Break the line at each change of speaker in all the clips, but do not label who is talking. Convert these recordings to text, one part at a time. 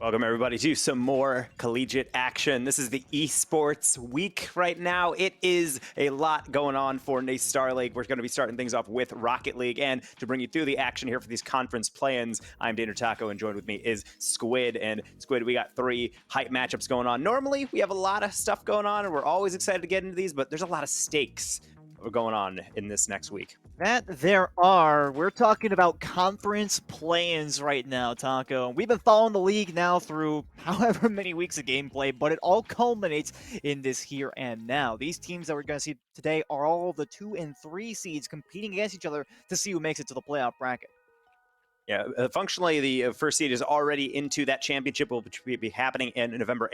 Welcome, everybody, to some more collegiate action. This is the esports week right now. It is a lot going on for NACE Starleague. We're going to be starting things off with Rocket League. And to bring you through the action here for these conference play-ins, I'm Dana Taco, and joined with me is Squid. And Squid, we got 3 hype matchups going on. Normally, we have a lot of stuff going on, and we're always excited to get into these, but there's a lot of stakes going on in this next week.
That there are. We're talking about conference play-ins right now, Taco. We've been following the league now through however many weeks of gameplay, but it all culminates in this here and now. These teams that we're going to see today are all the 2 and 3 seeds competing against each other to see who makes it to the playoff bracket.
Yeah, functionally, the first seed is already into that championship, which will be happening in November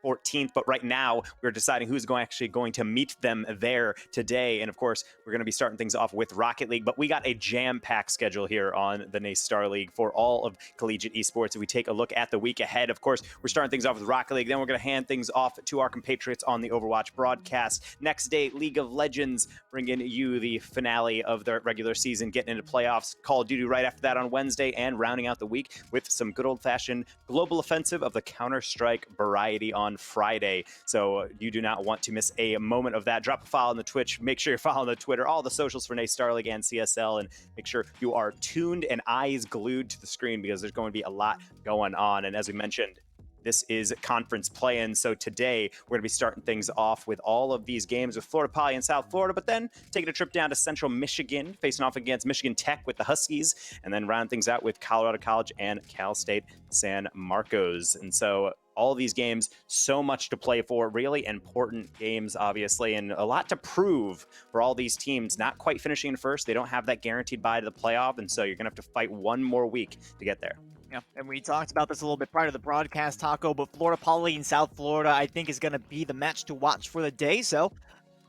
14th, but right now we're deciding who's actually going to meet them there today. And of course, we're going to be starting things off with Rocket League, but we got a jam-packed schedule here on the NACE Star League for all of collegiate esports. If we take a look at the week ahead, of course, we're starting things off with Rocket League, then we're going to hand things off to our compatriots on the Overwatch broadcast. Next day, League of Legends, bringing you the finale of the regular season, getting into playoffs. Call of Duty right after that on Wednesday, and rounding out the week with some good old-fashioned global offensive of the Counter-Strike variety on Friday. So you do not want to miss a moment of that. Drop a follow on the Twitch. Make sure you're following the Twitter, all the socials for NACE Star League and CSL, and make sure you are tuned and eyes glued to the screen because there's going to be a lot going on. And as we mentioned, this is conference play-in, so today we're going to be starting things off with all of these games with Florida Poly in South Florida, but then taking a trip down to Central Michigan, facing off against Michigan Tech with the Huskies, and then round things out with Colorado College and Cal State San Marcos. And so all of these games, so much to play for, really important games, obviously, and a lot to prove for all these teams. Not quite finishing in first. They don't have that guaranteed bye to the playoff, and so you're going to have to fight one more week to get there.
Yeah, and we talked about this a little bit prior to the broadcast, Taco, but Florida Poly in South Florida, I think, is going to be the match to watch for the day. So,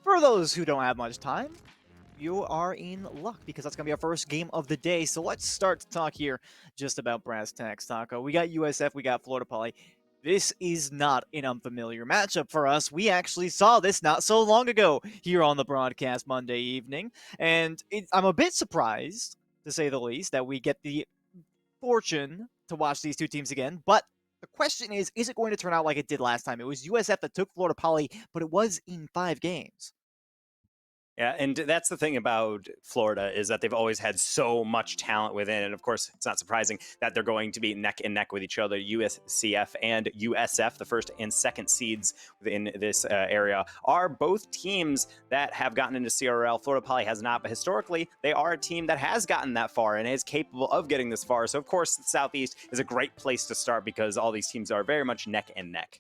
for those who don't have much time, you are in luck because that's going to be our first game of the day. So let's start to talk here just about brass tacks, Taco. We got USF, we got Florida Poly. This is not an unfamiliar matchup for us. We actually saw this not so long ago here on the broadcast Monday evening. And I'm a bit surprised, to say the least, that we get the fortune to watch these 2 teams again. But the question is it going to turn out like it did last time? It was USF that took Florida Poly, but it was in 5 games.
Yeah, and that's the thing about Florida is that they've always had so much talent within. And of course, it's not surprising that they're going to be neck and neck with each other. USCF and USF, the first and second seeds within this area, are both teams that have gotten into CRL. Florida Poly has not, but historically, they are a team that has gotten that far and is capable of getting this far. So of course, the Southeast is a great place to start because all these teams are very much neck and neck.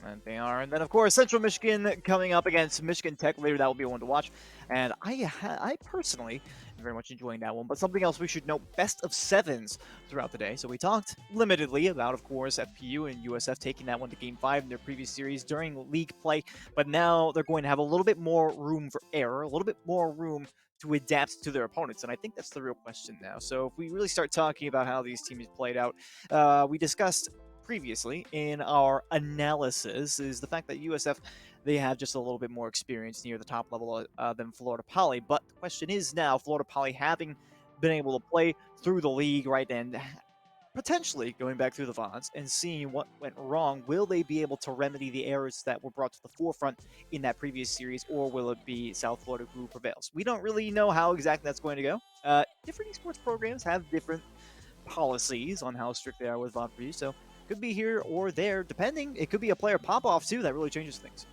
And they are. And then, of course, Central Michigan coming up against Michigan Tech later. That will be one to watch. And I personally am very much enjoying that one. But something else we should note, best of sevens throughout the day. So we talked limitedly about, of course, FPU and USF taking that one to Game 5 in their previous series during league play. But now they're going to have a little bit more room for error, a little bit more room to adapt to their opponents. And I think that's the real question now. So if we really start talking about how these teams played out, we discussed previously in our analysis is the fact that USF, they have just a little bit more experience near the top level than Florida Poly. But the question is now, Florida Poly having been able to play through the league, right, and potentially going back through the VODs and seeing what went wrong, will they be able to remedy the errors that were brought to the forefront in that previous series, or will it be South Florida who prevails? We don't really know how exactly that's going to go. Different esports programs have different policies on how strict they are with VOD reviews, so could be here or there, depending. It could be a player pop-off, too, that really changes things.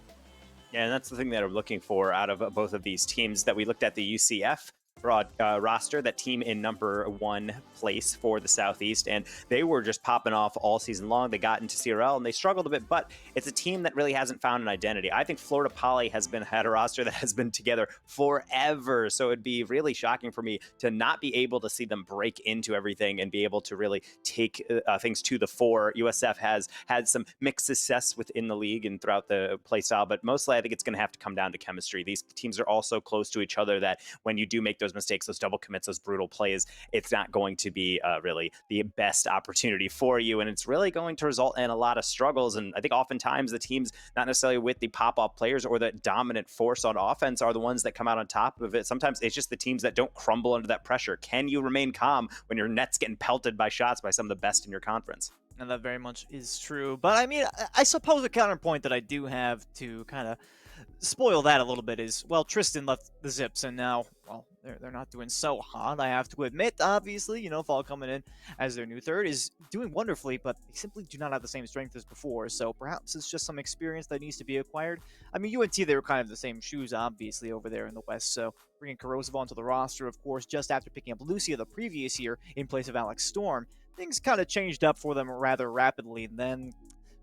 Yeah, and that's the thing that I'm looking for out of both of these teams. That we looked at the UCF broad roster, that team in number 1 place for the Southeast, and they were just popping off all season long. They got into CRL and they struggled a bit, but it's a team that really hasn't found an identity. I think Florida Poly had a roster that has been together forever, so it'd be really shocking for me to not be able to see them break into everything and be able to really take things to the fore. USF has had some mixed success within the league and throughout the play style, but mostly I think it's going to have to come down to chemistry. These teams are all so close to each other that when you do make those mistakes, those double commits, those brutal plays, it's not going to be really the best opportunity for you, and it's really going to result in a lot of struggles. And I think oftentimes the teams not necessarily with the pop-off players or the dominant force on offense are the ones that come out on top of it. Sometimes it's just the teams that don't crumble under that pressure. Can you remain calm when your net's getting pelted by shots by some of the best in your conference?
And that very much is true. But I mean, I suppose a counterpoint that I do have to kind of spoil that a little bit is, well, Tristan left the Zips, and now, well, they're not doing so hot, I have to admit. Obviously, you know, Fall coming in as their new third is doing wonderfully, but they simply do not have the same strength as before, so perhaps it's just some experience that needs to be acquired. I mean, UNT, they were kind of the same shoes, obviously, over there in the West, so bringing Corrosive onto the roster, of course, just after picking up Lucia the previous year in place of Alex Storm, things kind of changed up for them rather rapidly, and then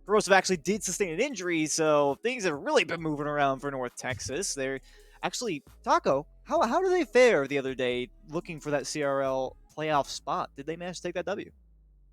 Corrosive actually did sustain an injury, so things have really been moving around for North Texas. They're actually, Taco, how did they fare the other day looking for that CRL playoff spot? Did they manage to take that W?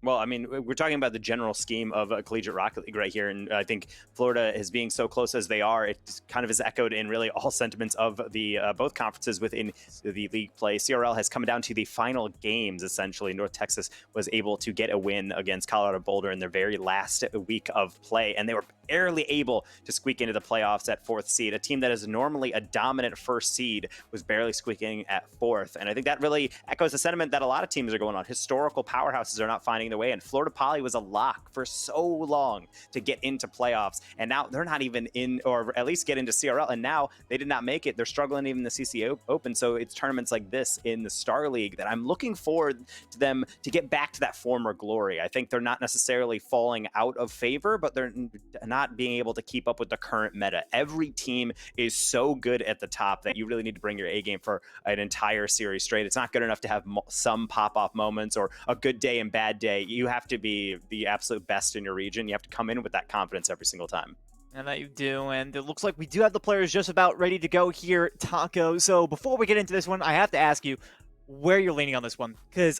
Well, I mean, we're talking about the general scheme of a collegiate Rocket League right here, and I think Florida is being so close as they are. It kind of is echoed in really all sentiments of the both conferences within the league play. CRL has come down to the final games, essentially. North Texas was able to get a win against Colorado Boulder in their very last week of play, and they were barely able to squeak into the playoffs at 4th seed. A team that is normally a dominant first seed was barely squeaking at 4th, and I think that really echoes the sentiment that a lot of teams are going on. Historical powerhouses are not finding their way, and Florida Poly was a lock for so long to get into playoffs, and now they're not even in, or at least get into CRL, and now they did not make it. They're struggling even in the CCO Open, so it's tournaments like this in the Starleague that I'm looking forward to them to get back to that former glory. I think they're not necessarily falling out of favor, but they're not being able to keep up with the current meta. Every team is so good at the top that you really need to bring your A game for an entire series straight. It's not good enough to have some pop-off moments or a good day and bad day. You have to be the absolute best in your region. You have to come in with that confidence every single time.
And that you do, and it looks like we do have the players just about ready to go here, Taco. So before we get into this one, I have to ask you where you're leaning on this one, because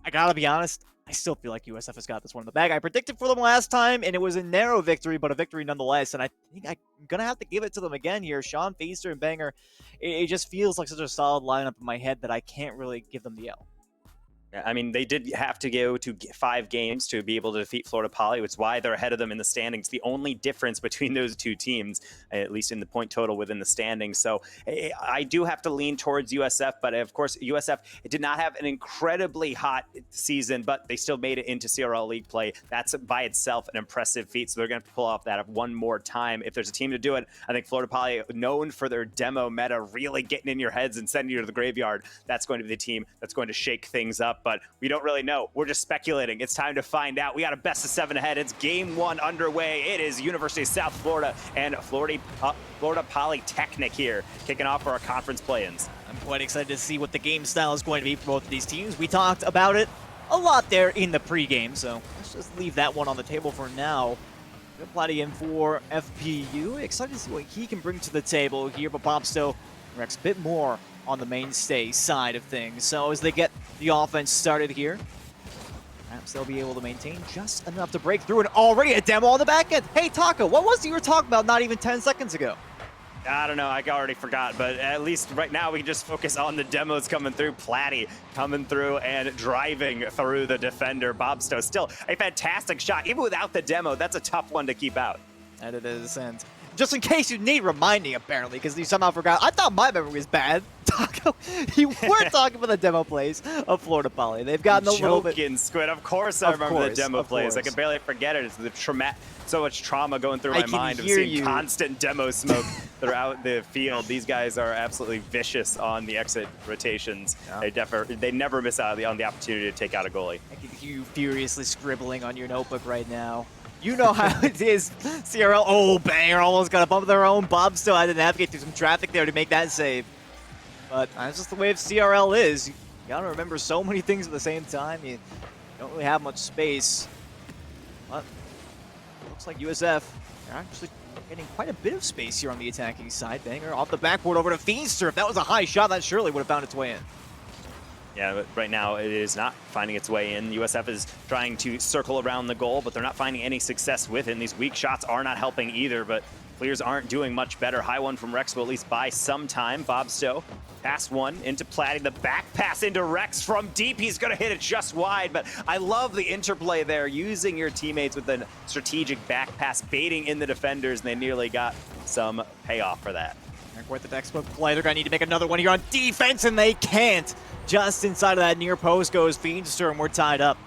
I gotta be honest, I still feel like USF has got this one in the bag. I predicted for them last time, and it was a narrow victory, but a victory nonetheless. And I think I'm going to have to give it to them again here. Sean, Feaster, and Banger, it just feels like such a solid lineup in my head that I can't really give them the L.
I mean, they did have to go to 5 games to be able to defeat Florida Poly, which is why they're ahead of them in the standings. The only difference between those two teams, at least in the point total within the standings. So I do have to lean towards USF, but of course, USF, it did not have an incredibly hot season, but they still made it into CRL League play. That's by itself an impressive feat, so they're going to pull off that one more time. If there's a team to do it, I think Florida Poly, known for their demo meta, really getting in your heads and sending you to the graveyard, that's going to be the team that's going to shake things up. But we don't really know. We're just speculating. It's time to find out. We got a best of 7 ahead. It's game 1 underway. It is University of South Florida and Florida Polytechnic here, kicking off for our conference play-ins.
I'm quite excited to see what the game style is going to be for both of these teams. We talked about it a lot there in the pregame, so let's just leave that one on the table for now. Platy in for FPU. Excited to see what he can bring to the table here, but Bobsto Rex a bit more on the mainstay side of things. So as they get the offense started here, perhaps they'll be able to maintain just enough to break through, and already a demo on the back end. Hey, Taco, what was it you were talking about not even 10 seconds ago?
I don't know, I already forgot, but at least right now we can just focus on the demos coming through. Platy coming through and driving through the defender. Bobsto still a fantastic shot. Even without the demo, that's a tough one to keep out.
And it is, and just in case you need reminding, apparently, because you somehow forgot. I thought my memory was bad. Taco, you were talking about the demo plays of Florida Poly. They've gotten a little bit...
Joking, Squid. Of course I remember the demo plays. I can barely forget it. It's the so much trauma going through my mind of seeing constant demo smoke throughout the field. These guys are absolutely vicious on the exit rotations. Yeah. They never miss out on the opportunity to take out a goalie.
I can hear you furiously scribbling on your notebook right now. You know how it is. CRL, oh, banger, almost got a bump of their own. Bob still had to navigate through some traffic there to make that save. But that's just the way of CRL is. You gotta remember so many things at the same time. You don't really have much space. But looks like USF are actually getting quite a bit of space here on the attacking side. Banger off the backboard over to Feaster. If that was a high shot, that surely would have found its way in.
Yeah, but right now it is not finding its way in. USF is trying to circle around the goal, but they're not finding any success with it. And these weak shots are not helping either, but Clears aren't doing much better. High one from Rex will at least buy some time. Bobsto, pass one into Platy. The back pass into Rex from deep. He's going to hit it just wide, but I love the interplay there, using your teammates with a strategic back pass, baiting in the defenders, and they nearly got some payoff for that.
With the textbook play, they're going to need to make another one here on defense, and they can't. Just inside of that near post goes Feaster, and we're tied up.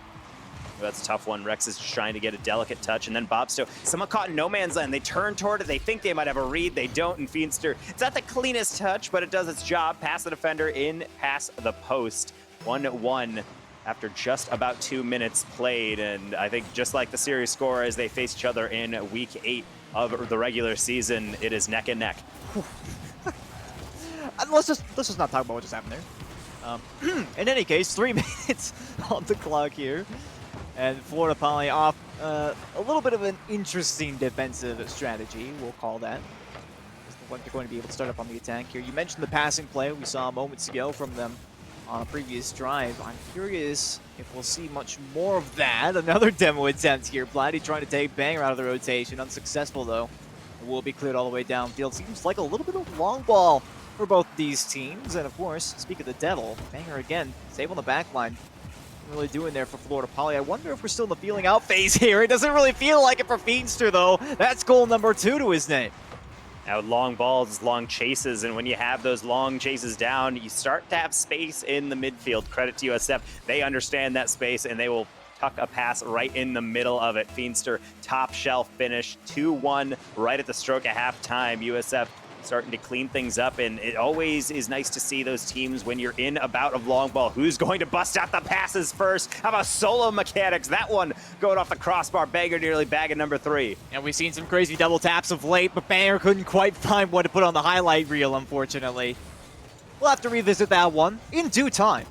That's a tough one. Rex is just trying to get a delicate touch, and then Bobsto, someone caught in no man's land. They turn toward it. They think they might have a read. They don't, and Feaster, it's not the cleanest touch, but it does its job. Past the defender, in past the post. 1-1 after just about 2 minutes played, and I think just like the series score as they face each other in Week 8 of the regular season, it is neck and neck.
Let's just not talk about what just happened there. In any case, 3 minutes on the clock here. And Florida Poly off a little bit of an interesting defensive strategy, we'll call that. They're going to be able to start up on the attack here. You mentioned the passing play we saw moments ago from them on a previous drive. I'm curious if we'll see much more of that. Another demo attempt here. Platy trying to take Banger out of the rotation. Unsuccessful, though. It will be cleared all the way downfield. Seems like a little bit of long ball for both these teams. And, of course, speak of the devil, Banger again, save on the back line. Really doing there for Florida Poly. I wonder if we're still in the feeling out phase here. It doesn't really feel like it for Feaster, though. That's goal number 2 to his name.
Now, long balls, long chases, and when you have those long chases down, you start to have space in the midfield. Credit to USF. They understand that space, and they will tuck a pass right in the middle of it. Feaster, top shelf finish, 2-1 right at the stroke of halftime. USF starting to clean things up, and it always is nice to see those teams when you're in a bout of long ball. Who's going to bust out the passes first? How about solo mechanics? That one going off the crossbar. Banger nearly bagging number 3.
And we've seen some crazy double taps of late, but Banger couldn't quite find one to put on the highlight reel, unfortunately. We'll have to revisit that one in due time.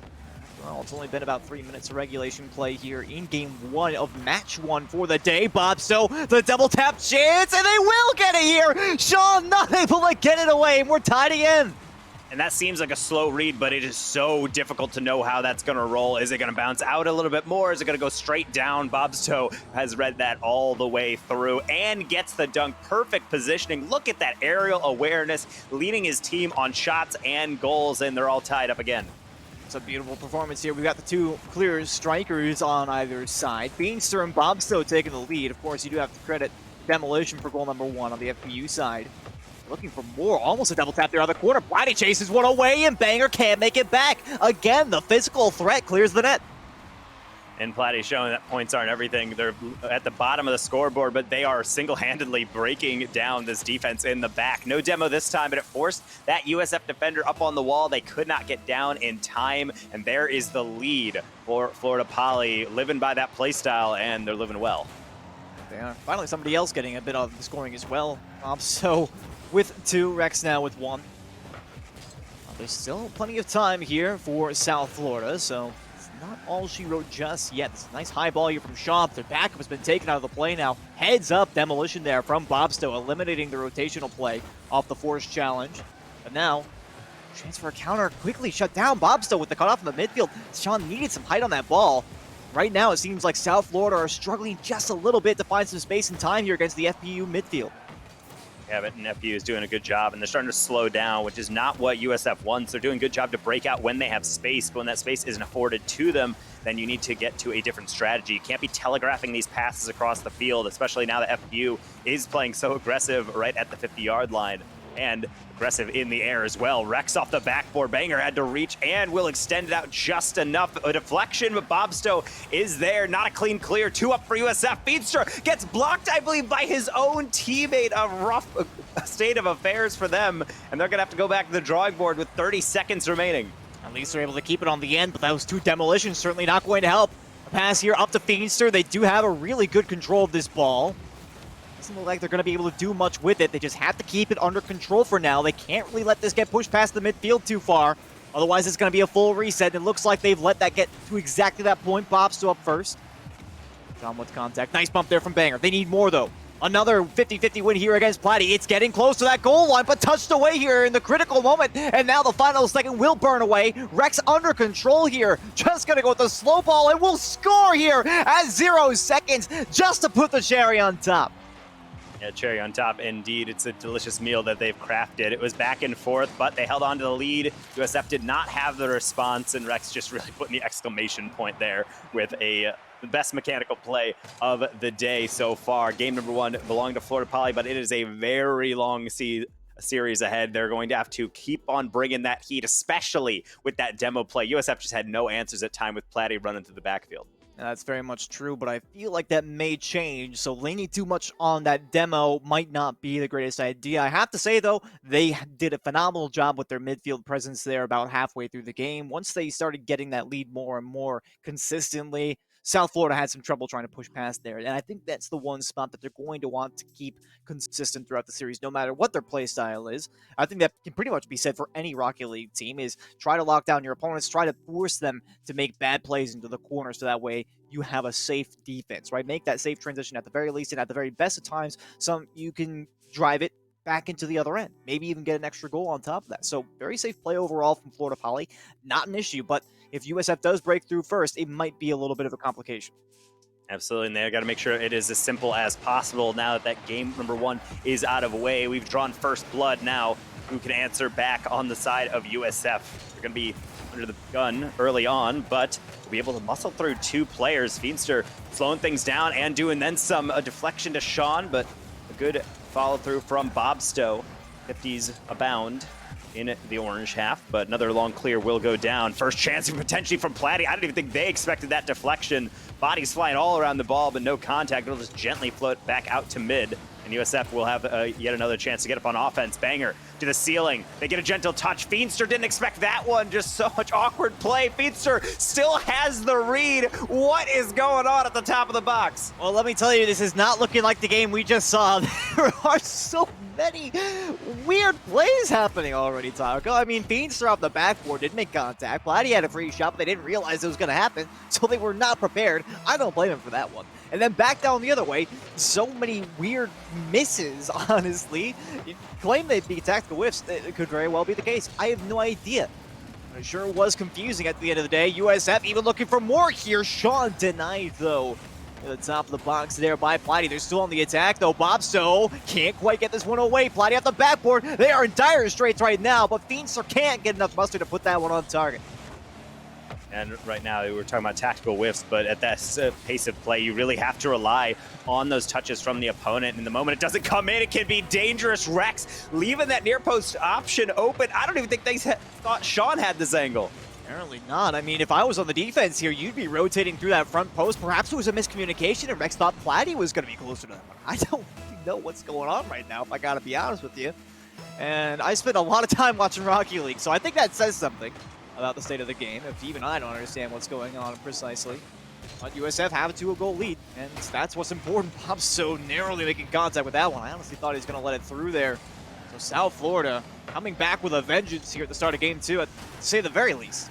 Well, it's only been about 3 minutes of regulation play here in Game 1 of Match 1 for the day. Bobsto, the double tap chance, and they will get it here! Sean not able to get it away, and we're tied again!
And that seems like a slow read, but it is so difficult to know how that's going to roll. Is it going to bounce out a little bit more? Is it going to go straight down? Bobsto has read that all the way through and gets the dunk. Perfect positioning. Look at that aerial awareness, leading his team on shots and goals, and they're all tied up again.
It's a beautiful performance here. We've got the two clear strikers on either side. Feaster and Bobsto taking the lead. Of course, you do have to credit Demolition for goal number 1 on the FPU side. Looking for more. Almost a double tap there on the corner. Platy chases one away, and Banger can't make it back. Again, the physical threat clears the net.
And Platy showing that points aren't everything. They're at the bottom of the scoreboard, but they are single-handedly breaking down this defense in the back. No demo this time, but it forced that USF defender up on the wall. They could not get down in time, and there is the lead for Florida Poly, living by that play style, and they're living well.
They are. Finally, somebody else getting a bit of the scoring as well. So with 2, Rex now with 1. There's still plenty of time here for South Florida, so not all she wrote just yet. This nice high ball here from Sean. Their backup has been taken out of the play now. Heads up demolition there from Bobsto, eliminating the rotational play off the force challenge. But now, chance for a counter quickly shut down. Bobsto with the cutoff in the midfield. Sean needed some height on that ball. Right now, it seems like South Florida are struggling just a little bit to find some space and time here against the FPU midfield.
Yeah, but FPU is doing a good job, and they're starting to slow down, which is not what USF wants. They're doing a good job to break out when they have space, but when that space isn't afforded to them, then you need to get to a different strategy. You can't be telegraphing these passes across the field, especially now that FPU is playing so aggressive right at the 50-yard line. And aggressive in the air as well. Rex off the backboard. Banger had to reach and will extend it out just enough. A deflection, but Bobsto is there. Not a clean clear. 2 up for USF. Feedster gets blocked, I believe, by his own teammate. A rough state of affairs for them. And they're going to have to go back to the drawing board with 30 seconds remaining.
At least they're able to keep it on the end, but those 2 demolitions certainly not going to help. A pass here up to Feedster. They do have a really good control of this ball. Doesn't look like they're going to be able to do much with it. They just have to keep it under control for now. They can't really let this get pushed past the midfield too far. Otherwise, it's going to be a full reset. And it looks like they've let that get to exactly that point. Bob's still up first. John with contact. Nice bump there from Banger. They need more, though. Another 50-50 win here against Platty. It's getting close to that goal line, but touched away here in the critical moment. And now the final second will burn away. Rex under control here. Just going to go with the slow ball and will score here at 0 seconds just to put the cherry on top.
Yeah, cherry on top, indeed. It's a delicious meal that they've crafted. It was back and forth, but they held on to the lead. USF did not have the response, and Rex just really putting the exclamation point there with the best mechanical play of the day so far. Game number 1 belonged to Florida Poly, but it is a very long series ahead. They're going to have to keep on bringing that heat, especially with that demo play. USF just had no answers at time with Platty running through the backfield.
That's very much true, but I feel like that may change, so leaning too much on that demo might not be the greatest idea. I have to say, though, they did a phenomenal job with their midfield presence there about halfway through the game. Once they started getting that lead more and more consistently, South Florida had some trouble trying to push past there, and I think that's the one spot that they're going to want to keep consistent throughout the series, no matter what their play style is. I think that can pretty much be said for any Rocket League team, is try to lock down your opponents, try to force them to make bad plays into the corner, so that way you have a safe defense, right? Make that safe transition at the very least, and at the very best of times, you can drive it back into the other end, maybe even get an extra goal on top of that. So very safe play overall from Florida Poly, not an issue, but if USF does break through first, it might be a little bit of a complication.
Absolutely, and they got to make sure it is as simple as possible now that game number 1 is out of the way. We've drawn first blood now. Who can answer back on the side of USF? They're going to be under the gun early on, but will be able to muscle through 2 players. Feedster slowing things down and doing then some. A deflection to Sean, but a good follow through from Bobsto. 50s abound in the orange half, but another long clear will go down. First chance potentially from Platty. I don't even think they expected that deflection. Bodies flying all around the ball, but no contact. It'll just gently float back out to mid. And USF will have yet another chance to get up on offense. Banger to the ceiling. They get a gentle touch. Feedster didn't expect that one. Just so much awkward play. Feedster still has the read. What is going on at the top of the box?
Well, let me tell you, this is not looking like the game we just saw. There are so many weird plays happening already, Taco. I mean, Feedster off the backboard didn't make contact. Platty had a free shot, but they didn't realize it was going to happen, so they were not prepared. I don't blame him for that one. And then back down the other way, so many weird misses, honestly. You claim they'd be tactical whiffs. It could very well be the case. I have no idea. It sure was confusing at the end of the day. USF even looking for more here. Sean denied, though. At the top of the box there by Platty. They're still on the attack, though. Bobsto can't quite get this one away. Platty off the backboard. They are in dire straits right now, but Feedster can't get enough muster to put that one on target.
And right now, we were talking about tactical whiffs, but at that pace of play, you really have to rely on those touches from the opponent. And the moment it doesn't come in, it can be dangerous. Rex leaving that near post option open. I don't even think they thought Sean had this angle.
Apparently not. I mean, if I was on the defense here, you'd be rotating through that front post. Perhaps it was a miscommunication and Rex thought Platty was going to be closer to that one. I don't really know what's going on right now, if I got to be honest with you. And I spent a lot of time watching Rocket League, so I think that says something about the state of the game, if even I don't understand what's going on precisely. But USF have a 2-goal lead, and that's what's important. Bob's so narrowly making contact with that one. I honestly thought he was going to let it through there. So South Florida coming back with a vengeance here at the start of game 2, to say the very least.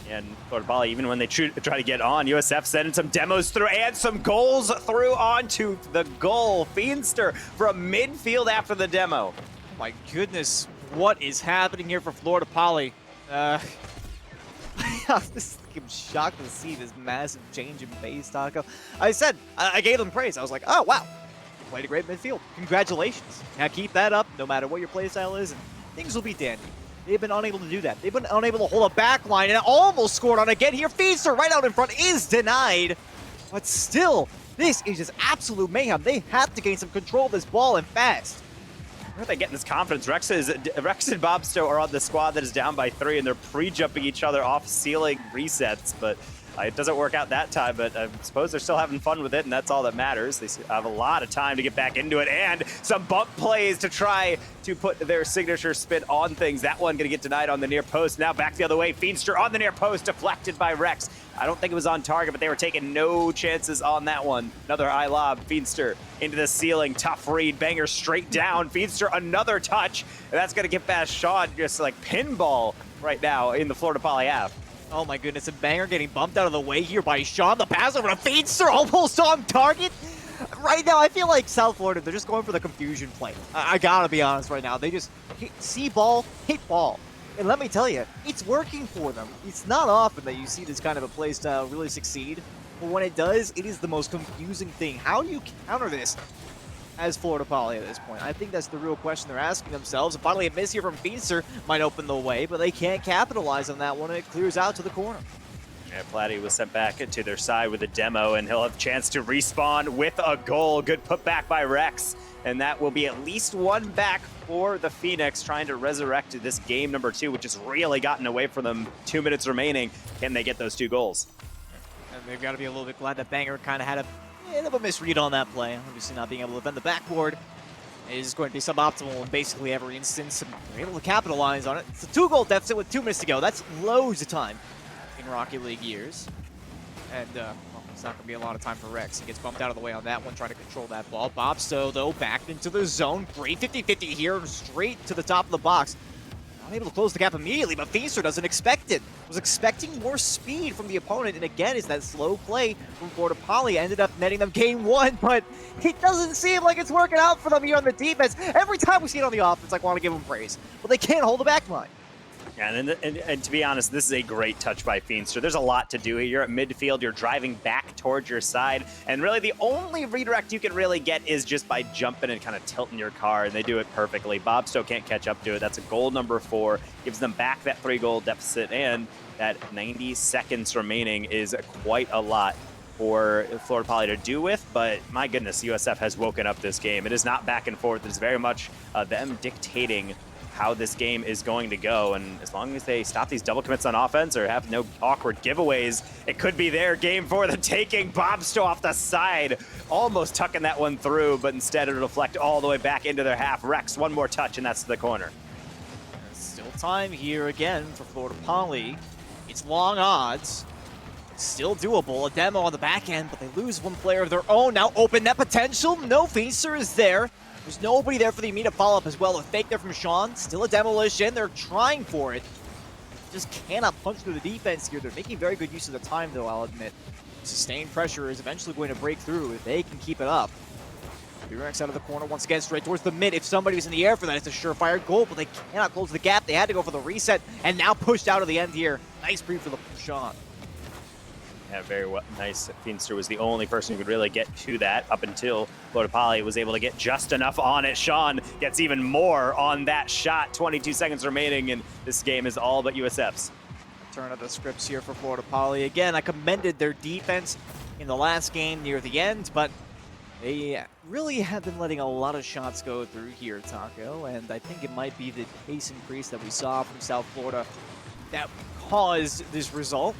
And Florida Poly, even when they try to get on, USF sending some demos through and some goals through onto the goal. Feenstra from midfield after the demo.
Oh my goodness, what is happening here for Florida Poly? I'm shocked to see this massive change in base, Taco. I gave them praise. I was like, oh wow, you played a great midfield. Congratulations. Now keep that up, no matter what your playstyle is, and things will be dandy. They've been unable to do that. They've been unable to hold a back line and almost scored on again here. Feenstra right out in front is denied. But still, this is just absolute mayhem. They have to gain some control of this ball and fast.
Where are they getting this confidence? Rex and Bobsto are on the squad that is down by 3, and they're pre-jumping each other off ceiling resets, but it doesn't work out that time, but I suppose they're still having fun with it, and that's all that matters. They have a lot of time to get back into it, and some bump plays to try to put their signature spin on things. That one going to get denied on the near post. Now back the other way. Feenstra on the near post, deflected by Rex. I don't think it was on target, but they were taking no chances on that one. Another high lob. Feenstra into the ceiling. Tough read. Banger straight down. Feenstra another touch, and that's going to get past Sean. Just like pinball right now in the Florida Poly half.
Oh my goodness, a banger getting bumped out of the way here by Sean. The pass over to Feenstra, almost on target. Right now, I feel like South Florida, they're just going for the confusion play. I gotta be honest right now. They just see ball, hit ball. And let me tell you, it's working for them. It's not often that you see this kind of a play style really succeed. But when it does, it is the most confusing thing. How do you counter this as Florida Poly at this point? I think that's the real question they're asking themselves. And finally, a miss here from Feenstra might open the way, but they can't capitalize on that one. It clears out to the corner.
Yeah, Platty was sent back to their side with a demo, and he'll have a chance to respawn with a goal. Good putback by Rex, and that will be at least one back for the Phoenix, trying to resurrect this game number 2, which has really gotten away from them. 2 minutes remaining. Can they get those 2 goals?
And they've got to be a little bit glad that Banger kind of had a bit of a misread on that play. Obviously not being able to defend the backboard is going to be suboptimal in basically every instance, and they're able to capitalize on it. It's a 2-goal deficit with 2 minutes to go. That's loads of time in Rocket League years. And well, it's not going to be a lot of time for Rex. He gets bumped out of the way on that one, trying to control that ball. Bobsto, though, back into the zone. Great 50-50 here, straight to the top of the box. Not able to close the gap immediately, but Feenstra doesn't expect it. Was expecting more speed from the opponent, and again, is that slow play from Florida Poly. Ended up netting them game 1, but it doesn't seem like it's working out for them here on the defense. Every time we see it on the offense, I want to give them praise, but they can't hold the back line.
Yeah, and to be honest, this is a great touch by Feenstra. There's a lot to do here. You're at midfield, you're driving back towards your side, and really the only redirect you can really get is just by jumping and kind of tilting your car, and they do it perfectly. Bobsto can't catch up to it. That's a goal number 4. Gives them back that 3-goal deficit, and that 90 seconds remaining is quite a lot for Florida Poly to do with, but my goodness, USF has woken up this game. It is not back and forth. It is very much them dictating how this game is going to go, and as long as they stop these double commits on offense or have no awkward giveaways, it could be their game for the taking. Bobsto off the side, almost tucking that one through, but instead it'll deflect all the way back into their half. Rex, one more touch, and that's to the corner.
Still time here again for Florida Poly. It's long odds. It's still doable. A demo on the back end, but they lose one player of their own. Now open net potential. No Feenstra is there. There's nobody there for the immediate follow-up as well. A fake there from Sean. Still a demolition. They're trying for it. Just cannot punch through the defense here. They're making very good use of the time, though, I'll admit. Sustained pressure is eventually going to break through if they can keep it up. Rex out of the corner once again, straight towards the mid. If somebody was in the air for that, it's a surefire goal, but they cannot close the gap. They had to go for the reset, and now pushed out of the end here. Nice brief for the Sean.
Yeah, very well. Nice. Feenstra was the only person who could really get to that up until Florida Poly was able to get just enough on it. Sean gets even more on that shot. 22 seconds remaining, and this game is all but USF's.
Turn of the scripts here for Florida Poly. Again, I commended their defense in the last game near the end, but they really have been letting a lot of shots go through here, Taco, and I think it might be the pace increase that we saw from South Florida that caused this result.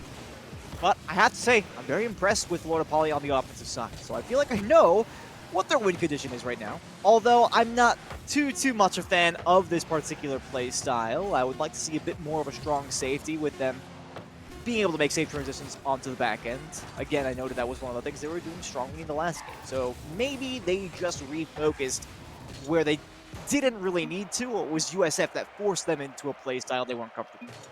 But I have to say, I'm very impressed with Florida Poly on the offensive side. So I feel like I know what their win condition is right now. Although I'm not too much a fan of this particular play style. I would like to see a bit more of a strong safety with them being able to make safe transitions onto the back end. Again, I noted that was one of the things they were doing strongly in the last game. So maybe they just refocused where they didn't really need to, or it was USF that forced them into a play style they weren't comfortable with.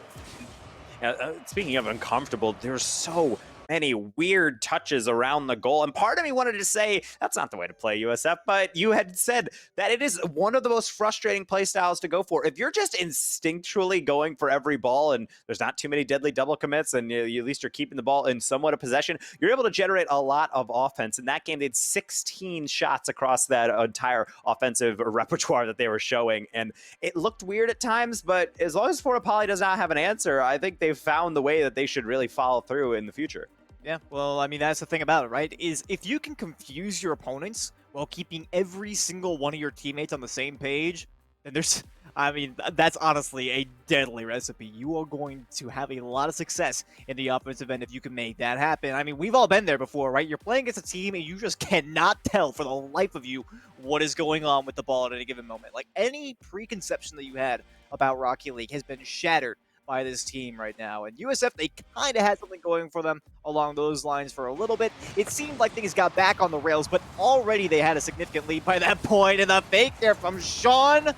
Speaking of uncomfortable, there's so many weird touches around the goal. And part of me wanted to say that's not the way to play USF, but you had said that it is one of the most frustrating play styles to go for. If you're just instinctually going for every ball and there's not too many deadly double commits and you at least you're keeping the ball in somewhat of possession, you're able to generate a lot of offense. In that game, they had 16 shots across that entire offensive repertoire that they were showing. And it looked weird at times, but as long as Florida Poly does not have an answer, I think they've found the way that they should really follow through in the future.
Yeah, well, I mean, that's the thing about it, right? Is if you can confuse your opponents while keeping every single one of your teammates on the same page, then there's, I mean, that's honestly a deadly recipe. You are going to have a lot of success in the offensive end if you can make that happen. I mean, we've all been there before, right? You're playing against a team and you just cannot tell for the life of you what is going on with the ball at any given moment. Like, any preconception that you had about Rocket League has been shattered by this team right now. And USF, they kind of had something going for them along those lines for a little bit. It seemed like things got back on the rails, but already they had a significant lead by that point. And the fake there from Sean,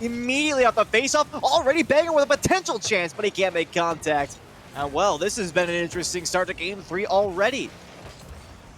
immediately off the face-off, already banging with a potential chance, but he can't make contact. And well, this has been an interesting start to Game 3 already.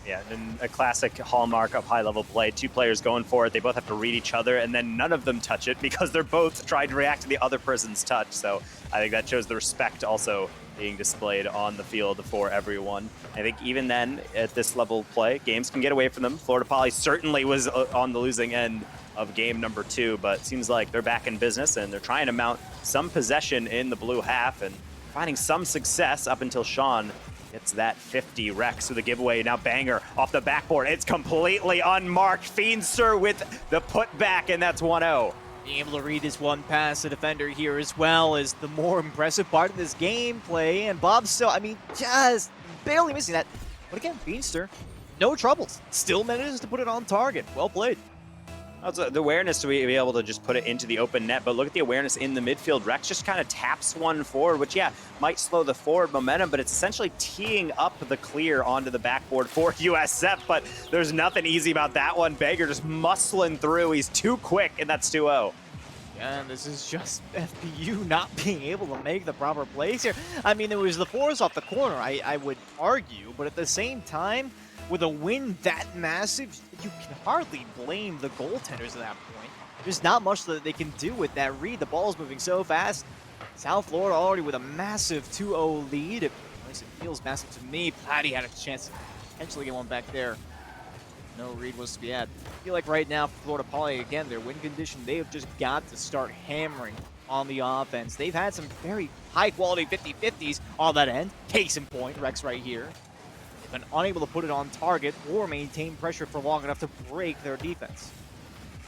Yeah, and a classic hallmark of high-level play. Two players going for it. They both have to read each other, and then none of them touch it because they're both trying to react to the other person's touch. So I think that shows the respect also being displayed on the field for everyone. I think even then, at this level of play, games can get away from them. Florida Poly certainly was on the losing end of game number 2, but it seems like they're back in business, and they're trying to mount some possession in the blue half and finding some success up until Sean gets that 50. Rex with a giveaway. Now Banger off the backboard. It's completely unmarked. Fiendster with the putback, and that's 1-0.
Being able to read this one past the defender here as well is the more impressive part of this gameplay. And Bob still, I mean, just barely missing that. But again, Fiendster, no troubles. Still manages to put it on target. Well played.
Also, the awareness to be able to just put it into the open net, but look at the awareness in the midfield. Rex just kind of taps one forward, which, yeah, might slow the forward momentum, but it's essentially teeing up the clear onto the backboard for USF, but there's nothing easy about that one. Banger just muscling through. He's too quick, and that's 2-0.
Yeah, and this is just FPU not being able to make the proper plays here. I mean, it was the force off the corner, I would argue, but at the same time, with a win that massive, you can hardly blame the goaltenders at that point. There's not much that they can do with that read. The ball's moving so fast. South Florida already with a massive 2-0 lead. At least it feels massive to me. Platty had a chance to potentially get one back there. No read was to be had. I feel like right now, Florida Poly, again, their win condition, they have just got to start hammering on the offense. They've had some very high-quality 50-50s on that end. Case in point, Rex right here. Been unable to put it on target or maintain pressure for long enough to break their defense.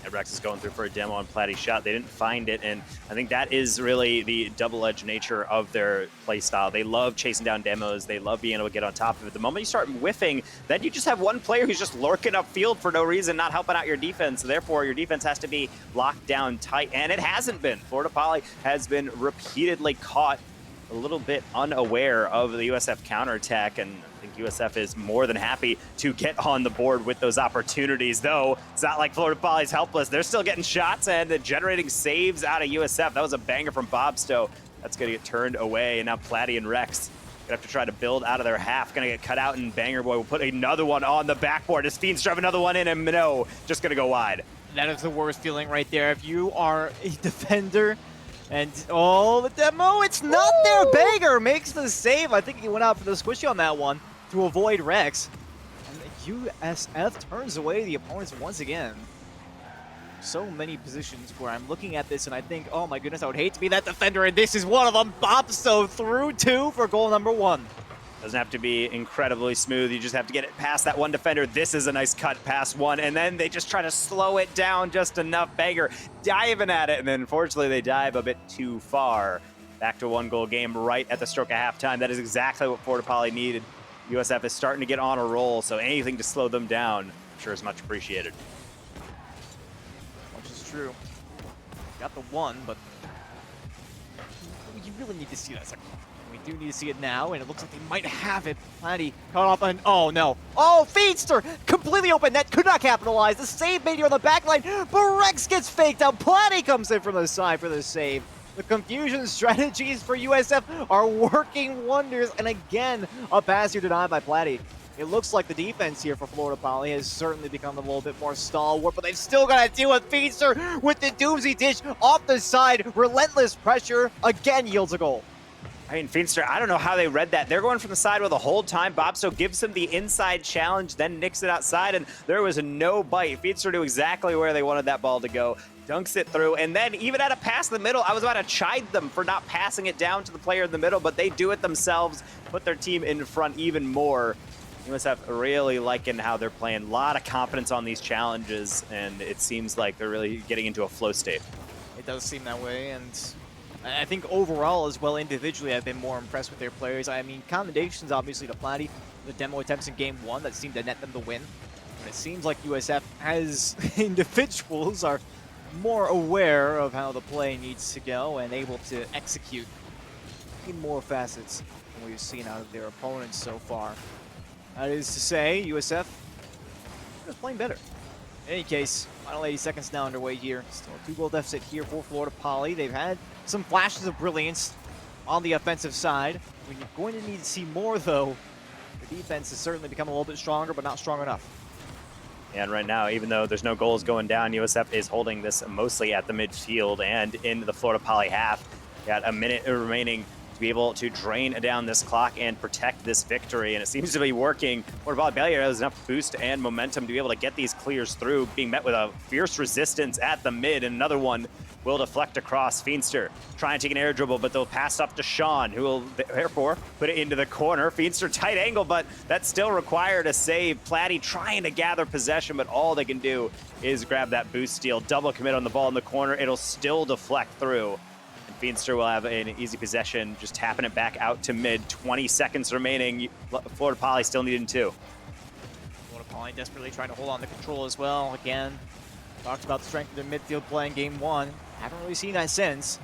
And Rex is going through for a demo on Platty's shot. They didn't find it, and I think that is really the double-edged nature of their play style. They love chasing down demos. They love being able to get on top of it. The moment you start whiffing, then you just have one player who's just lurking upfield for no reason, not helping out your defense. Therefore, your defense has to be locked down tight, and it hasn't been. Florida Poly has been repeatedly caught a little bit unaware of the USF counterattack, and I think USF is more than happy to get on the board with those opportunities, though it's not like Florida Poly's helpless. They're still getting shots and generating saves out of USF. That was a banger from Bobstow. That's going to get turned away, and now Platty and Rex gonna have to try to build out of their half. Gonna get cut out, and Banger Boy will put another one on the backboard as Fiends drive another one in, and no, just gonna go wide.
That is the worst feeling right there. If you are a defender, and oh, the demo, it's not there. Banger makes the save. I think he went out for the squishy on that one to avoid Rex. And USF turns away the opponents once again. So many positions where I'm looking at this and I think, oh my goodness, I would hate to be that defender, and this is one of them. Bobstow through 2 for goal number 1.
Doesn't have to be incredibly smooth. You just have to get it past that one defender. This is a nice cut past one, and then they just try to slow it down just enough. Banger diving at it, and then unfortunately they dive a bit too far. Back to a 1-goal game right at the stroke of halftime. That is exactly what Florida Poly needed. USF is starting to get on a roll, so anything to slow them down, I'm sure is much appreciated.
Which is true. Got the 1, but you really need to see that second. We do need to see it now, and it looks like they might have it. Platty caught off on, oh no. Oh, Feedster! Completely open net, could not capitalize. The save made here on the back line, but Rex gets faked out. Platty comes in from the side for the save. The confusion strategies for USF are working wonders, and again, a pass here denied by Platty. It looks like the defense here for Florida Poly has certainly become a little bit more stalwart, but they've still got to deal with Feaster with the doozy dish off the side. Relentless pressure again yields a goal.
I mean, Feaster, I don't know how they read that. They're going from the side with the whole time. Bobso gives him the inside challenge, then nicks it outside, and there was no bite. Feaster knew exactly where they wanted that ball to go, dunks it through, and then even at a pass in the middle, I was about to chide them for not passing it down to the player in the middle, but they do it themselves, put their team in front even more. USF really liking how they're playing. A lot of confidence on these challenges, and it seems like they're really getting into a flow state.
It does seem that way, and I think overall as well, individually, I've been more impressed with their players. I mean, commendations obviously to Platty, the demo attempts in Game 1 that seemed to net them the win. But it seems like USF as individuals are more aware of how the play needs to go and able to execute in more facets than we've seen out of their opponents so far. That is to say, USF is playing better. In any case, final 80 seconds now underway here. Still a 2-goal deficit here for Florida Poly. They've had some flashes of brilliance on the offensive side. When you're going to need to see more, though, the defense has certainly become a little bit stronger, but not strong enough.
And right now, even though there's no goals going down, USF is holding this mostly at the midfield and into the Florida Poly half. Got a minute remaining to be able to drain down this clock and protect this victory, and it seems to be working. Florida Poly Baylor has enough boost and momentum to be able to get these clears through, being met with a fierce resistance at the mid, and another one will deflect across. Feaster trying to take an air dribble, but they'll pass up to Sean, who will therefore put it into the corner. Feaster tight angle, but that still required a save. Platty trying to gather possession, but all they can do is grab that boost steal. Double commit on the ball in the corner. It'll still deflect through. And Feaster will have an easy possession, just tapping it back out to mid. 20 seconds remaining. Florida Poly still needing 2.
Florida Poly desperately trying to hold on to control as well. Again, talked about the strength of their midfield play in Game 1. Haven't really seen that since.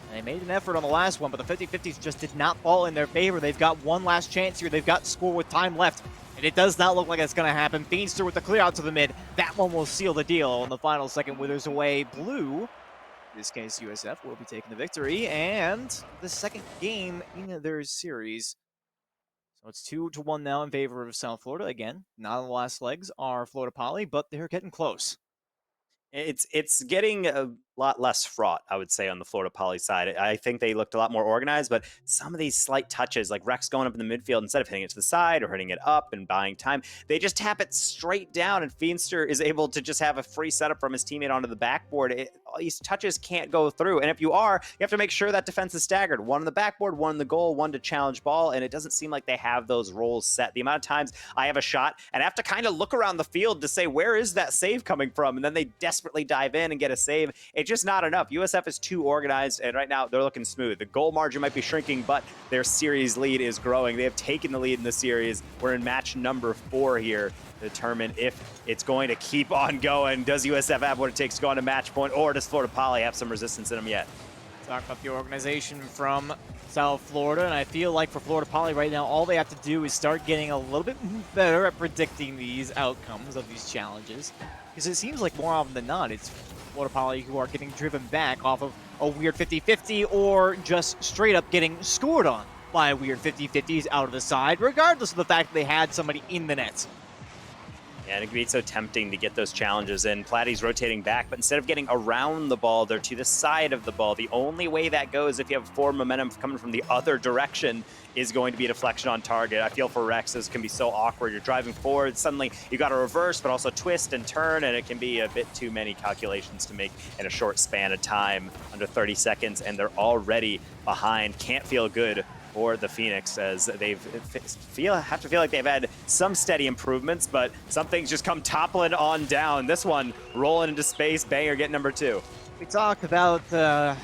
And they made an effort on the last one, but the 50-50s just did not fall in their favor. They've got one last chance here. They've got score with time left, and it does not look like it's going to happen. Feaster with the clear out to the mid. That one will seal the deal. On the final second, withers away. Blue, in this case USF, will be taking the victory, and the second game in their series. So it's 2-1 now in favor of South Florida. Again, not on the last legs are Florida Poly, but they're getting close.
It's getting a lot less fraught, I would say, on the Florida Poly side. I think they looked a lot more organized, but some of these slight touches, like Rex going up in the midfield, instead of hitting it to the side or hitting it up and buying time, they just tap it straight down, and Feaster is able to just have a free setup from his teammate onto the backboard. These touches can't go through, and if you are, you have to make sure that defense is staggered. One on the backboard, one in the goal, one to challenge ball, and it doesn't seem like they have those roles set. The amount of times I have a shot and I have to kind of look around the field to say, where is that save coming from? And then they desperately dive in and get a save. It's just not enough. USF is too organized, and right now they're looking smooth. The goal margin might be shrinking, but their series lead is growing. They have taken the lead in the series. We're in match number 4 here to determine if it's going to keep on going. Does USF have what it takes to go on to match point, or does Florida Poly have some resistance in them yet?
Talk about the organization from South Florida, and I feel like for Florida Poly right now, all they have to do is start getting a little bit better at predicting these outcomes of these challenges. Because it seems like more often than not, it's Florida Poly who are getting driven back off of a weird 50-50 or just straight up getting scored on by weird 50-50s out of the side, regardless of the fact that they had somebody in the net.
Yeah, and it can be so tempting to get those challenges in. Platty's rotating back, but instead of getting around the ball, they're to the side of the ball. The only way that goes, if you have forward momentum coming from the other direction, is going to be a deflection on target. I feel for Rex, this can be so awkward. You're driving forward, suddenly you got to reverse, but also twist and turn, and it can be a bit too many calculations to make in a short span of time, under 30 seconds, and they're already behind. Can't feel good for the Phoenix, as they have to feel like they've had some steady improvements, but some things just come toppling on down. This one rolling into space. Banger getting number 2.
We talked about a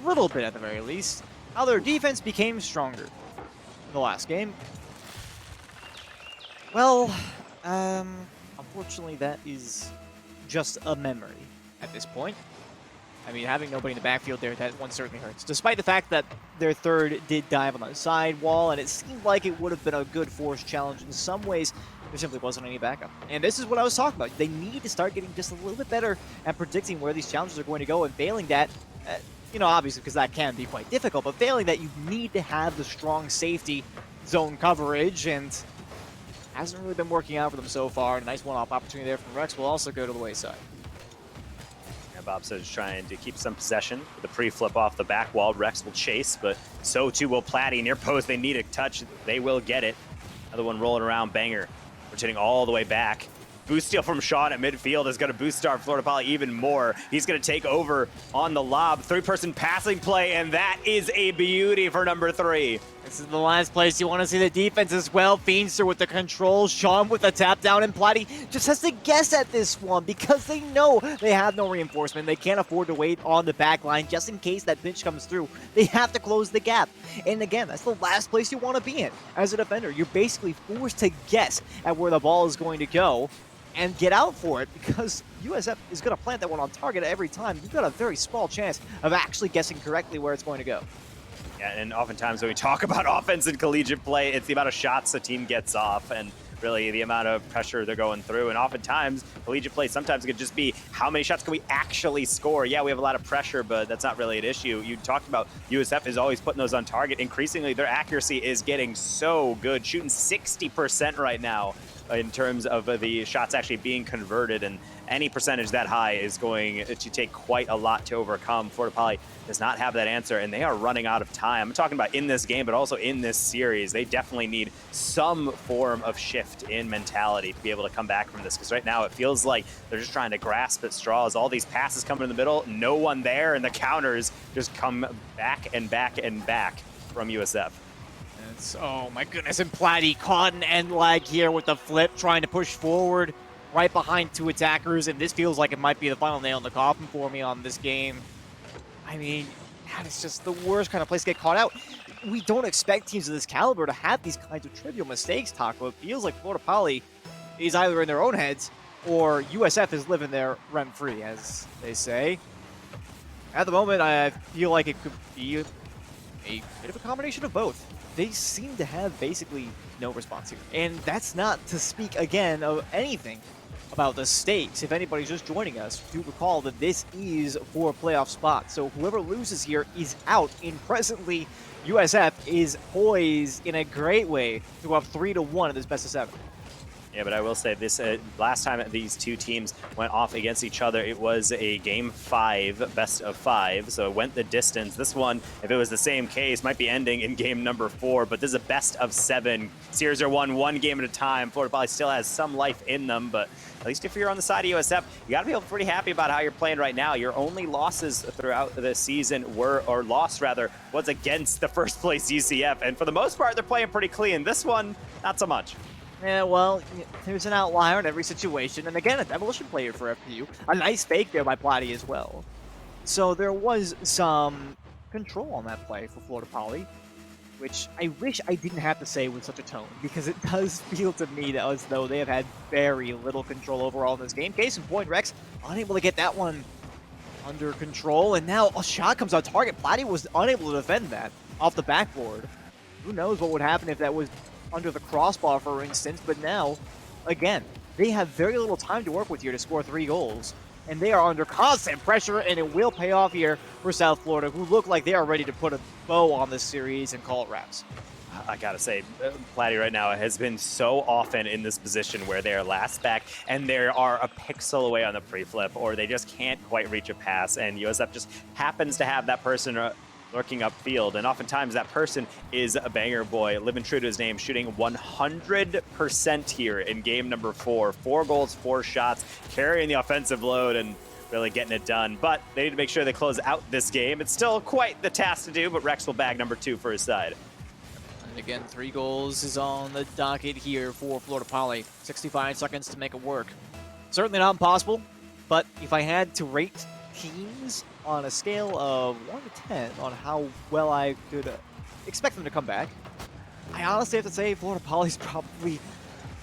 little bit, at the very least, how their defense became stronger in the last game. Well, unfortunately, that is just a memory at this point. I mean, having nobody in the backfield there, that one certainly hurts. Despite the fact that their third did dive on the side wall, and it seemed like it would have been a good force challenge in some ways, there simply wasn't any backup. And this is what I was talking about. They need to start getting just a little bit better at predicting where these challenges are going to go, and failing that, you know, obviously because that can be quite difficult, but failing that, you need to have the strong safety zone coverage, and hasn't really been working out for them so far. A nice one-off opportunity there from Rex will also go to the wayside.
Yeah, Bob's trying to keep some possession with the pre-flip off the back wall. Rex will chase, but so too will Platty. Near post, they need a touch. They will get it. Another one rolling around. Banger rotating all the way back. Boost steal from Sean at midfield is going to boost our Florida Poly even more. He's going to take over on the lob. Three-person passing play, and that is a beauty for number 3.
This is the last place you want to see the defense as well. Feenstra with the control, Sean with the tap down, and Platty just has to guess at this one because they know they have no reinforcement. They can't afford to wait on the back line just in case that pitch comes through. They have to close the gap. And again, that's the last place you want to be in as a defender. You're basically forced to guess at where the ball is going to go and get out for it, because USF is going to plant that one on target every time. You've got a very small chance of actually guessing correctly where it's going to go.
Yeah, and oftentimes when we talk about offense in collegiate play, it's the amount of shots the team gets off and really the amount of pressure they're going through. And oftentimes, collegiate play sometimes could just be how many shots can we actually score? Yeah, we have a lot of pressure, but that's not really an issue. You talked about USF is always putting those on target. Increasingly, their accuracy is getting so good, shooting 60% right now in terms of the shots actually being converted, and any percentage that high is going to take quite a lot to overcome. Florida Poly does not have that answer, and they are running out of time. I'm talking about in this game, but also in this series. They definitely need some form of shift in mentality to be able to come back from this, because right now it feels like they're just trying to grasp at straws. All these passes coming in the middle, no one there, and the counters just come back and back and back from USF.
Oh my goodness, and Platty caught an end lag here with the flip, trying to push forward right behind 2 attackers, and this feels like it might be the final nail in the coffin for me on this game. I mean, that is just the worst kind of place to get caught out. We don't expect teams of this caliber to have these kinds of trivial mistakes, Taco. It feels like Florida Poly is either in their own heads or USF is living there rent-free, as they say. At the moment, I feel like it could be a bit of a combination of both. They seem to have basically no response here. And that's not to speak, again, of anything about the stakes. If anybody's just joining us, do recall that this is for a playoff spot. So whoever loses here is out. And presently, USF is poised in a great way to go up 3-1 in this best of 7.
Yeah, but I will say this, last time these two teams went off against each other, it was a game 5, best of 5, so it went the distance. This one, if it was the same case, might be ending in game number 4, but this is a best of 7. Series are won one game at a time. Florida Poly still has some life in them, but at least if you're on the side of USF, you got to be pretty happy about how you're playing right now. Your only losses throughout the season was against the first place UCF, and for the most part, they're playing pretty clean. This one, not so much.
Yeah, well, there's an outlier in every situation, and again, a demolition player for FPU. A nice fake there by Platty as well. So there was some control on that play for Florida Poly, which I wish I didn't have to say with such a tone, because it does feel to me as though they have had very little control overall in this game. Case in point, Rex unable to get that one under control, and now a shot comes on target. Platty was unable to defend that off the backboard. Who knows what would happen if that was under the crossbar, for instance, but now, again, they have very little time to work with here to score 3 goals, and they are under constant pressure, and it will pay off here for South Florida, who look like they are ready to put a bow on this series and call it wraps.
I gotta say, Platty right now has been so often in this position where they are last back and they are a pixel away on the pre-flip, or they just can't quite reach a pass, and USF just happens to have that person lurking upfield, and oftentimes that person is a banger boy, living true to his name, shooting 100% here in game number 4. 4 goals, 4 shots, carrying the offensive load and really getting it done. But they need to make sure they close out this game. It's still quite the task to do, but Rex will bag number 2 for his side.
And again, 3 goals is on the docket here for Florida Poly. 65 seconds to make it work. Certainly not impossible, but if I had to rate teams on a scale of 1 to 10 on how well I could expect them to come back, I honestly have to say Florida Poly's probably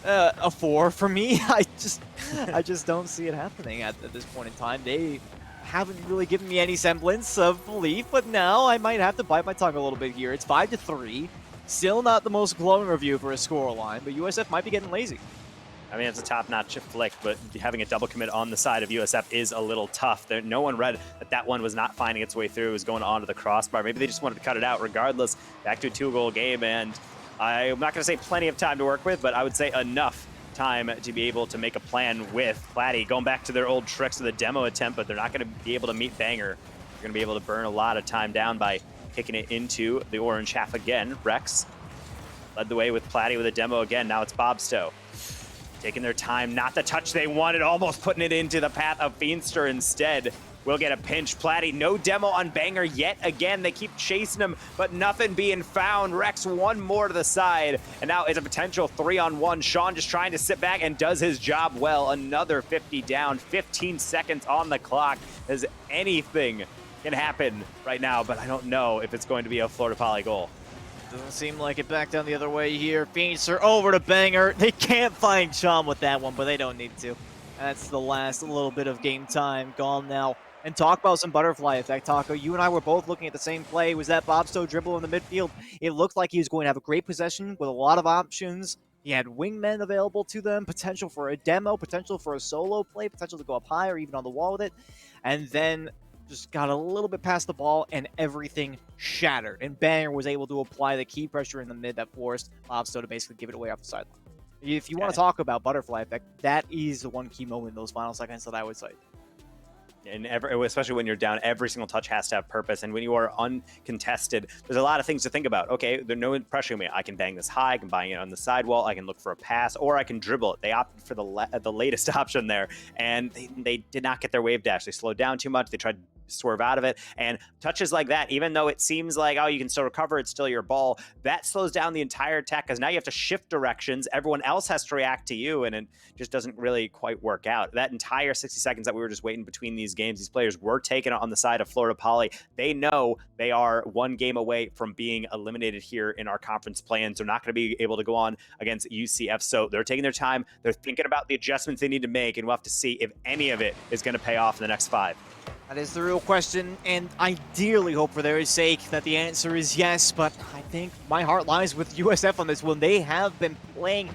a 4 for me. I just don't see it happening at this point in time. They haven't really given me any semblance of belief, but now I might have to bite my tongue a little bit here. It's 5-3. Still not the most glowing review for a scoreline, but USF might be getting lazy.
I mean, it's a top-notch flick, but having a double commit on the side of USF is a little tough. No one read that one was not finding its way through. It was going onto the crossbar. Maybe they just wanted to cut it out. Regardless, back to a 2-goal game, and I'm not going to say plenty of time to work with, but I would say enough time to be able to make a plan with Platty. Going back to their old tricks of the demo attempt, but they're not going to be able to meet Banger. They're going to be able to burn a lot of time down by kicking it into the orange half again. Rex led the way with Platty with a demo again. Now it's Bobstow. Taking their time, not the touch they wanted, almost putting it into the path of Fiendster instead. Will get a pinch. Platty, no demo on Banger yet again. They keep chasing him, but nothing being found. Rex one more to the side, and now it's a potential 3-on-1. Sean just trying to sit back and does his job well. Another 50 down, 15 seconds on the clock. As anything can happen right now, but I don't know if it's going to be a Florida Poly goal.
Doesn't seem like it. Back down the other way here. Fiendster over to Banger. They can't find Sean with that one, but they don't need to. That's the last little bit of game time gone now. And talk about some butterfly effect, Taco. You and I were both looking at the same play. Was that Bobstow dribble in the midfield? It looked like he was going to have a great possession with a lot of options. He had wingmen available to them, potential for a demo, potential for a solo play, potential to go up high or even on the wall with it. And then just got a little bit past the ball and everything shattered. And Banger was able to apply the key pressure in the mid that forced Bobstow to basically give it away off the sideline. If you want to talk about butterfly effect, that is the one key moment in those final seconds that I would say.
And especially when you're down, every single touch has to have purpose. And when you are uncontested, there's a lot of things to think about. Okay, there's no pressure on me. I can bang this high, I can bang it on the sidewall, I can look for a pass, or I can dribble it. They opted for the latest option there, and they did not get their wave dash. They slowed down too much. They tried to swerve out of it, and touches like that, even though it seems like, oh, you can still recover, it's still your ball, that slows down the entire attack, because now you have to shift directions. Everyone else has to react to you, and it just doesn't really quite work out. That entire 60 seconds that we were just waiting between these games, these players were taken on the side of Florida Poly. They know they are one game away from being eliminated here in our conference play-ins. They're not going to be able to go on against UCF, so they're taking their time. They're thinking about the adjustments they need to make, and we'll have to see if any of it is going to pay off in the next 5.
That is the real question, and I dearly hope for their sake that the answer is yes, but I think my heart lies with USF on this one. They have been playing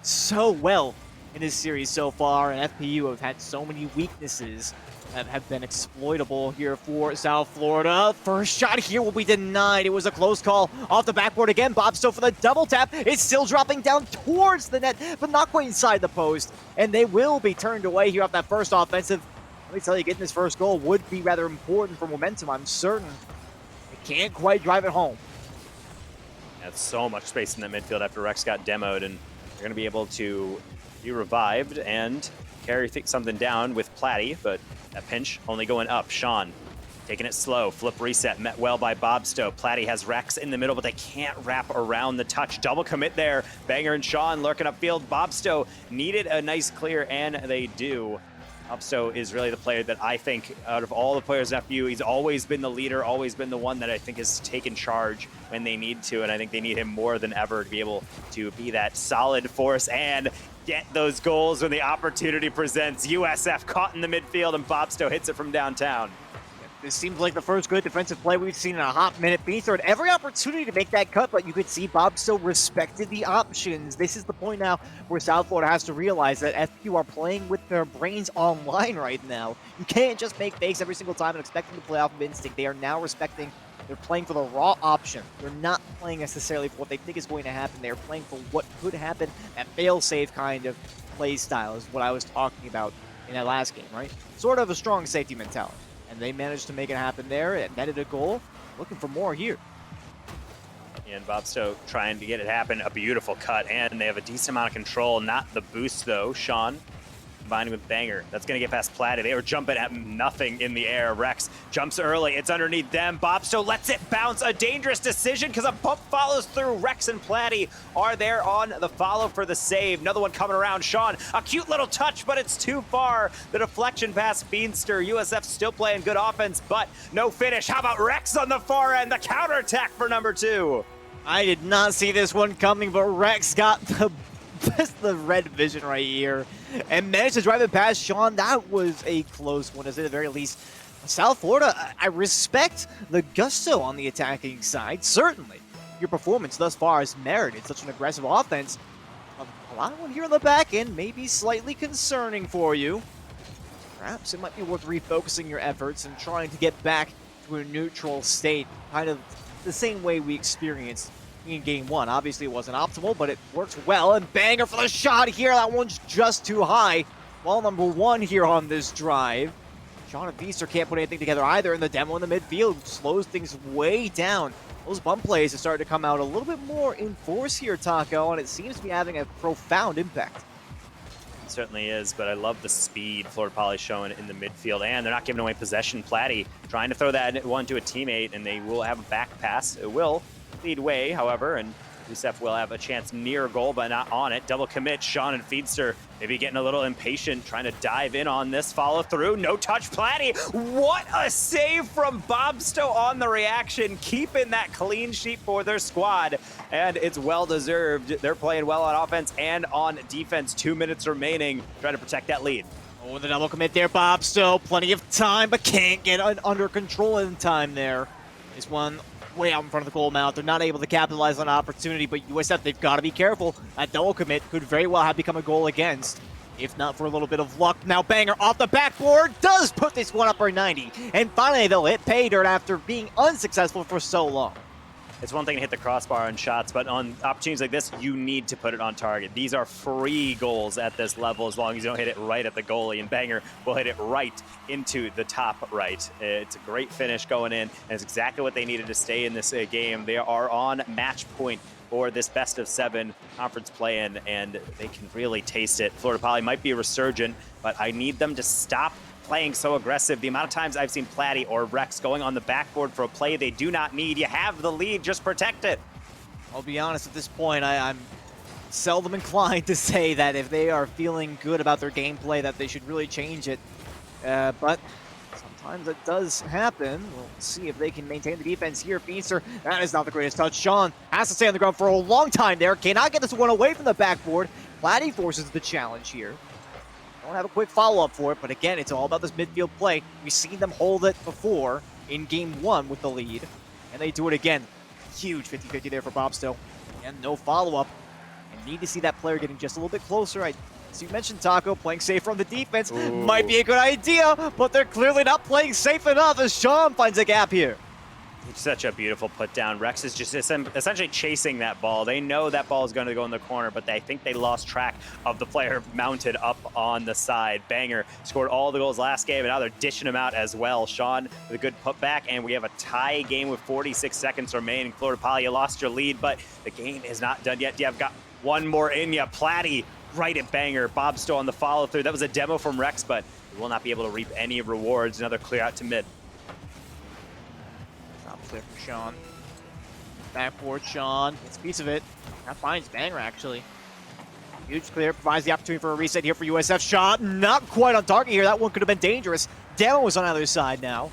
so well in this series so far, and FPU have had so many weaknesses that have been exploitable here for South Florida. First shot here will be denied. It was a close call off the backboard again. Bobstow for the double tap. It's still dropping down towards the net, but not quite inside the post, and they will be turned away here off that first offensive. Let me tell you, getting this first goal would be rather important for momentum. I'm certain they can't quite drive it home.
That's so much space in the midfield after Rex got demoed, and they're going to be able to be revived and carry something down with Platty, but that pinch only going up. Sean taking it slow, flip reset, met well by Bobstow. Platty has Rex in the middle, but they can't wrap around the touch. Double commit there. Banger and Sean lurking upfield. Bobstow needed a nice clear, and they do. Bobstow is really the player that I think, out of all the players in FU, he's always been the leader, always been the one that I think has taken charge when they need to, and I think they need him more than ever to be able to be that solid force and get those goals when the opportunity presents. USF caught in the midfield, and Bobstow hits it from downtown.
This seems like the first good defensive play we've seen in a hot minute. Fiendster had every opportunity to make that cut, but you could see Bobstow respected the options. This is the point now where South Florida has to realize that FPU are playing with their brains online right now. You can't just make fakes every single time and expect them to play off of instinct. They are now respecting, they're playing for the raw option. They're not playing necessarily for what they think is going to happen. They're playing for what could happen. That fail-safe kind of play style is what I was talking about in that last game, right? Sort of a strong safety mentality. And they managed to make it happen there. It netted a goal. Looking for more here.
And Bobstow trying to get it happen. A beautiful cut, and they have a decent amount of control. Not the boost, though. Sean combining with Banger. That's going to get past Platty. They were jumping at nothing in the air. Rex jumps early. It's underneath them. Bobstow lets it bounce. A dangerous decision because a bump follows through. Rex and Platty are there on the follow for the save. Another one coming around. Sean, a cute little touch, but it's too far. The deflection past Fiendster. USF still playing good offense, but no finish. How about Rex on the far end? The counterattack for number 2.
I did not see this one coming, but Rex got the red vision right here and managed to drive it past Sean. That was a close one, at the very least. South Florida, I respect the gusto on the attacking side. Certainly, your performance thus far has merited such an aggressive offense. A lot of one here in the back end may be slightly concerning for you. Perhaps it might be worth refocusing your efforts and trying to get back to a neutral state, kind of the same way we experienced in Game 1. Obviously, it wasn't optimal, but it worked well. And banger for the shot here. That one's just too high. Ball number 1 here on this drive. Sean and Feaster can't put anything together either, and the demo in the midfield slows things way down. Those bump plays have started to come out a little bit more in force here, Taco, and it seems to be having a profound impact.
It certainly is, but I love the speed Florida Poly showing in the midfield, and they're not giving away possession. Platty trying to throw that one to a teammate, and they will have a back pass. It will lead way, however, and Youssef will have a chance near goal, but not on it. Double commit, Sean and Feedster maybe getting a little impatient, trying to dive in on this follow through. No touch, Platty. What a save from Bobsto on the reaction, keeping that clean sheet for their squad, and it's well deserved. They're playing well on offense and on defense. 2 minutes remaining, trying to protect that lead.
Oh, the double commit there, Bobsto. Plenty of time, but can't get under control in time there. This one way out in front of the goal mouth. They're not able to capitalize on an opportunity, but USF, they've got to be careful. That double commit could very well have become a goal against, if not for a little bit of luck. Now banger off the backboard does put this one up for 90. And finally, they'll hit pay dirt after being unsuccessful for so long.
It's one thing to hit the crossbar on shots, but on opportunities like this, you need to put it on target. These are free goals at this level as long as you don't hit it right at the goalie, and Banger will hit it right into the top right. It's a great finish going in, and it's exactly what they needed to stay in this game. They are on match point for this best of 7 conference play-in, and they can really taste it. Florida Poly might be resurgent, but I need them to stop playing so aggressive. The amount of times I've seen Platty or Rex going on the backboard for a play they do not need. You have the lead, just protect it.
I'll be honest, at this point, I'm seldom inclined to say that if they are feeling good about their gameplay that they should really change it. But sometimes it does happen. We'll see if they can maintain the defense here. Feaster, that is not the greatest touch. Sean has to stay on the ground for a long time there. Cannot get this one away from the backboard. Platty forces the challenge here. Don't have a quick follow-up for it, but again, it's all about this midfield play. We've seen them hold it before in Game 1 with the lead, and they do it again. Huge 50-50 there for Bobsto, and no follow-up. And need to see that player getting just a little bit closer. As you mentioned, Taco, playing safe from the defense might be a good idea, but they're clearly not playing safe enough as Sean finds a gap here.
It's such a beautiful put down. Rex is just essentially chasing that ball. They know that ball is going to go in the corner, but I think they lost track of the player mounted up on the side. Banger scored all the goals last game, and now they're dishing them out as well. Sean with a good putback, and we have a tie game with 46 seconds remaining. Florida Poly, you lost your lead, but the game is not done yet. You've got one more in you. Platty right at Banger. Bobsto on the follow through. That was a demo from Rex, but we will not be able to reap any rewards. Another clear out to mid.
Clear for Sean. Backboard, Sean gets a piece of it. That finds Banger, actually. Huge clear, provides the opportunity for a reset here for USF. Shot not quite on target here. That one could have been dangerous. Demo was on the other side now.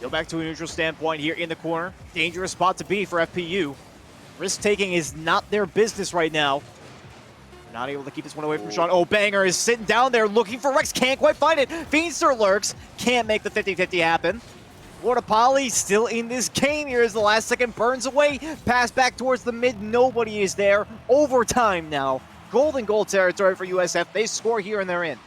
Go back to a neutral standpoint here in the corner. Dangerous spot to be for FPU. Risk-taking is not their business right now. They're not able to keep this one away from Sean. Oh, Banger is sitting down there looking for Rex. Can't quite find it. Feaster lurks. Can't make the 50-50 happen. Florida Poly still in this game here as the last second burns away. Pass back towards the mid. Nobody is there. Overtime now. Golden goal territory for USF. They score here and they're in.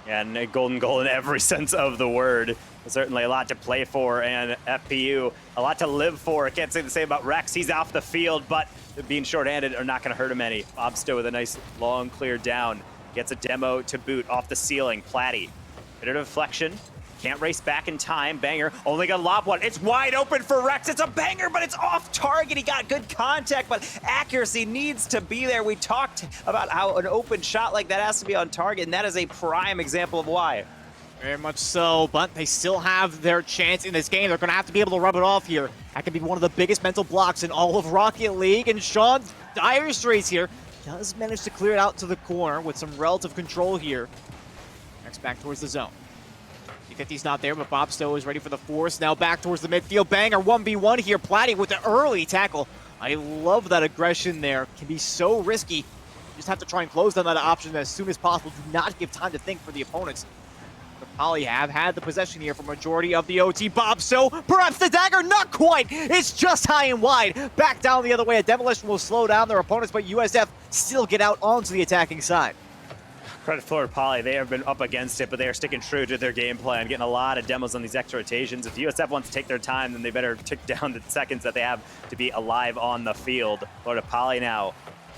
And a golden goal in every sense of the word. Certainly a lot to play for, and FPU, a lot to live for. I can't say the same about Rex. He's off the field, but being shorthanded are not going to hurt him any. Bobsto with a nice long clear down. Gets a demo to boot off the ceiling. Platty. Bit of deflection. Can't race back in time. Banger only got a lob one. It's wide open for Rex. It's a banger, but it's off target. He got good contact, but accuracy needs to be there. We talked about how an open shot like that has to be on target, and that is a prime example of why.
Very much so, but they still have their chance in this game. They're going to have to be able to rub it off here. That can be one of the biggest mental blocks in all of Rocket League, and Sean dire straits here does manage to clear it out to the corner with some relative control here. Next back towards the zone. 50's not there, but Bobsto is ready for the force. Now back towards the midfield. Banger 1v1 here. Platty with the early tackle. I love that aggression there. Can be so risky. You just have to try and close down that option as soon as possible. Do not give time to think for the opponents. The Poly have had the possession here for majority of the OT. Bob, so perhaps the dagger, not quite. It's just high and wide. Back down the other way. A Demolition will slow down their opponents, but USF still get out onto the attacking side.
Credit Florida Poly, they have been up against it, but they are sticking true to their game plan, getting a lot of demos on these extra rotations. If USF wants to take their time, then they better tick down the seconds that they have to be alive on the field. Florida Poly now,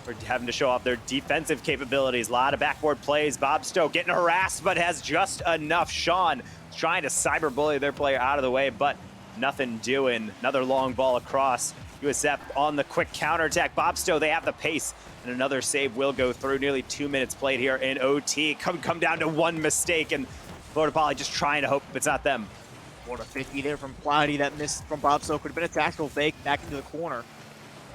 we're having to show off their defensive capabilities. A lot of backboard plays. Bob Stowe getting harassed, but has just enough. Sean trying to cyberbully their player out of the way, but nothing doing. Another long ball across. USF on the quick counterattack. Bob Stowe, they have the pace, and another save will go through. Nearly 2 minutes played here in OT. Come down to one mistake, and Florida Poly just trying to hope it's not them.
4-50 there from Platy. That miss from Bob Stowe could have been a tactical fake back into the corner.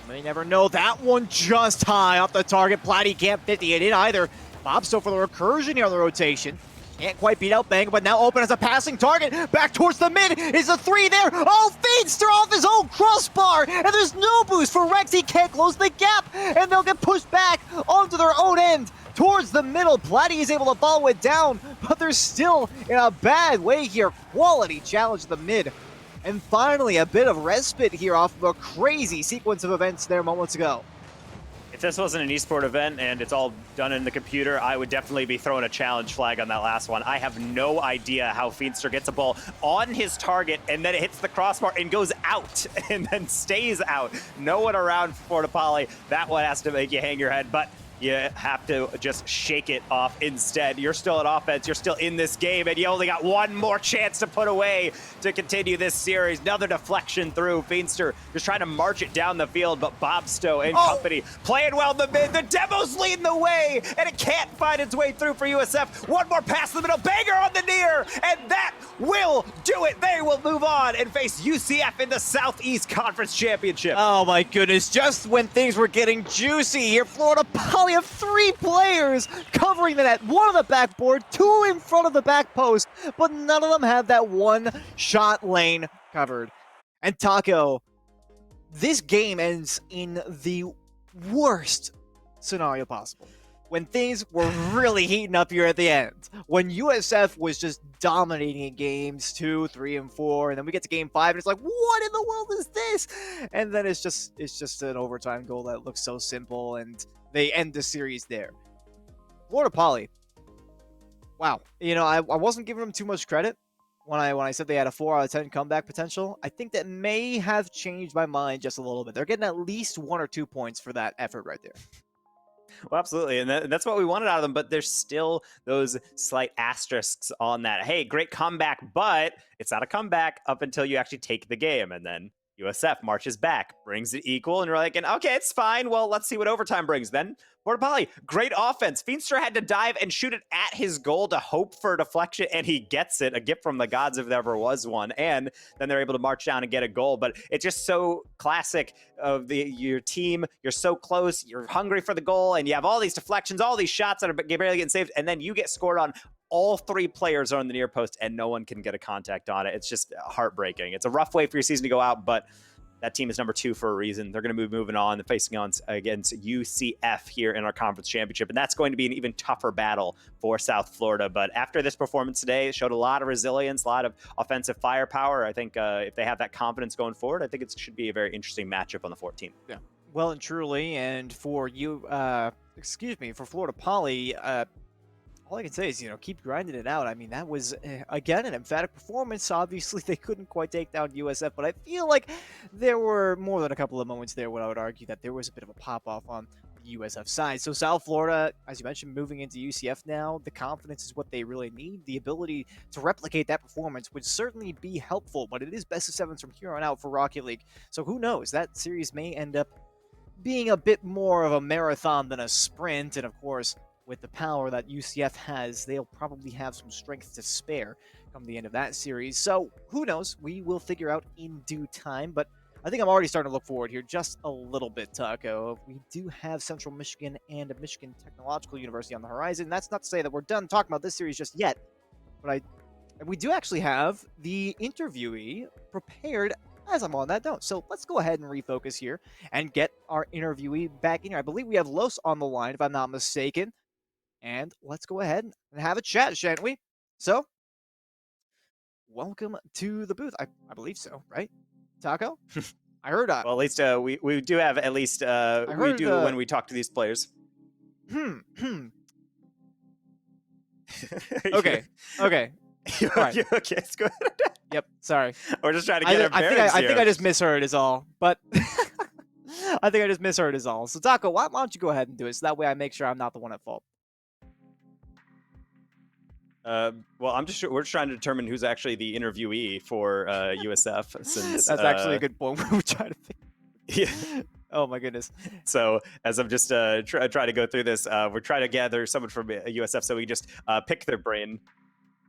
They never know. That one just high off the target. Platy can't 50 it in either. Bob Stowe for the recursion here on the rotation. Can't quite beat out Bang, but now open as a passing target. Back towards the mid. Is a 3 there. Oh, Feedster off his own crossbar. And there's no boost for Rex. He can't close the gap. And they'll get pushed back onto their own end towards the middle. Platy is able to follow it down, but they're still in a bad way here. Quality challenge the mid. And finally, a bit of respite here off of a crazy sequence of events there moments ago.
If this wasn't an esport event and it's all done in the computer, I would definitely be throwing a challenge flag on that last one. I have no idea how Feedster gets a ball on his target and then it hits the crossbar and goes out and then stays out. No one around for Florida Poly. That one has to make you hang your head, but you have to just shake it off instead. You're still at offense, you're still in this game, and you only got one more chance to put away to continue this series. Another deflection through. Feedster just trying to march it down the field, but Bob Stowe and company playing well in the mid. The demo's leading the way, and it can't find its way through for USF. One more pass in the middle, Banger on the near, and that will do it. They will move on and face UCF in the Southeast Conference Championship.
Oh my goodness, just when things were getting juicy here, Florida Poly have 3 players covering the net, 1 on the backboard, 2 in front of the back post, but none of them have that one shot lane covered. And Taco, this game ends in the worst scenario possible. When things were really heating up here at the end. When USF was just dominating in games 2, 3, and 4, and then we get to game 5, and it's like, what in the world is this? And then it's just an overtime goal that looks so simple, and they end the series there. Florida Poly. Wow. You know, I wasn't giving them too much credit when I said they had a 4 out of 10 comeback potential. I think that may have changed my mind just a little bit. They're getting at least 1 or 2 points for that effort right there.
Well, absolutely, and that's what we wanted out of them, but there's still those slight asterisks on that. Hey, great comeback, but it's not a comeback up until you actually take the game, and then USF marches back, brings it equal, and you're like, okay, it's fine. Well, let's see what overtime brings then. Florida Poly, great offense. Feedster had to dive and shoot it at his goal to hope for a deflection, and he gets it, a gift from the gods if there ever was one. And then they're able to march down and get a goal. But it's just so classic of your team. You're so close, you're hungry for the goal, and you have all these deflections, all these shots that are barely getting saved, and then you get scored on. All 3 players are on the near post, and no one can get a contact on it. It's just heartbreaking. It's a rough way for your season to go out, but that team is number 2 for a reason. They're going to be moving on and facing on against UCF here in our conference championship, and that's going to be an even tougher battle for South Florida. But after this performance today, it showed a lot of resilience, a lot of offensive firepower. I think if they have that confidence going forward, I think it should be a very interesting matchup on the 14th.
Yeah, well and truly. And for for Florida Poly, all I can say is, keep grinding it out. I mean, that was, again, an emphatic performance. Obviously, they couldn't quite take down USF, but I feel like there were more than a couple of moments there where I would argue that there was a bit of a pop-off on the USF side. So South Florida, as you mentioned, moving into UCF now, the confidence is what they really need. The ability to replicate that performance would certainly be helpful, but it is best of 7s from here on out for Rocket League. So who knows? That series may end up being a bit more of a marathon than a sprint, and of course, with the power that UCF has, they'll probably have some strength to spare come the end of that series. So who knows? We will figure out in due time, but I think I'm already starting to look forward here just a little bit, Taco. We do have Central Michigan and Michigan Technological University on the horizon. That's not to say that we're done talking about this series just yet, but we do actually have the interviewee prepared as I'm on that note. So let's go ahead and refocus here and get our interviewee back in here. I believe we have Los on the line, if I'm not mistaken. And let's go ahead and have a chat, shan't we? So, welcome to the booth. I believe so, right? Taco? I heard.
Well, at least we do have at least we
heard.
do when we talk to these players.
Okay. Okay. All right.
Okay, it's good.
Yep. Sorry.
We're just trying to get our bearings
I think
here.
I just misheard is all. But I think I just misheard is all. So Taco, why don't you go ahead and do it so that way I make sure I'm not the one at fault.
Well, we're just trying to determine who's actually the interviewee for USF. Since
that's actually a good point. We're trying to think.
Yeah.
Oh my goodness.
So as I'm just trying to go through this, we're trying to gather someone from USF so we just pick their brain.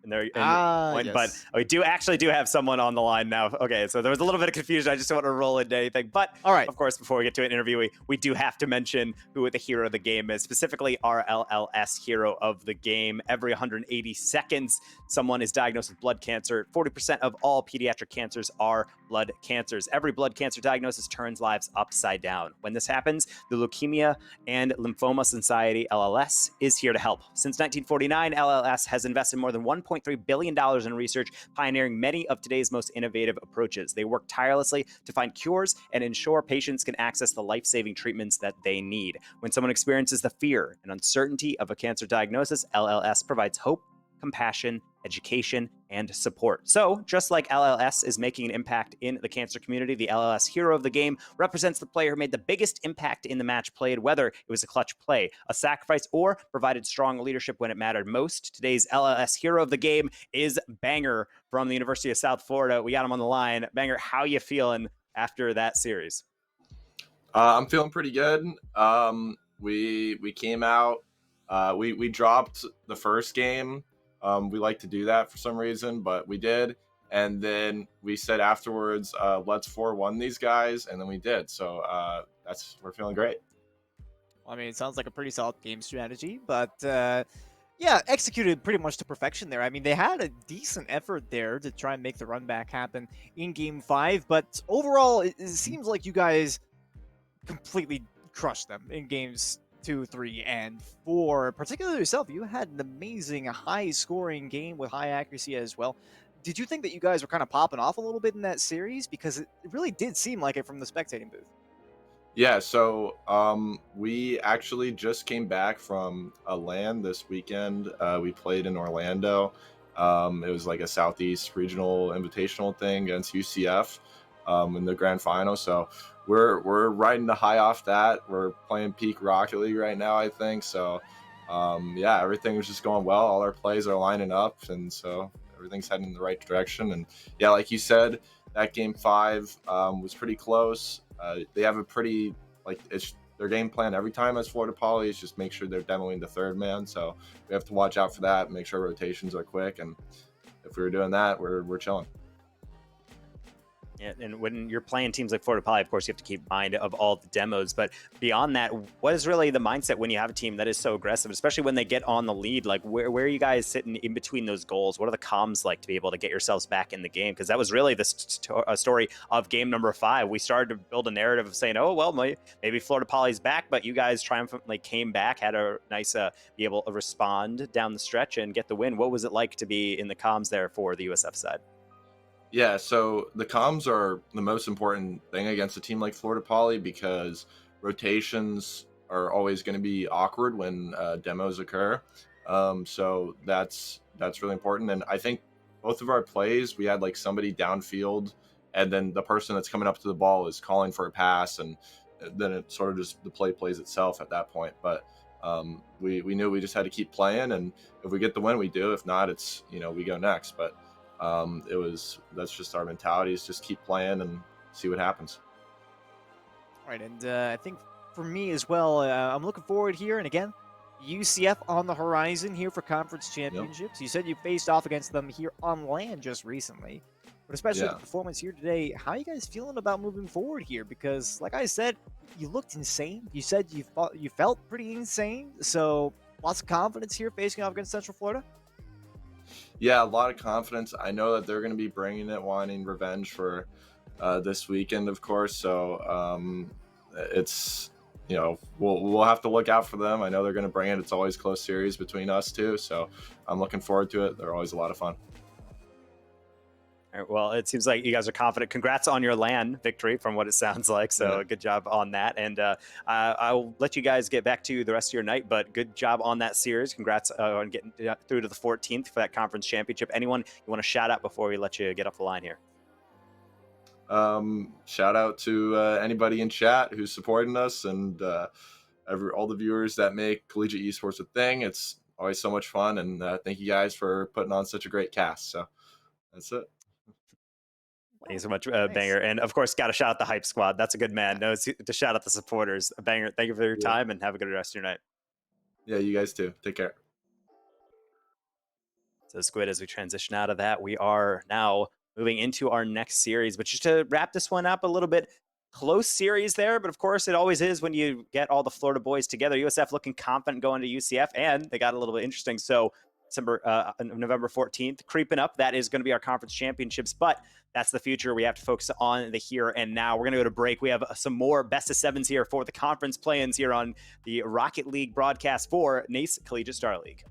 Yes. But we do have someone on the line now. Okay, so there was a little bit of confusion. I just don't want to roll into anything. But
all right,
of course, before we get to an interview, we do have to mention who the hero of the game is, specifically our LLS hero of the game. Every 180 seconds, someone is diagnosed with blood cancer. 40% of all pediatric cancers are blood cancers. Every blood cancer diagnosis turns lives upside down. When this happens, the Leukemia and Lymphoma Society, LLS, is here to help. Since 1949, LLS has invested more than $1.3 billion in research, pioneering many of today's most innovative approaches. They work tirelessly to find cures and ensure patients can access the life-saving treatments that they need. When someone experiences the fear and uncertainty of a cancer diagnosis, LLS provides hope, compassion, education, and support. So, just like LLS is making an impact in the cancer community, the LLS hero of the game represents the player who made the biggest impact in the match played, whether it was a clutch play, a sacrifice, or provided strong leadership when it mattered most. Today's LLS hero of the game is Banger from the University of South Florida. We got him on the line. Banger, how you feeling after that series?
I'm feeling pretty good. We came out. We dropped the first game. We like to do that for some reason, but we did. And then we said afterwards, let's 4-1 these guys, and then we did. So we're feeling great.
Well, I mean, it sounds like a pretty solid game strategy, but yeah, executed pretty much to perfection there. I mean, they had a decent effort there to try and make the run back happen in Game 5, but overall, it seems like you guys completely crushed them in Games 2, 3, and 4. Particularly yourself, you had an amazing high-scoring game with high accuracy as well. Did you think that you guys were kind of popping off a little bit in that series? Because it really did seem like it from the spectating booth.
Yeah, so we actually just came back from a LAN this weekend. We played in Orlando. It was like a Southeast Regional Invitational thing against UCF in the grand final. So we're riding the high off that. We're playing peak Rocket League right now, I think. So yeah, everything was just going well. All our plays are lining up, and so everything's heading in the right direction. And yeah, like you said, that Game 5 was pretty close. They have a pretty, it's their game plan every time as Florida Poly is just make sure they're demoing the third man. So we have to watch out for that, make sure rotations are quick. And if we were doing that, we're chilling.
Yeah, and when you're playing teams like Florida Poly, of course, you have to keep mind of all the demos. But beyond that, what is really the mindset when you have a team that is so aggressive, especially when they get on the lead? Like, where are you guys sitting in between those goals? What are the comms like to be able to get yourselves back in the game? Because that was really the story of game number 5. We started to build a narrative of saying, oh, well, maybe Florida Poly's back, but you guys triumphantly came back, had a nice be able to respond down the stretch and get the win. What was it like to be in the comms there for the USF side?
Yeah, so the comms are the most important thing against a team like Florida Poly because rotations are always going to be awkward when demos occur. So that's really important. And I think both of our plays, we had like somebody downfield, and then the person that's coming up to the ball is calling for a pass, and then it sort of just the play plays itself at that point. But we knew we just had to keep playing, and if we get the win, we do. If not, it's we go next. But that's just our mentality, is just keep playing and see what happens.
All right, and I think for me as well, I'm looking forward here, and again, UCF on the horizon here for conference championships. Yep. You said you faced off against them here on land just recently, but especially the performance here today, how are you guys feeling about moving forward here? Because like I said, you looked insane. You said you felt pretty insane, so lots of confidence here facing off against Central Florida.
Yeah, a lot of confidence. I know that they're going to be bringing it, wanting revenge for this weekend, of course. So it's we'll have to look out for them. I know they're going to bring it. It's always close series between us two, so I'm looking forward to it. They're always a lot of fun.
All right, well, it seems like you guys are confident. Congrats on your LAN victory, from what it sounds like. So
Yeah.
good job on that. And I'll let you guys get back to the rest of your night. But good job on that series. Congrats on getting through to the 14th for that conference championship. Anyone you want to shout out before we let you get off the line here?
Shout out to anybody in chat who's supporting us, and all the viewers that make collegiate esports a thing. It's always so much fun, and thank you guys for putting on such a great cast. So that's it.
Thank you so much,
Nice.
Banger. And of course, got to shout out the Hype Squad. That's a good man. No, to shout out the supporters. Banger, thank you for your time and have a good rest of your night.
Yeah, you guys too. Take care.
So, Squid, as we transition out of that, we are now moving into our next series. But just to wrap this one up a little bit, close series there. But of course, it always is when you get all the Florida boys together. USF looking confident going to UCF, and they got a little bit interesting. So, November 14th, creeping up. That is going to be our conference championships, but that's the future. We have to focus on the here and now. We're going to go to break. We have some more best of sevens here for the conference play-ins here on the Rocket League broadcast for NACE Collegiate Starleague.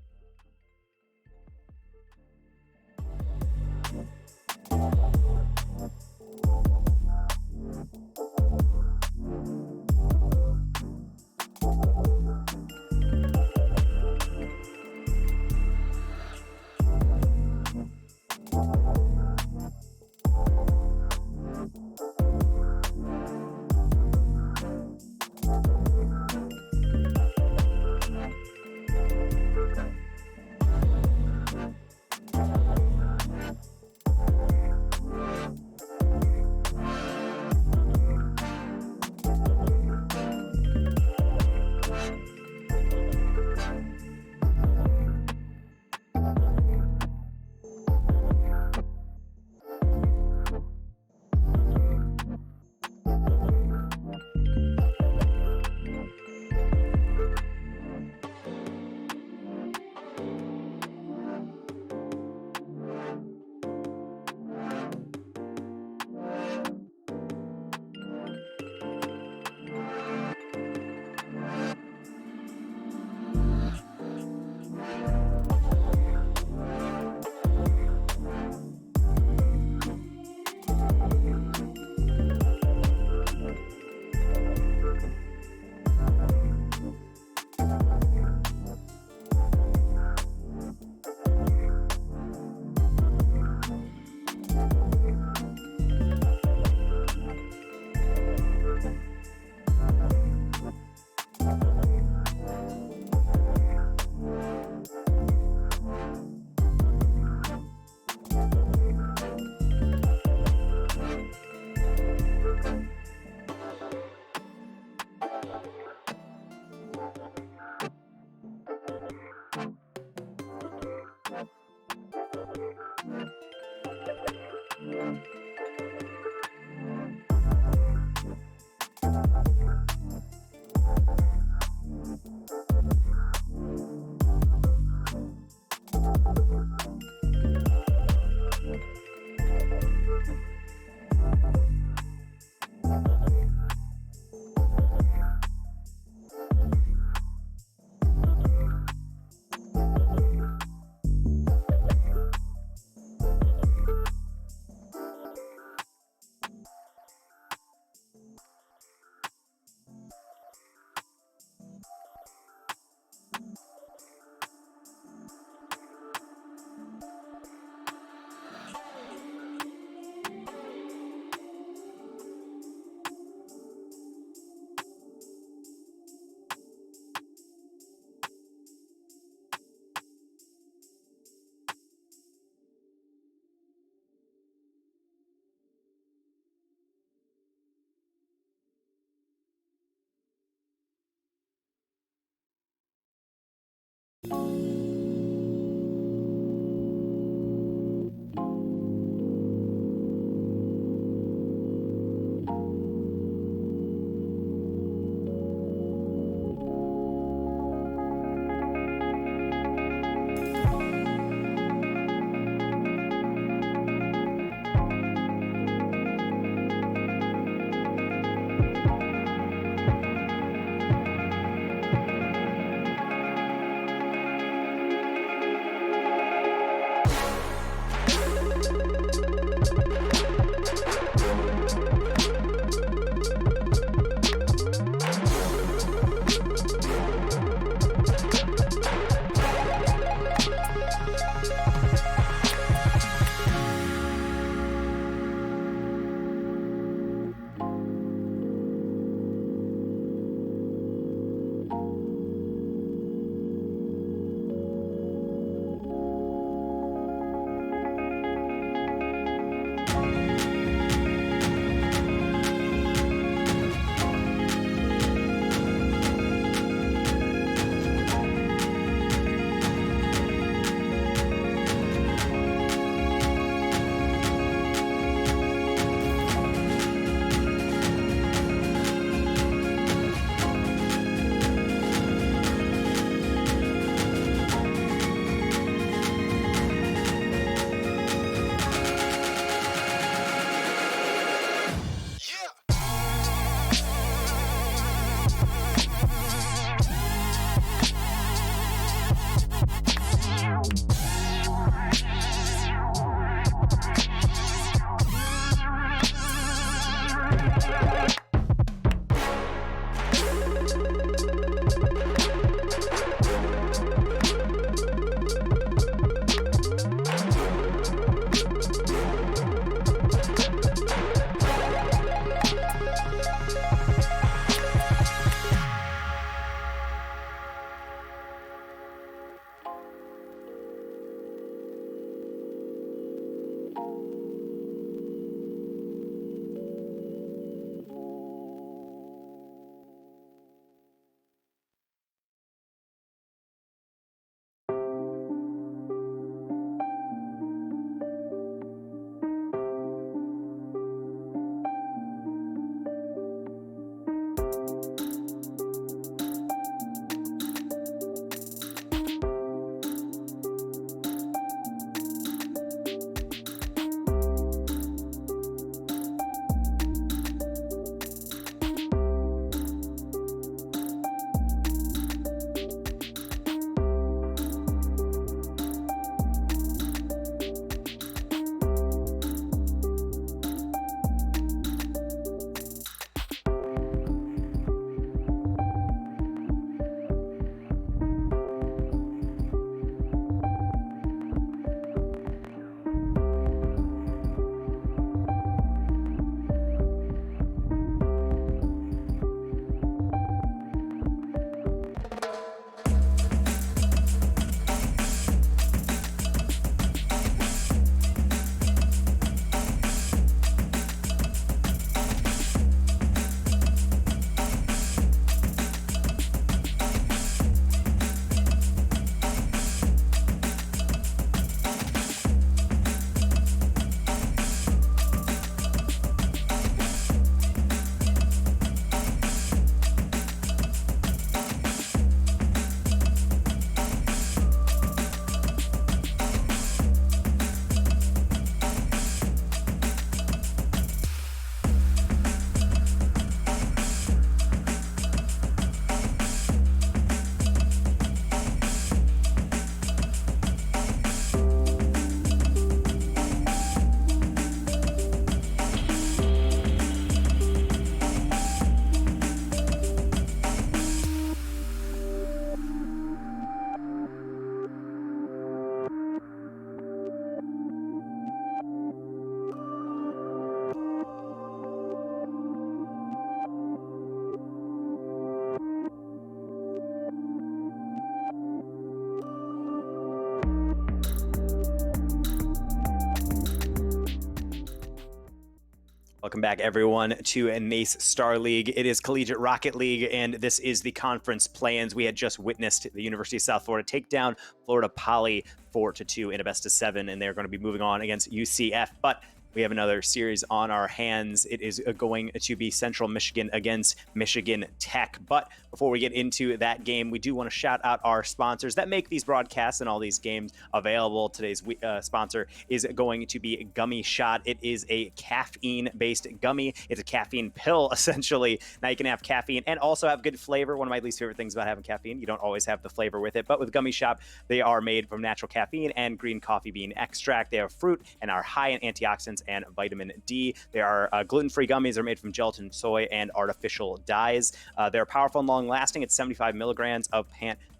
Welcome back, everyone, to NACE Starleague. It is Collegiate Rocket League, and this is the conference play-ins. We had just witnessed the University of South Florida take down Florida Poly 4-2 in a best-of-7, and they're going to be moving on against UCF. But we have another series on our hands. It is going to be Central Michigan against Michigan Tech. But before we get into that game, we do want to shout out our sponsors that make these broadcasts and all these games available. Today's sponsor is going to be Gummy Shot. It is a caffeine-based gummy. It's a caffeine pill, essentially. Now you can have caffeine and also have good flavor. One of my least favorite things about having caffeine, you don't always have the flavor with it. But with Gummy Shop, they are made from natural caffeine and green coffee bean extract. They have fruit and are high in antioxidants and vitamin D. They are gluten-free gummies. They're made from gelatin, soy, and artificial dyes. They're powerful and long-lasting. It's 75 milligrams of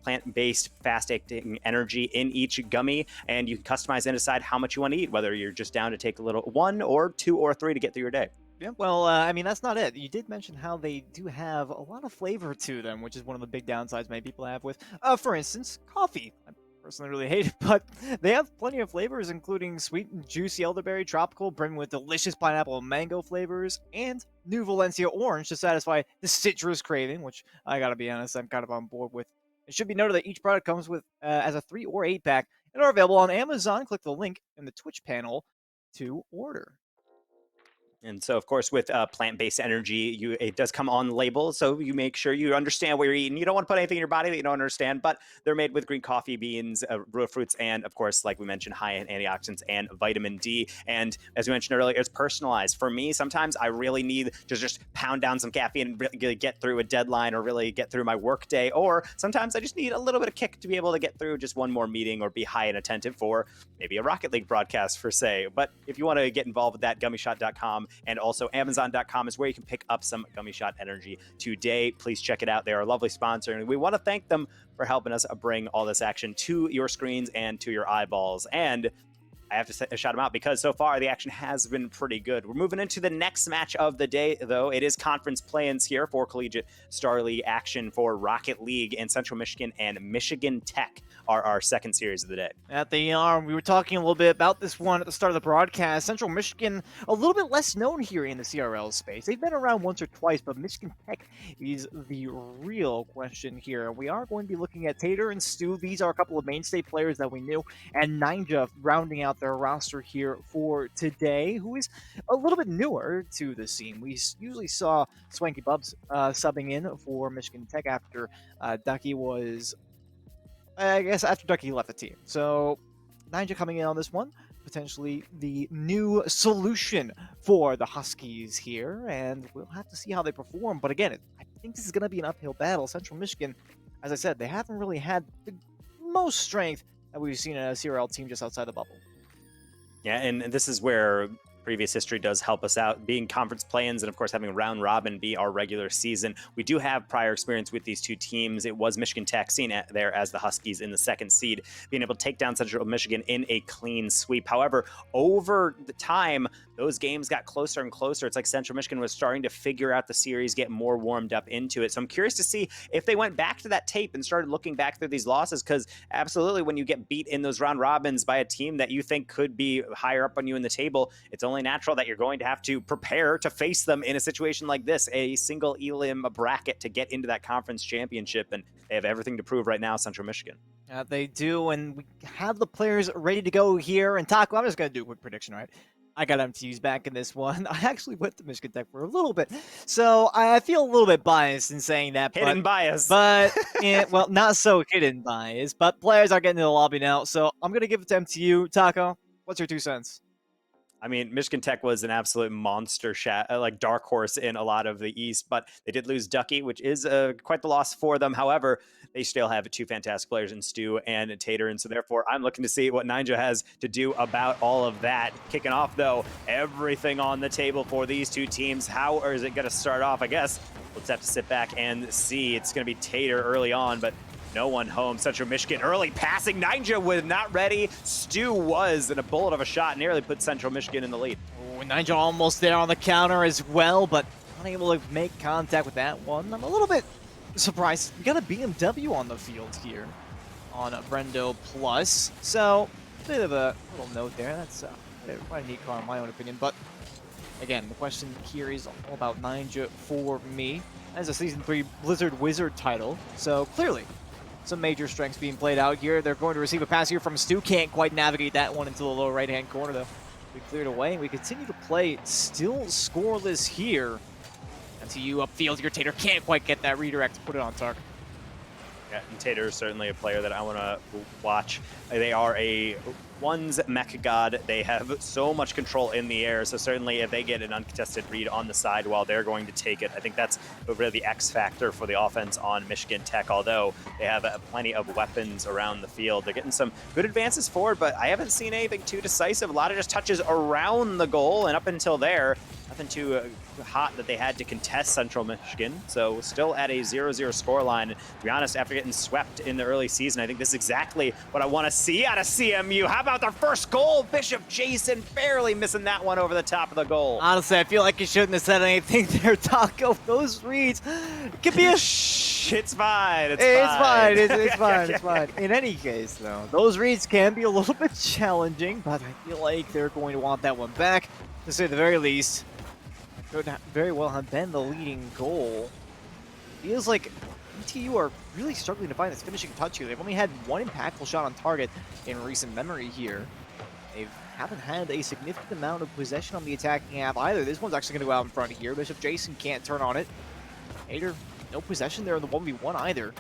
plant-based, fast-acting energy in each gummy, and you can customize and decide how much you want to eat, whether you're just down to take a little 1 or 2 or 3 to get through your day.
Yeah, well, I mean, that's not it. You did mention how they do have a lot of flavor to them, which is one of the big downsides many people have with, for instance, coffee. I personally really hate it, but they have plenty of flavors, including sweet and juicy elderberry, tropical, brimming with delicious pineapple and mango flavors, and new Valencia orange to satisfy the citrus craving, which I gotta be honest, I'm kind of on board with. It should be noted that each product comes with as a 3 or 8 pack and are available on Amazon. Click the link in the Twitch panel to order.
And so, of course, with plant-based energy, it does come on label, so you make sure you understand what you're eating. You don't want to put anything in your body that you don't understand, but they're made with green coffee beans, real fruits, and, of course, like we mentioned, high in antioxidants and vitamin D. And as we mentioned earlier, it's personalized. For me, sometimes I really need to just pound down some caffeine and really get through a deadline or really get through my work day. Or sometimes I just need a little bit of kick to be able to get through just one more meeting or be high and attentive for maybe a Rocket League broadcast, per se. But if you want to get involved with that, gummyshot.com. And also Amazon.com is where you can pick up some Gummy Shot energy today. Please check it out. They are a lovely sponsor, and we want to thank them for helping us bring all this action to your screens and to your eyeballs. And I have to shout them out because so far the action has been pretty good. We're moving into the next match of the day, though. It is conference play-ins here for Collegiate Starleague action for Rocket League, and Central Michigan and Michigan Tech are our second series of the day.
At the we were talking a little bit about this one at the start of the broadcast. Central Michigan, a little bit less known here in the CRL space. They've been around once or twice, but Michigan Tech is the real question here. We are going to be looking at Tater and Stu. These are a couple of mainstay players that we knew, and Ninja rounding out their roster here for today, who is a little bit newer to the scene. We usually saw Swanky Bubs subbing in for Michigan Tech after Ducky was... I guess after Ducky left the team. So Ninja coming in on this one, potentially the new solution for the Huskies here, and we'll have to see how they perform. But again, I think this is going to be an uphill battle. Central Michigan, as I said, they haven't really had the most strength that we've seen in a CRL team just outside the bubble.
Yeah, and this is where previous history does help us out, being conference play-ins and, of course, having round robin be our regular season. We do have prior experience with these two teams. It was Michigan Tech seen there as the Huskies in the second seed, being able to take down Central Michigan in a clean sweep. However, over the time, those games got closer and closer. It's like Central Michigan was starting to figure out the series, get more warmed up into it. So I'm curious to see if they went back to that tape and started looking back through these losses, because absolutely when you get beat in those round robins by a team that you think could be higher up on you in the table, it's only natural that you're going to have to prepare to face them in a situation like this, a single elim bracket to get into that conference championship. And they have everything to prove right now, Central Michigan.
They do, and we have the players ready to go here. And Taco, I'm just going to do a quick prediction, right? I got MTU's back in this one. I actually went to Michigan Tech for a little bit, so I feel a little bit biased in saying that.
Hidden bias.
But, well, not so hidden bias, but players are getting to the lobby now, so I'm going to give it to MTU. Taco, what's your 2 cents?
I mean, Michigan Tech was an absolute monster like dark horse in a lot of the East, but they did lose Ducky, which is quite the loss for them. However, they still have 2 fantastic players in Stu and Tater, and so therefore I'm looking to see what Ninja has to do about all of that. Kicking off, though, everything on the table for these 2 teams. How is it going to start off? I guess let's have to sit back and see. It's going to be Tater early on, but no one home. Central Michigan early passing. Ninja was not ready. Stu was, and a bullet of a shot nearly put Central Michigan in the lead.
Oh, Ninja almost there on the counter as well, but unable to make contact with that one. I'm a little bit surprised. We got a BMW on the field here on Brendo Plus. So, a bit of a little note there. That's quite a neat car in my own opinion, but again, the question here is all about Ninja for me as a Season 3 Blizzard Wizard title. So clearly, some major strengths being played out here. They're going to receive a pass here from Stu. Can't quite navigate that one into the lower right-hand corner, though. We cleared away, and we continue to play still scoreless here. NTU upfield here. Tater can't quite get that redirect to put it on target.
Yeah, and Tater is certainly a player that I want to watch. They are a one's mech god. They have so much control in the air, so certainly if they get an uncontested read on the side while they're going to take it, I think that's really the X factor for the offense on Michigan Tech, although they have plenty of weapons around the field. They're getting some good advances forward, but I haven't seen anything too decisive. A lot of just touches around the goal, and up until there, nothing too hot that they had to contest Central Michigan. So still at a 0-0 scoreline. To be honest, after getting swept in the early season, I think this is exactly what I want to see out of CMU. How about their first goal? Bishop Jason barely missing that one over the top of the goal.
Honestly, I feel like you shouldn't have said anything there, Taco. Those reads could be a
Shh, it's fine. It's
fine. It's fine. It's fine. In any case, though, those reads can be a little bit challenging, but I feel like they're going to want that one back, to say the very least. Could very well have been the leading goal. Feels like NTU are really struggling to find this finishing touch here. They've only had one impactful shot on target in recent memory here. They haven't had a significant amount of possession on the attacking half either. This one's actually going to go out in front here. Bishop Jason can't turn on it. Hater, no possession there in the 1v1 either.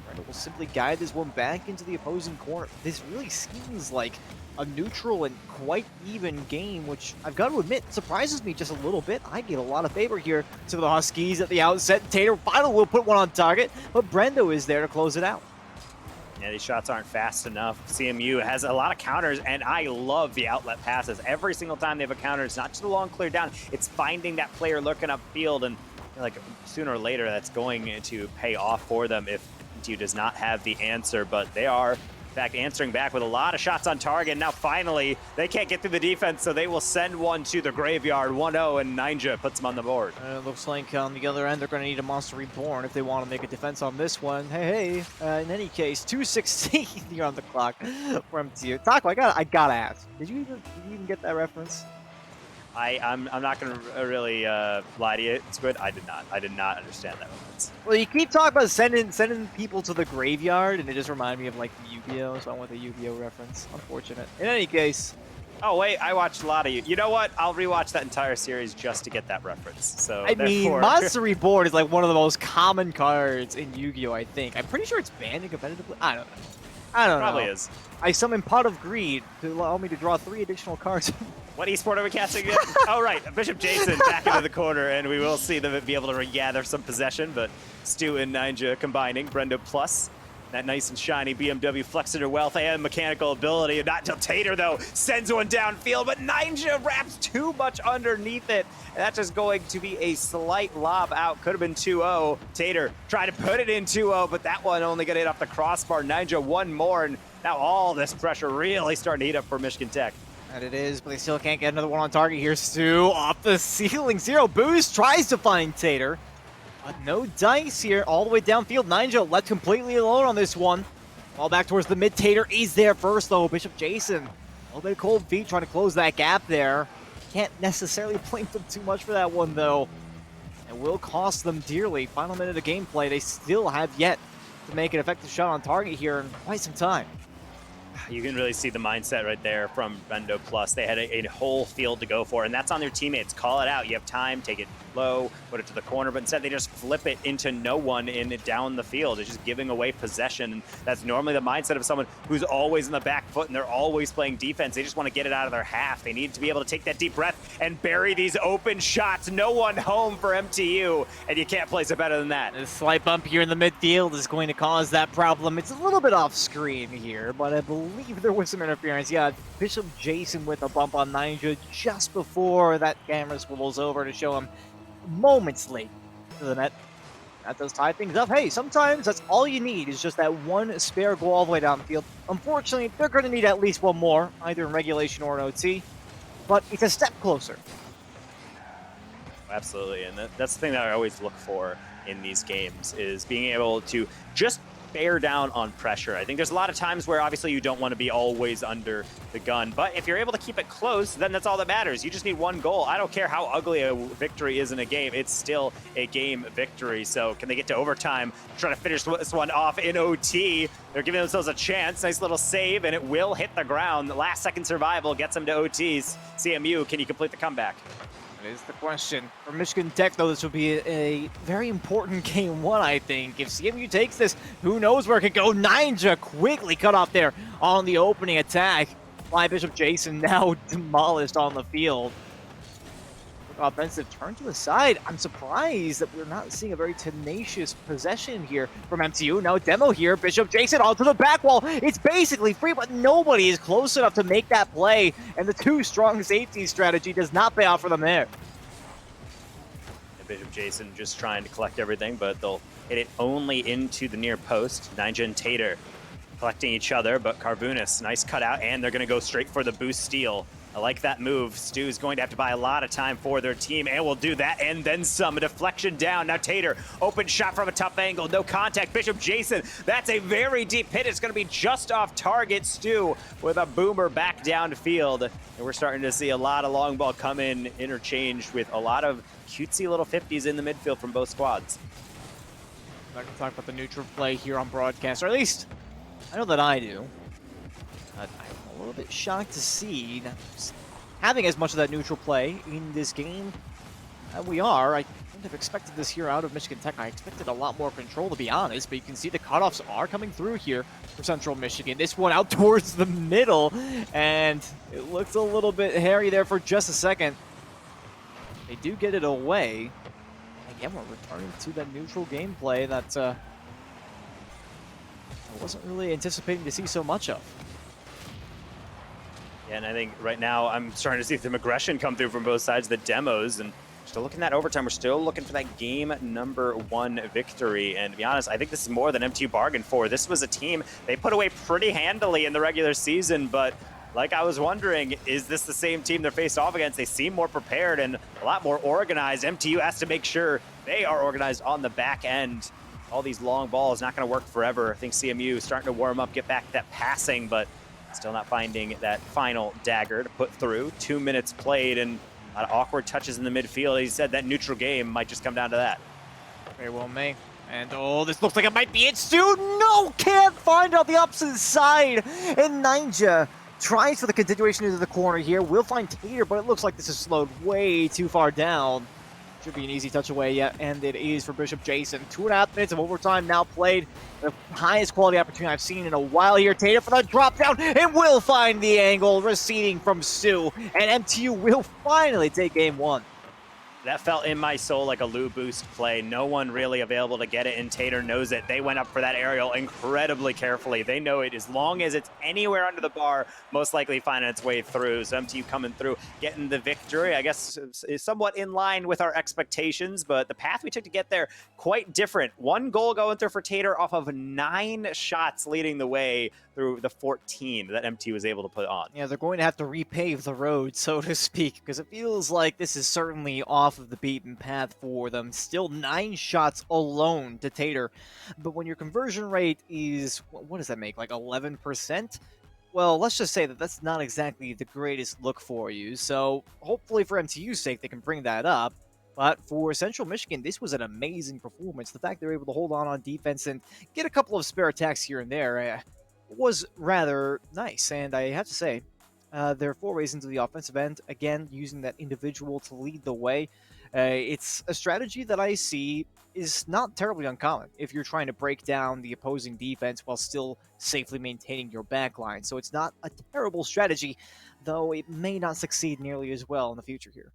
Brenda will simply guide this one back into the opposing corner. This really seems like a neutral and quite even game, which I've got to admit surprises me just a little bit. I give a lot of favor here to the Huskies at the outset. Tater finally will put one on target, but Brendo is there to close it out.
Yeah, these shots aren't fast enough. CMU has a lot of counters, and I love the outlet passes. Every single time they have a counter, it's not just a long clear down, it's finding that player looking upfield, and like sooner or later that's going to pay off for them if NTU does not have the answer, but they are in fact answering back with a lot of shots on target. Now finally they can't get through the defense, so they will send one to the graveyard. 1-0, and Ninja puts them on the board.
It looks like on the other end they're going to need a Monster Reborn if they want to make a defense on this one. Hey, in any case, 2:16 here on the clock for MTU. Taco, I gotta ask, did you even get that reference?
I'm not going to really lie to you. It's good. I did not understand that reference.
Well, you keep talking about sending people to the graveyard, and it just reminded me of like Yu-Gi-Oh, so I went with a Yu-Gi-Oh reference. Unfortunate. In any case.
Oh wait, I watched a lot of you. You know what? I'll rewatch that entire series just to get that reference. So
I mean, Monster Reborn is like one of the most common cards in Yu-Gi-Oh, I think. I'm pretty sure it's banned in competitively. I don't know.
Probably is.
I summon Pot of Greed to allow me to draw 3 additional cards.
What esport are we casting again? Oh, right. Bishop Jason back into the corner, and we will see them be able to regather some possession, but Stu and Ninja combining. Brendo plus that nice and shiny BMW Flexor Wealth and mechanical ability. Not till Tater, though, sends one downfield, but Ninja wraps too much underneath it. And that's just going to be a slight lob out. Could have been 2-0. Tater tried to put it in 2-0, but that one only got hit off the crossbar. Ninja one more, and now all this pressure really starting to heat up for Michigan Tech.
And it is, but they still can't get another one on target here. Stu off the ceiling. Zero boost, tries to find Tater. But no dice here, all the way downfield. Ninja left completely alone on this one. Ball back towards the mid. Tater is there first, though. Bishop Jason, a little bit of cold feet trying to close that gap there. Can't necessarily blame them too much for that one, though. It will cost them dearly. Final minute of gameplay, they still have yet to make an effective shot on target here in quite some time.
You can really see the mindset right there from Brendo Plus. They had a whole field to go for, and that's on their teammates. Call it out. You have time, take it low, put it to the corner, but instead they just flip it into no one and down the field. It's just giving away possession, and that's normally the mindset of someone who's always in the back foot and they're always playing defense. They just want to get it out of their half. They need to be able to take that deep breath and bury these open shots. No one home for MTU, and you can't place it better than that.
A slight bump here in the midfield is going to cause that problem. It's a little bit off screen here, but I believe there was some interference. Yeah, Bishop Jason with a bump on Ninja just before that camera swivels over to show him moments late to the net. That does tie things up. Hey, sometimes that's all you need is just that one spare goal all the way down the field. Unfortunately, they're going to need at least one more, either in regulation or in OT, but it's a step closer.
Absolutely, and that's the thing that I always look for in these games is being able to just bear down on pressure. I think there's a lot of times where obviously you don't want to be always under the gun, but if you're able to keep it close, then that's all that matters. You just need one goal. I don't care how ugly a victory is in a game, it's still a game victory. So can they get to overtime, try to finish this one off in OT? They're giving themselves a chance. Nice little save, and it will hit the ground. The last second survival gets them to OTs. CMU, can you complete the comeback?
That is the question. For Michigan Tech, though, this will be a very important game one, I think. If CMU takes this, who knows where it could go. Ninja quickly cut off there on the opening attack. Fly Bishop Jason now demolished on the field. Offensive turn to the side. I'm surprised that we're not seeing a very tenacious possession here from MTU. Now demo here. Bishop Jason onto the back wall. It's basically free, but nobody is close enough to make that play. And the too strong safety strategy does not pay off for them there.
And Bishop Jason just trying to collect everything, but they'll hit it only into the near post. Ninja and Tater collecting each other, but Carvunis, nice cutout, and they're going to go straight for the boost steal. I like that move. Stu's going to have to buy a lot of time for their team, and will do that, and then some. A deflection down. Now Tater, open shot from a tough angle. No contact. Bishop Jason, that's a very deep hit. It's going to be just off target. Stu with a boomer back downfield. And we're starting to see a lot of long ball come in, interchanged with a lot of cutesy little 50s in the midfield from both squads.
I'm not going to talk about the neutral play here on broadcast, or at least I know that I do. I'm a little bit shocked to see having as much of that neutral play in this game we are. I wouldn't have expected this here out of Michigan Tech. I expected a lot more control, to be honest, but you can see the cutoffs are coming through here for Central Michigan. This one out towards the middle, and it looked a little bit hairy there for just a second. They do get it away. Again, we're returning to that neutral gameplay that I wasn't really anticipating to see so much of.
Yeah, and I think right now I'm starting to see some aggression come through from both sides of the demos, and still looking at overtime. We're still looking for that game number 1 victory, and to be honest, I think this is more than MTU bargained for. This was a team they put away pretty handily in the regular season, but like I was wondering, is this the same team they're faced off against? They seem more prepared and a lot more organized. MTU has to make sure they are organized on the back end. All these long balls not going to work forever. I think CMU is starting to warm up, get back that passing, but still not finding that final dagger to put through. 2 minutes played and a lot of awkward touches in the midfield. He said that neutral game might just come down to that.
Very well may. And oh, this looks like it might be it, Stu. No, can't find it on the opposite side. And Ninja tries for the continuation into the corner here. Will find Tater, but it looks like this is slowed way too far down. Should be an easy touch away, yeah, and it is for Bishop Jason. 2.5 minutes of overtime now played. The highest quality opportunity I've seen in a while here. Tater for the drop down, and will find the angle, receding from Stu. And MTU will finally take game 1.
That felt in my soul like a Lou boost play. No one really available to get it, and Tater knows it. They went up for that aerial incredibly carefully. They know it. As long as it's anywhere under the bar, most likely finding its way through. So MTU coming through, getting the victory, I guess is somewhat in line with our expectations, but the path we took to get there, quite different. 1 goal going through for Tater off of 9 shots leading the way through the 14 that MTU was able to put on.
Yeah, they're going to have to repave the road, so to speak, because it feels like this is certainly off of the beaten path for them. Still 9 shots alone to Tater. But when your conversion rate is, what does that make, like 11%? Well, let's just say that that's not exactly the greatest look for you. So hopefully for MTU's sake, they can bring that up. But for Central Michigan, this was an amazing performance. The fact they were able to hold on defense and get a couple of spare attacks here and there was rather nice. And I have to say, their forays into the offensive end, again, using that individual to lead the way, it's a strategy that I see is not terribly uncommon if you're trying to break down the opposing defense while still safely maintaining your backline. So it's not a terrible strategy, though it may not succeed nearly as well in the future here.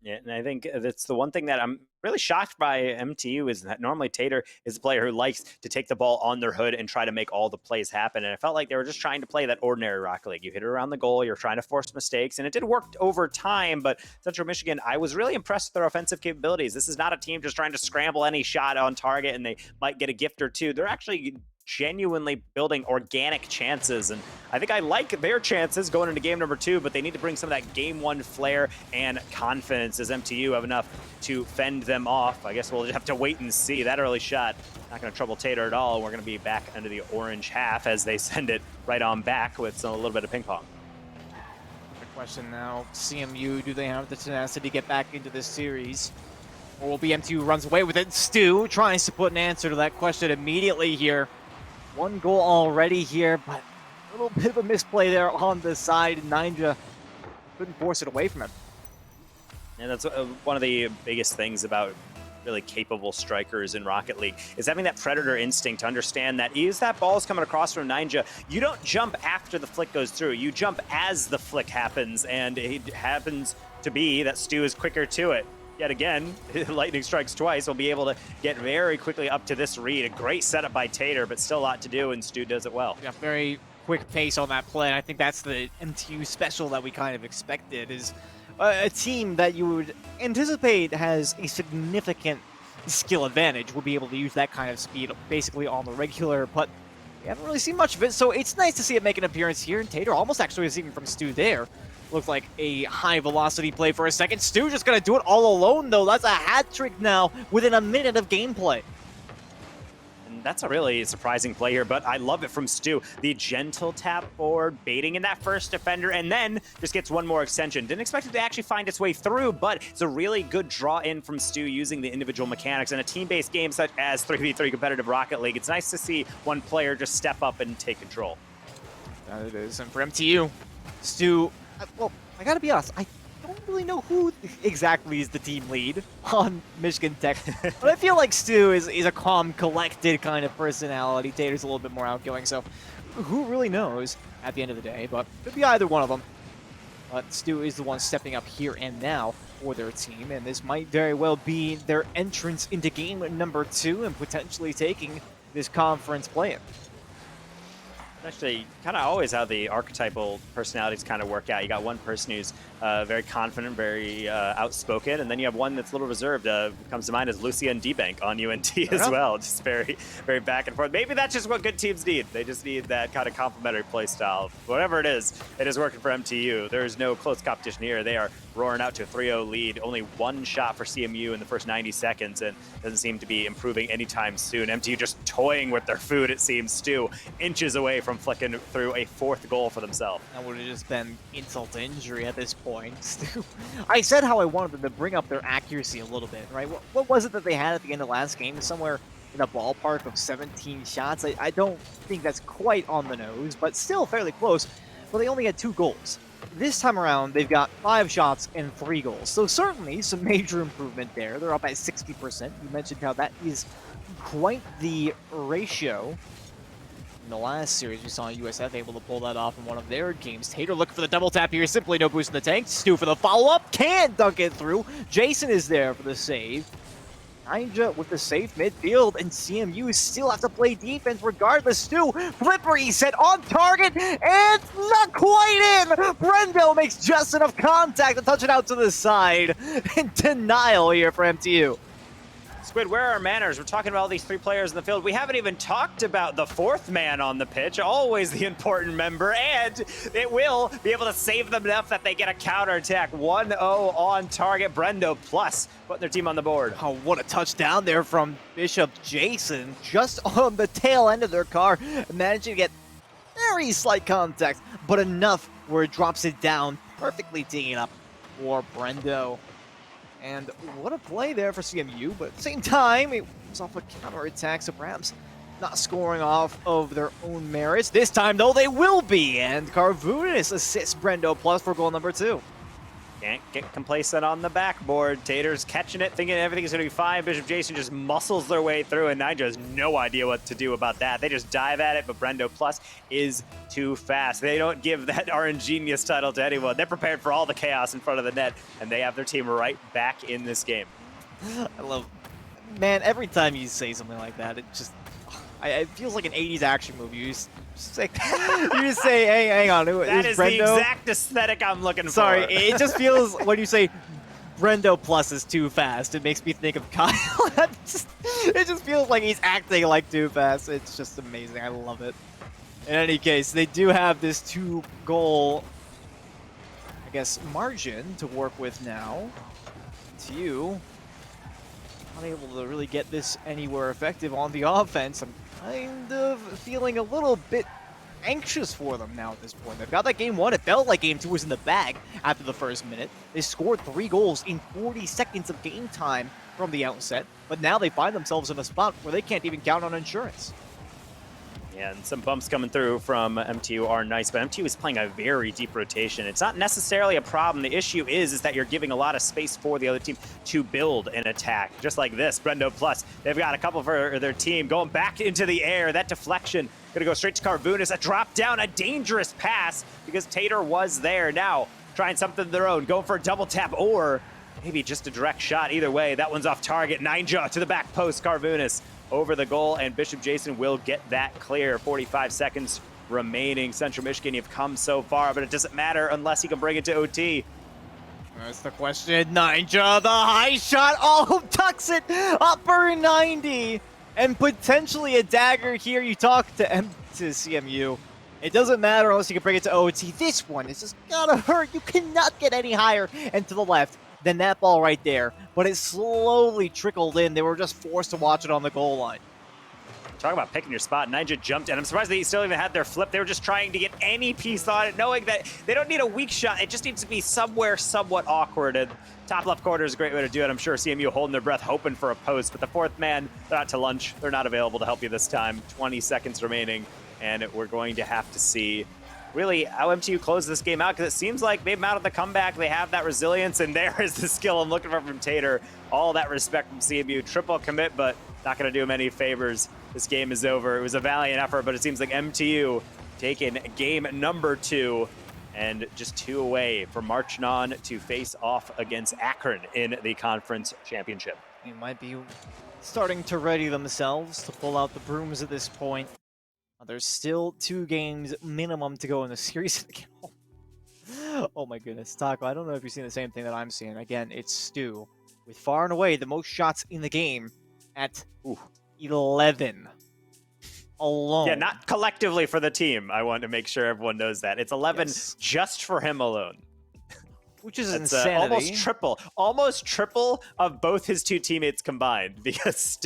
Yeah, and I think that's the one thing that I'm really shocked by MTU is that normally Tater is a player who likes to take the ball on their hood and try to make all the plays happen. And I felt like they were just trying to play that ordinary Rocket League. You hit it around the goal, you're trying to force mistakes, and it did work over time. But Central Michigan, I was really impressed with their offensive capabilities. This is not a team just trying to scramble any shot on target and they might get a gift or two. They're actually genuinely building organic chances, and I think I like their chances going into game number 2, but they need to bring some of that game 1 flair and confidence. As MTU have enough to fend them off? I guess we'll just have to wait and see. That early shot not going to trouble Tater at all. We're going to be back under the orange half as they send it right on back with a little bit of ping pong.
The question now, CMU, do they have the tenacity to get back into this series? Or will BM2 runs away with it? Stu tries to put an answer to that question immediately here. 1 goal already here, but a little bit of a misplay there on the side. Ninja couldn't force it away from him.
And that's one of the biggest things about really capable strikers in Rocket League is having that predator instinct to understand that as that ball's coming across from Ninja, you don't jump after the flick goes through. You jump as the flick happens, and it happens to be that Stu is quicker to it. Yet again, lightning strikes twice. We'll be able to get very quickly up to this read. A great setup by Tater, but still a lot to do, and Stu does it well.
Yeah, very quick pace on that play. I think that's the MTU special that we kind of expected, is a team that you would anticipate has a significant skill advantage will be able to use that kind of speed basically on the regular, but we haven't really seen much of it, so it's nice to see it make an appearance here, and Tater almost actually receiving from Stu there. Looked like a high-velocity play for a second. Stu just going to do it all alone, though. That's a hat trick now within a minute of gameplay.
And that's a really surprising play here, but I love it from Stu. The gentle tap forward, baiting in that first defender, and then just gets one more extension. Didn't expect it to actually find its way through, but it's a really good draw in from Stu using the individual mechanics. In a team-based game such as 3v3 competitive Rocket League, it's nice to see one player just step up and take control.
That it is. And for MTU, Stu, well, I gotta be honest, I don't really know who exactly is the team lead on Michigan Tech, but I feel like Stu is a calm, collected kind of personality. Tater's a little bit more outgoing, so who really knows at the end of the day, but could be either one of them. But Stu is the one stepping up here and now for their team, and this might very well be their entrance into game number 2 and potentially taking this conference play-in.
Actually, kind of always how the archetypal personalities kind of work out. You got one person who's very confident, very outspoken, and then you have one that's a little reserved. Comes to mind as Lucian D-Bank on UNT as well. Just very, very back and forth. Maybe that's just what good teams need. They just need that kind of complementary play style. Whatever it is working for MTU. There's no close competition here. They are roaring out to a 3-0 lead. Only 1 shot for CMU in the first 90 seconds, and doesn't seem to be improving anytime soon. MTU just toying with their food, it seems. Stu inches away from flicking through a 4th goal for themselves.
That would have just been insult to injury at this point. I said how I wanted them to bring up their accuracy a little bit, right? What was it that they had at the end of last game? Somewhere in a ballpark of 17 shots. I don't think that's quite on the nose, but still fairly close. But they only had 2 goals. This time around, they've got 5 shots and 3 goals. So certainly some major improvement there. They're up at 60%. You mentioned how that is quite the ratio. In the last series, we saw USF able to pull that off in one of their games. Tater looking for the double tap here. Simply no boost in the tank. Stu for the follow-up. Can't dunk it through. Jason is there for the save. Ninja with the safe midfield, and CMU still have to play defense regardless. Stu, flipper set on target, and not quite in! Brendo makes just enough contact to touch it out to the side. In denial here for MTU.
Squid, where are our manners? We're talking about all these 3 players in the field. We haven't even talked about the 4th man on the pitch, always the important member, and it will be able to save them enough that they get a counterattack. 1-0 on target. Brendo plus putting their team on the board.
Oh, what a touchdown there from Bishop Jason, just on the tail end of their car, managing to get very slight contact, but enough where it drops it down, perfectly teeing up for Brendo. And what a play there for CMU, but at the same time, it was off a counterattack, so perhaps not scoring off of their own merits. This time, though, they will be, and Carvunis assists Brendo plus for goal number 2.
Can't get complacent on the backboard. Tater's catching it, thinking everything's going to be fine. Bishop Jason just muscles their way through, and Ninja has no idea what to do about that. They just dive at it, but Brendo Plus is too fast. They don't give that RNGenius title to anyone. They're prepared for all the chaos in front of the net, and they have their team right back in this game.
I love... Man, every time you say something like that, it just... it feels like an 80s action movie. You just say, hey, hang on,
that is
Brendo?
the exact aesthetic I'm looking for.
Sorry, it just feels, when you say Brendo Plus is too fast. It makes me think of Kyle. It just feels like he's acting like too fast. It's just amazing. I love it. In any case, they do have this 2-goal, I guess, margin to work with now. TU not able to really get this anywhere effective on the offense. I'm kind of feeling a little bit anxious for them now at this point. They've got that game 1. It felt like game 2 was in the bag after the first minute. They scored 3 goals in 40 seconds of game time from the outset, but now they find themselves in a spot where they can't even count on insurance.
Yeah, and some bumps coming through from MTU are nice, but MTU is playing a very deep rotation. It's not necessarily a problem. The issue is that you're giving a lot of space for the other team to build an attack. Just like this, Brendo Plus, they've got a couple for their team going back into the air. That deflection gonna go straight to Carvunas. A drop down, a dangerous pass because Tater was there. Now trying something of their own, going for a double tap or maybe just a direct shot. Either way, that one's off target. Ninja to the back post, Carvunas over the goal, and Bishop Jason will get that clear. 45 seconds remaining. Central Michigan, you've come so far, but it doesn't matter unless you can bring it to OT.
That's the question. Ninja, the high shot. Oh, tucks it up for 90. And potentially a dagger here. You talk to CMU. It doesn't matter unless you can bring it to OT. This one is just gonna hurt. You cannot get any higher and to the left than that ball right there. But it slowly trickled in. They were just forced to watch it on the goal line.
Talk about picking your spot. Ninja jumped, and I'm surprised they still even had their flip. They were just trying to get any piece on it, knowing that they don't need a weak shot. It just needs to be somewhere somewhat awkward. And top left corner is a great way to do it. I'm sure CMU holding their breath, hoping for a post. But the fourth man, they're out to lunch. They're not available to help you this time. 20 seconds remaining, and we're going to have to see really how MTU close this game out, because it seems like they've mounted the comeback. They have that resilience, and there is the skill I'm looking for from Tater. All that respect from CMU. Triple commit, but not going to do him any favors. This game is over. It was a valiant effort, but it seems like MTU taking game number 2 and just 2 away from marching on to face off against Akron in the conference championship.
They might be starting to ready themselves to pull out the brooms at this point. There's still 2 games minimum to go in the series. Oh my goodness, Taco, I don't know if you're seeing the same thing that I'm seeing. Again, it's Stu with far and away the most shots in the game at 11 alone.
Yeah, not collectively for the team. I want to make sure everyone knows that. It's 11
Yes.
just for him alone.
Which is
That's
insanity.
almost triple of both his 2 teammates combined, because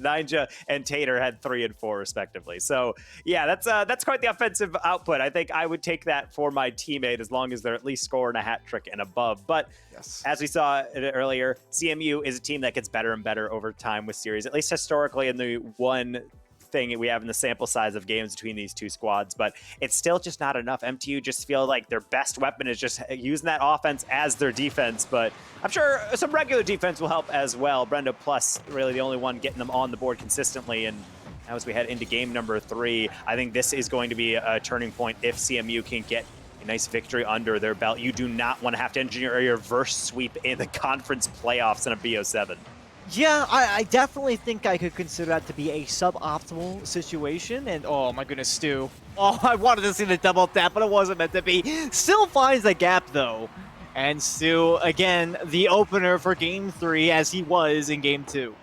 Ninja and Tater had 3 and 4 respectively. So yeah, that's quite the offensive output. I think I would take that for my teammate as long as they're at least scoring a hat trick and above. But
Yes.
as we saw earlier, CMU is a team that gets better and better over time with series, at least historically in the one thing we have in the sample size of games between these 2 squads, but it's still just not enough. MTU just feel like their best weapon is just using that offense as their defense, but I'm sure some regular defense will help as well. Brendo Plus really the only one getting them on the board consistently, and now as we head into game number 3, I think this is going to be a turning point if CMU can get a nice victory under their belt. You do not want to have to engineer a reverse sweep in the conference playoffs in a BO7.
Yeah, I definitely think I could consider that to be a suboptimal situation. And oh my goodness, Stu. Oh, I wanted to see the double tap, but it wasn't meant to be. Still finds the gap though. And Stu, again, the opener for game 3 as he was in game 2.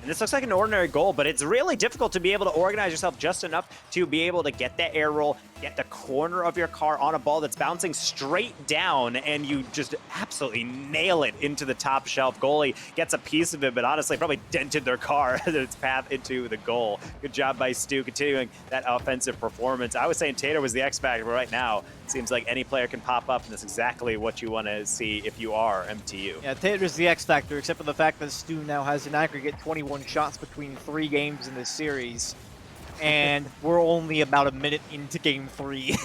And this looks like an ordinary goal, but it's really difficult to be able to organize yourself just enough to be able to get that air roll, get the corner of your car on a ball that's bouncing straight down, and you just absolutely nail it into the top shelf. Goalie gets a piece of it, but honestly probably dented their car as its path into the goal. Good job by Stu continuing that offensive performance. I was saying Tater was the X factor, but right now it seems like any player can pop up, and that's exactly what you want to see if you are MTU.
Yeah, Tater's the X factor, except for the fact that Stu now has an aggregate 21 shots between 3 games in this series. And we're only about a minute into game 3.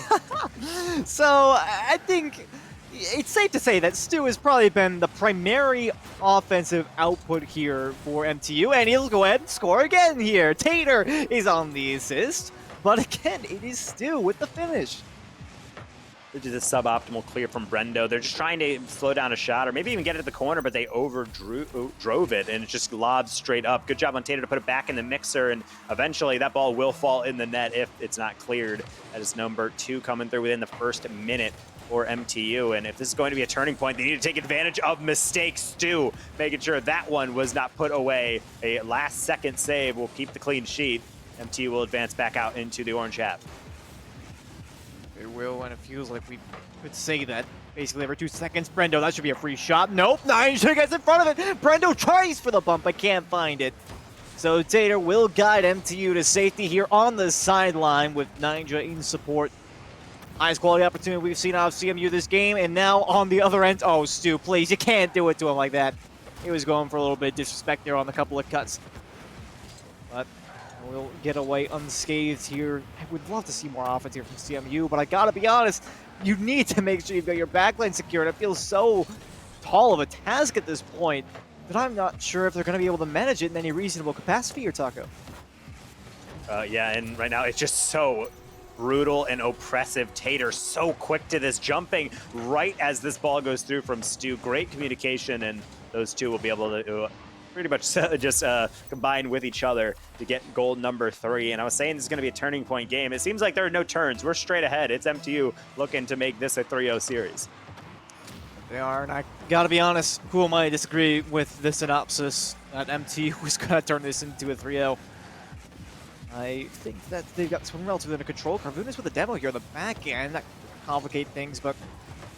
So I think it's safe to say that Stu has probably been the primary offensive output here for MTU, and he'll go ahead and score again here. Tater is on the assist, but again, it is Stu with the finish.
They did a suboptimal clear from Brendo. They're just trying to slow down a shot or maybe even get it at the corner, but they drove it and it just lobbed straight up. Good job on Tater to put it back in the mixer, and eventually that ball will fall in the net if it's not cleared. That is number 2 coming through within the first minute. for MTU. And if this is going to be a turning point, they need to take advantage of mistakes too, making sure that one was not put away. A last-second save will keep the clean sheet. MTU will advance back out into the orange half.
It will, and it feels like we could say that basically every 2 seconds. Brendo, that should be a free shot. Nope, Ninja gets in front of it. Brendo tries for the bump, but can't find it. So Tater will guide MTU to safety here on the sideline with Ninja in support. Highest quality opportunity we've seen out of CMU this game, and now on the other end, oh, Stu, please, you can't do it to him like that. He was going for a little bit of disrespect there on a couple of cuts. But we'll get away unscathed here. I would love to see more offense here from CMU, but I gotta be honest, you need to make sure you've got your backline secured. It feels so tall of a task at this point that I'm not sure if they're going to be able to manage it in any reasonable capacity here, Taco.
Yeah, and right now it's just so brutal and oppressive. Tater so quick to this, jumping right as this ball goes through from Stu. Great communication, and those two will be able to pretty much just combine with each other to get goal number 3. And I was saying this is going to be a turning point game. It seems like there are no turns. We're straight ahead. It's MTU looking to make this a 3-0 series.
They are, and I gotta be honest, who am I to disagree with the synopsis that MTU is gonna turn this into a 3-0? I think that they've got some relatively under control. Carvunas with a demo here on the back end. That could complicate things, but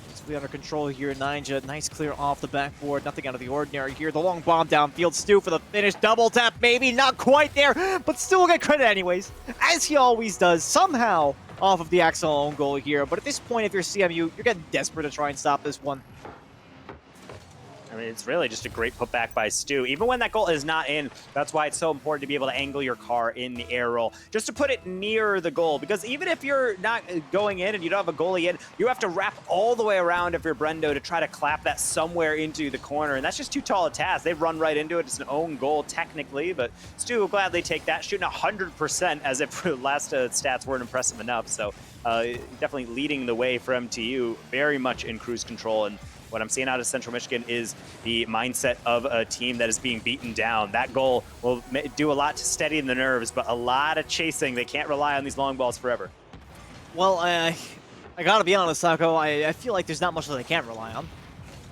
basically under control here. Ninja, nice clear off the backboard. Nothing out of the ordinary here. The long bomb downfield. Stu for the finish. Double tap, maybe. Not quite there, but still will get credit anyways, as he always does, somehow off of the Axel own goal here. But at this point, if you're CMU, you're getting desperate to try and stop this one.
I mean, it's really just a great putback by Stu. Even when that goal is not in, that's why it's so important to be able to angle your car in the air roll, just to put it near the goal. Because even if you're not going in and you don't have a goalie in, you have to wrap all the way around if you're Brendo to try to clap that somewhere into the corner. And that's just too tall a task. They run right into it. It's an own goal technically, but Stu will gladly take that, shooting 100% as if last stats weren't impressive enough. So definitely leading the way for MTU, very much in cruise control. And what I'm seeing out of Central Michigan is the mindset of a team that is being beaten down. That goal will do a lot to steady the nerves, but a lot of chasing. They can't rely on these long balls forever.
Well, I gotta be honest, Taco, I feel like there's not much that they can't rely on.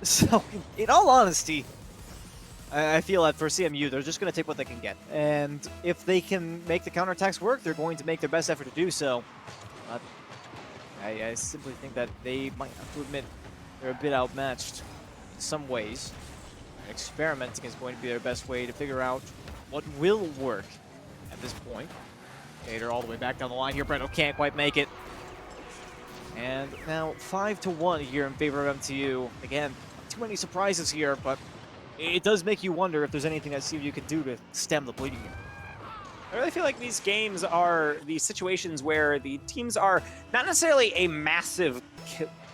So, in all honesty, I feel that for CMU, they're just going to take what they can get. And if they can make the counterattacks work, they're going to make their best effort to do so. I simply think that they might have to admit they're a bit outmatched in some ways. Experimenting is going to be their best way to figure out what will work at this point. Gator all the way back down the line here. Brendo can't quite make it. And now 5-1 here in favor of MTU. Again, not too many surprises here, but it does make you wonder if there's anything that CMU can do to stem the bleeding here.
I really feel like these games are these situations where the teams are not necessarily a massive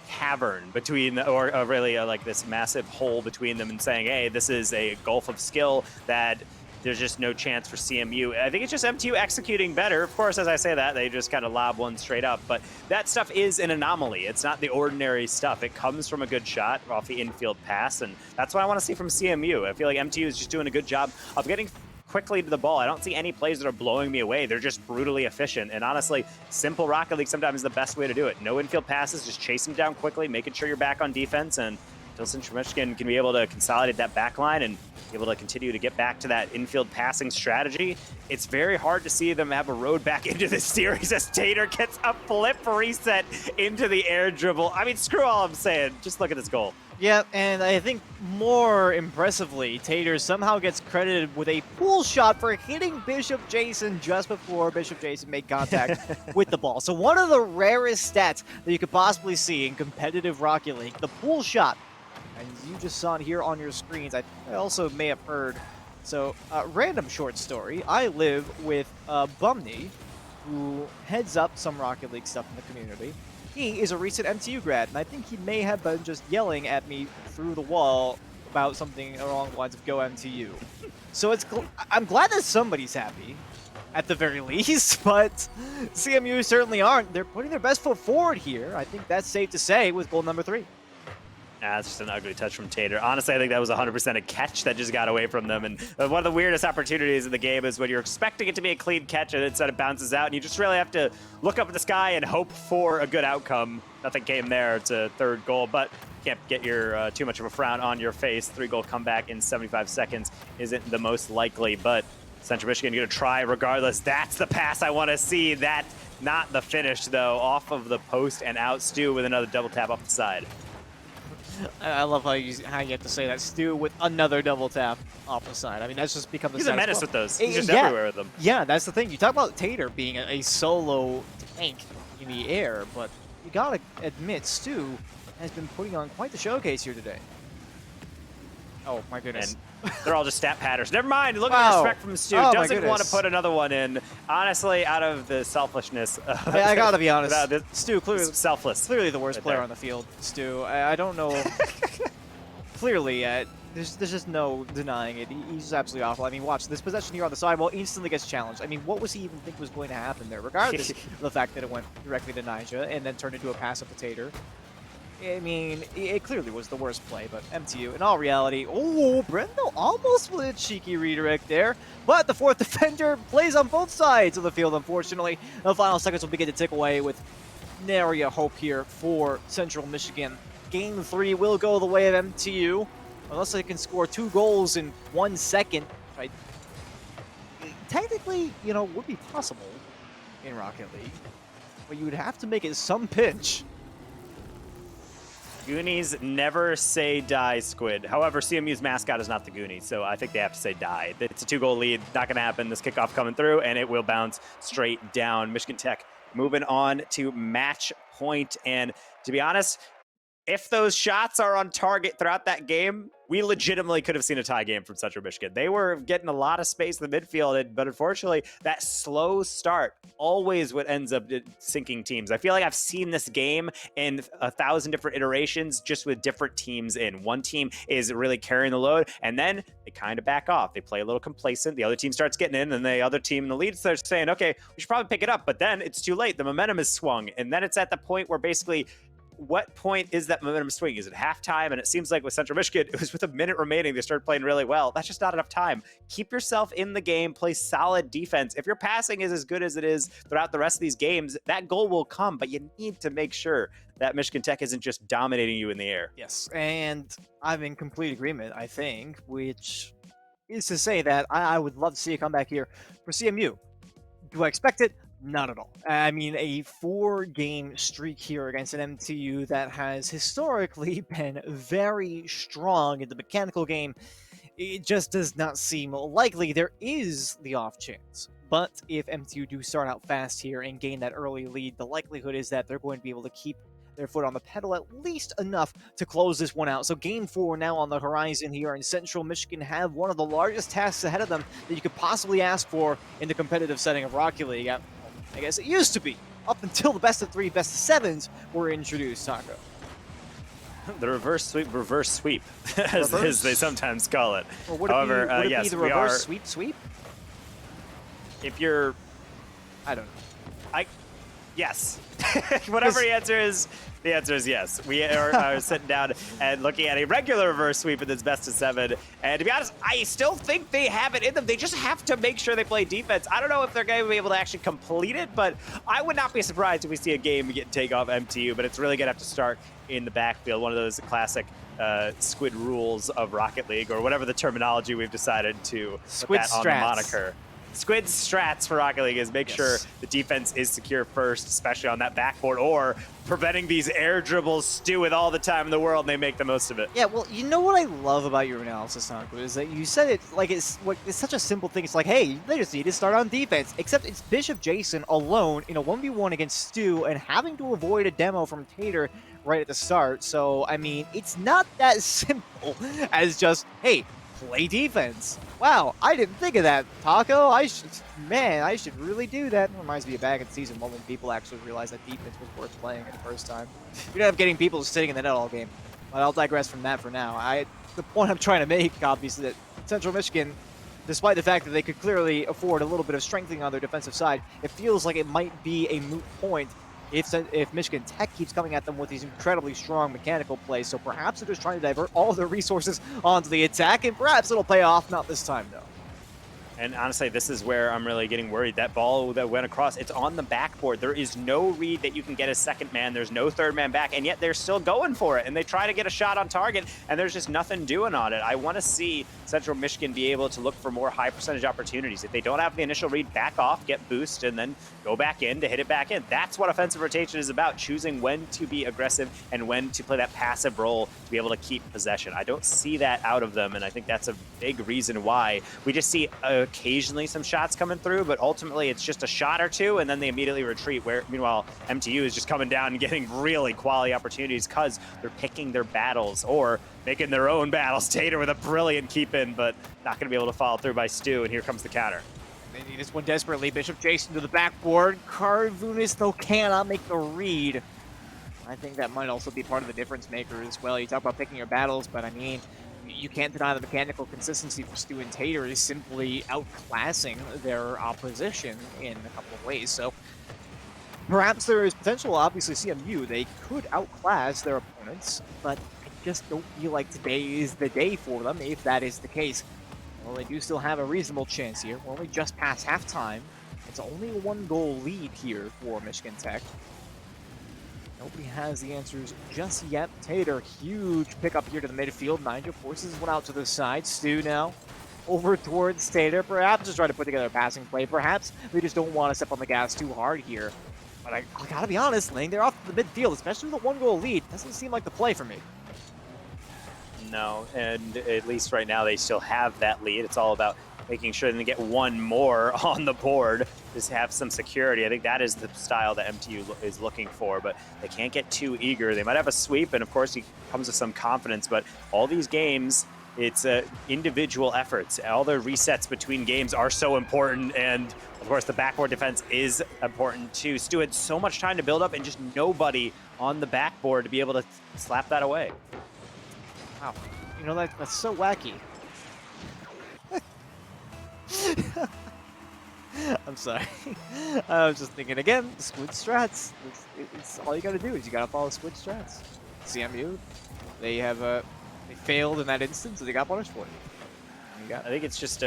cavern between, or really like this massive hole between them and saying, hey, this is a gulf of skill that there's just no chance for CMU. I think it's just MTU executing better. Of course, as I say that, they just kind of lob one straight up, but that stuff is an anomaly. It's not the ordinary stuff. It comes from a good shot off the infield pass, and that's what I want to see from CMU. I feel like MTU is just doing a good job of getting quickly to the ball. I don't see any plays that are blowing me away. They're just brutally efficient. And honestly, simple Rocket League sometimes is the best way to do it. No infield passes, just chase them down quickly, making sure you're back on defense, and until Central Michigan can be able to consolidate that back line and be able to continue to get back to that infield passing strategy, it's very hard to see them have a road back into this series as Tater gets a flip reset into the air dribble. I mean, screw all I'm saying. Just look at this goal.
Yeah, and I think more impressively, Tater somehow gets credited with a pool shot for hitting Bishop Jason just before Bishop Jason made contact with the ball. So one of the rarest stats that you could possibly see in competitive Rocket League, the pool shot. And you just saw it here on your screens. I also may have heard. So, random short story. I live with Bumney, who heads up some Rocket League stuff in the community. He is a recent MTU grad, and I think he may have been just yelling at me through the wall about something along the lines of "Go MTU." So I'm glad that somebody's happy, at the very least. But CMU certainly aren't. They're putting their best foot forward here. I think that's safe to say with goal number 3.
That's just an ugly touch from Tater. Honestly, I think that was 100% a catch that just got away from them. And one of the weirdest opportunities in the game is when you're expecting it to be a clean catch and instead it bounces out. And you just really have to look up at the sky and hope for a good outcome. Nothing came there. It's a third goal, but can't get your too much of a frown on your face. 3-goal comeback in 75 seconds isn't the most likely, but Central Michigan going to try regardless. That's the pass I want to see. That not the finish, though. Off of the post and out. Stu with another double tap off the side.
I love how you have to say that. Stu with another double tap off the side. I mean, that's just become the
He's a
status
menace
quo.
with those. He's just everywhere with them.
Yeah, that's the thing. You talk about Tater being a solo tank in the air, but you gotta admit, Stu has been putting on quite the showcase here today. Oh my goodness.
And they're all just stat patterns. Never mind. Look
Wow.
at the respect from Stu.
Oh, my
Doesn't want to
goodness.
put another one in. Honestly, out of the selfishness.
I gotta be honest.
This,
Stu, clearly
selfless.
the worst
right
player
there.
on the field. Stu, I don't know. Clearly, there's just no denying it. He's just absolutely awful. I mean, watch this possession here on the sidewall instantly gets challenged. I mean, what was he even think was going to happen there? Regardless of the fact that it went directly to Nyjah and then turned into a pass up to Tater. I mean, it clearly was the worst play, but MTU, in all reality, oh, Brendo almost with a cheeky redirect there, but the fourth defender plays on both sides of the field, unfortunately. The final seconds will begin to tick away with nary a hope here for Central Michigan. Game 3 will go the way of MTU, unless they can score 2 goals in 1 second. Right? Technically, you know, would be possible in Rocket League, but you would have to make it some pinch.
Goonies never say die, Squid. However, CMU's mascot is not the Goonies, so I think they have to say die. It's a 2-goal lead. Not going to happen. This kickoff coming through, and it will bounce straight down. Michigan Tech moving on to match point. And to be honest, if those shots are on target throughout that game, we legitimately could have seen a tie game from Central Michigan. They were getting a lot of space in the midfield, but unfortunately, that slow start always what ends up sinking teams. I feel like I've seen this game in 1,000 different iterations, just with different teams in. One team is really carrying the load, and then they kind of back off. They play a little complacent. The other team starts getting in, and the other team in the lead starts saying, okay, we should probably pick it up, but then it's too late. The momentum is swung, and then it's at the point where basically what point is that momentum swing? Is it halftime? And it seems like with Central Michigan, it was with a minute remaining, they started playing really well. That's just not enough time. Keep yourself in the game, play solid defense. If your passing is as good as it is throughout the rest of these games, that goal will come, but you need to make sure that Michigan Tech isn't just dominating you in the air.
Yes, and I'm in complete agreement, I think, which is to say that I would love to see a comeback here for CMU. Do I expect it? Not at all. I mean, a 4-game streak here against an MTU that has historically been very strong in the mechanical game, it just does not seem likely. There is the off chance. But if MTU do start out fast here and gain that early lead, the likelihood is that they're going to be able to keep their foot on the pedal at least enough to close this one out. So game 4 now on the horizon here, and Central Michigan have one of the largest tasks ahead of them that you could possibly ask for in the competitive setting of Rocket League. I guess it used to be, up until the best of 3, best of 7s were introduced, Taco.
The reverse sweep, as they sometimes call it.
Or would
However,
it be,
yes,
the
we
reverse
are.
sweep?
If you're,
I don't know.
yes. Whatever the answer is yes. We are sitting down and looking at a regular reverse sweep in this best of 7. And to be honest, I still think they have it in them. They just have to make sure they play defense. I don't know if they're going to be able to actually complete it, but I would not be surprised if we see a game get take off MTU, but it's really going to have to start in the backfield. One of those classic squid rules of Rocket League, or whatever the terminology we've decided to
Squid
put that on the moniker. Squid strats for Rocket League is make sure the defense is secure first, especially on that backboard, or preventing these air dribbles. Stu with all the time in the world, and they make the most of it.
Yeah, well, you know what I love about your analysis, Taco, is that you said it like it's such a simple thing. It's like, hey, they just need to start on defense. Except it's Bishop Jason alone in a 1v1 against Stu and having to avoid a demo from Tater right at the start. So, I mean, it's not that simple as just, hey, play defense. Wow, I didn't think of that, Taco. I should really do that. It reminds me of back in season 1 when people actually realized that defense was worth playing at the first time. You end up getting people sitting in the net all game. But I'll digress from that for now. The point I'm trying to make, obviously, that Central Michigan, despite the fact that they could clearly afford a little bit of strengthening on their defensive side, it feels like it might be a moot point if Michigan Tech keeps coming at them with these incredibly strong mechanical plays. So perhaps they're just trying to divert all of their resources onto the attack, and perhaps it'll pay off. Not this time, though.
And honestly, this is where I'm really getting worried. That ball that went across, it's on the backboard. There is no read that you can get a second man. There's no third man back, and yet they're still going for it. And they try to get a shot on target, and there's just nothing doing on it. I want to see Central Michigan be able to look for more high percentage opportunities. If they don't have the initial read, back off, get boost, and then go back in to hit it back in. That's what offensive rotation is about, choosing when to be aggressive and when to play that passive role to be able to keep possession. I don't see that out of them, and I think that's a big reason why we just see occasionally some shots coming through, but ultimately it's just a shot or two, and then they immediately retreat, where meanwhile MTU is just coming down and getting really quality opportunities because they're picking their battles or making their own battles. Tater with a brilliant keep in, but not going to be able to follow through by Stu, and here comes the counter.
They need this one desperately. Bishop Jason to the backboard. Carvunis, though, cannot make the read. I think that might also be part of the difference maker as well. You talk about picking your battles, but I mean, you can't deny the mechanical consistency for Stu and Tater is simply outclassing their opposition in a couple of ways. So perhaps there is potential. Obviously, CMU, they could outclass their opponents, but I just don't feel like today is the day for them if that is the case. Well, they do still have a reasonable chance here. We're only just past halftime. It's only a 1-goal lead here for Michigan Tech. Nobody has the answers just yet. Tater, huge pickup here to the midfield. Ninja forces one out to the side. Stu now over towards Tater. Perhaps just trying to put together a passing play. Perhaps they just don't want to step on the gas too hard here. But I gotta be honest, laying there off the midfield, especially with a 1-goal lead, doesn't seem like the play for me.
No, and at least right now they still have that lead. It's all about making sure they get one more on the board, just have some security. I think that is the style that MTU is looking for, but they can't get too eager. They might have a sweep, and of course he comes with some confidence, but all these games, it's individual efforts. All the resets between games are so important, and of course the backboard defense is important too. Stu had so much time to build up and just nobody on the backboard to be able to slap that away.
Wow, you know, that's so wacky. I'm sorry. I was just thinking again, squid strats. It's all you gotta do is you gotta follow squid strats. CMU, they failed in that instance, so they got punished for it.
I think it's just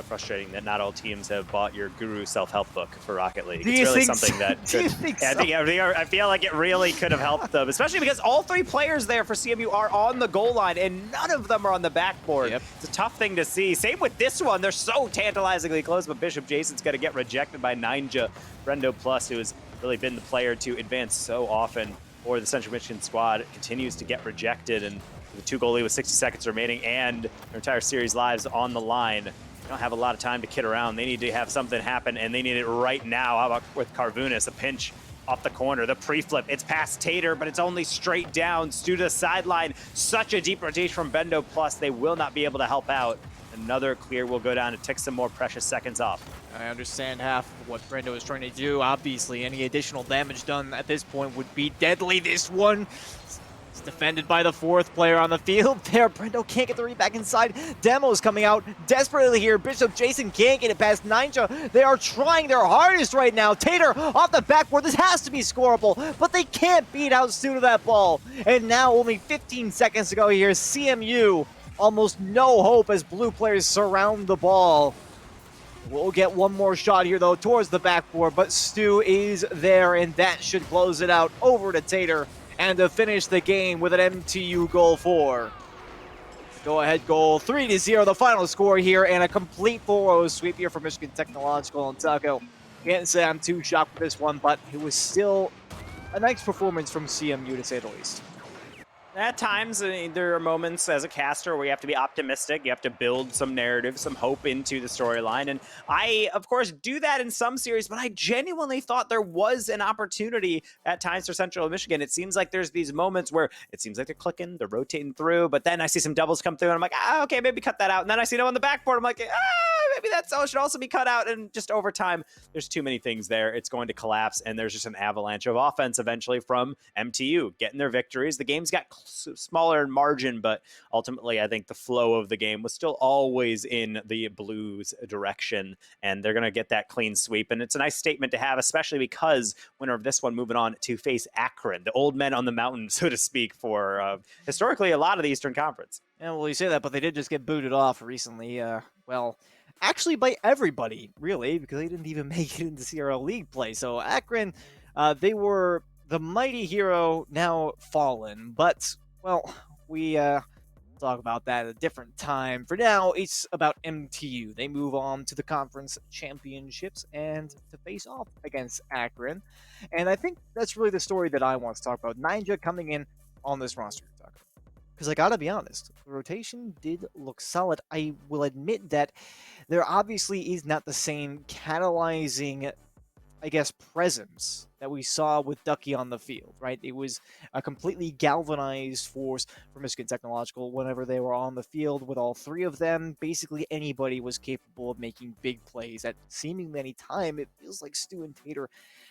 frustrating that not all teams have bought your Guru self-help book for Rocket League. It's really something that could, I feel like it really could have helped them, especially because all three players there for CMU are on the goal line and none of them are on the backboard. Yep. It's a tough thing to see. Same with this one. They're so tantalizingly close, but Bishop Jason's going to get rejected by Ninja. Brendo Plus, who has really been the player to advance so often for the Central Michigan squad, continues to get rejected, and the 2-goal lead with 60 seconds remaining and their entire series lives on the line. They don't have a lot of time to kid around. They need to have something happen, and they need it right now. How about with Carvunis, a pinch off the corner, the pre-flip. It's past Tater, but it's only straight down. Stu to the sideline. Such a deep rotation from Bendo Plus. They will not be able to help out. Another clear will go down to tick some more precious seconds off.
I understand half of what Brendo is trying to do. Obviously, any additional damage done at this point would be deadly. This one, it's defended by the 4th player on the field there. Brendo can't get the read back inside. Demo's coming out desperately here. Bishop Jason can't get it past Ninja. They are trying their hardest right now. Tater off the backboard. This has to be scoreable, but they can't beat out Stu to that ball. And now only 15 seconds to go here. CMU, almost no hope as blue players surround the ball. We'll get one more shot here, though, towards the backboard, but Stu is there, and that should close it out. Over to Tater, and to finish the game with an MTU goal 4. Go-ahead goal, 3-0, the final score here, and a complete 4-0 sweep here for Michigan Technological and Taco. Can't say I'm too shocked with this one, but it was still a nice performance from CMU, to say the least.
At times, there are moments as a caster where you have to be optimistic. You have to build some narrative, some hope into the storyline. And I, of course, do that in some series, but I genuinely thought there was an opportunity at times for Central Michigan. It seems like there's these moments where it seems like they're clicking, they're rotating through, but then I see some doubles come through, and I'm like, okay, maybe cut that out. And then I see no on the backboard. I'm like, maybe that should also be cut out. And just over time, there's too many things there. It's going to collapse, and there's just an avalanche of offense eventually from MTU getting their victories. The game's got smaller in margin, but ultimately, I think the flow of the game was still always in the Blues direction, and they're going to get that clean sweep. And it's a nice statement to have, especially because winner of this one moving on to face Akron, the old men on the mountain, so to speak, for historically a lot of the Eastern Conference.
Yeah, well, you say that, but they did just get booted off recently. Well, actually by everybody, really, because they didn't even make it into CRL League play. So Akron, they were the mighty hero, now fallen. But, well, we talk about that at a different time. For now, it's about MTU. They move on to the conference championships and to face off against Akron. And I think that's really the story that I want to talk about. Ninja coming in on this roster. Because I gotta be honest, the rotation did look solid. I will admit that there obviously is not the same catalyzing, I guess, presence that we saw with Ducky on the field, right? It was a completely galvanized force for Michigan Technological whenever they were on the field with all three of them. Basically, anybody was capable of making big plays at seemingly any time. It feels like Stu and Tater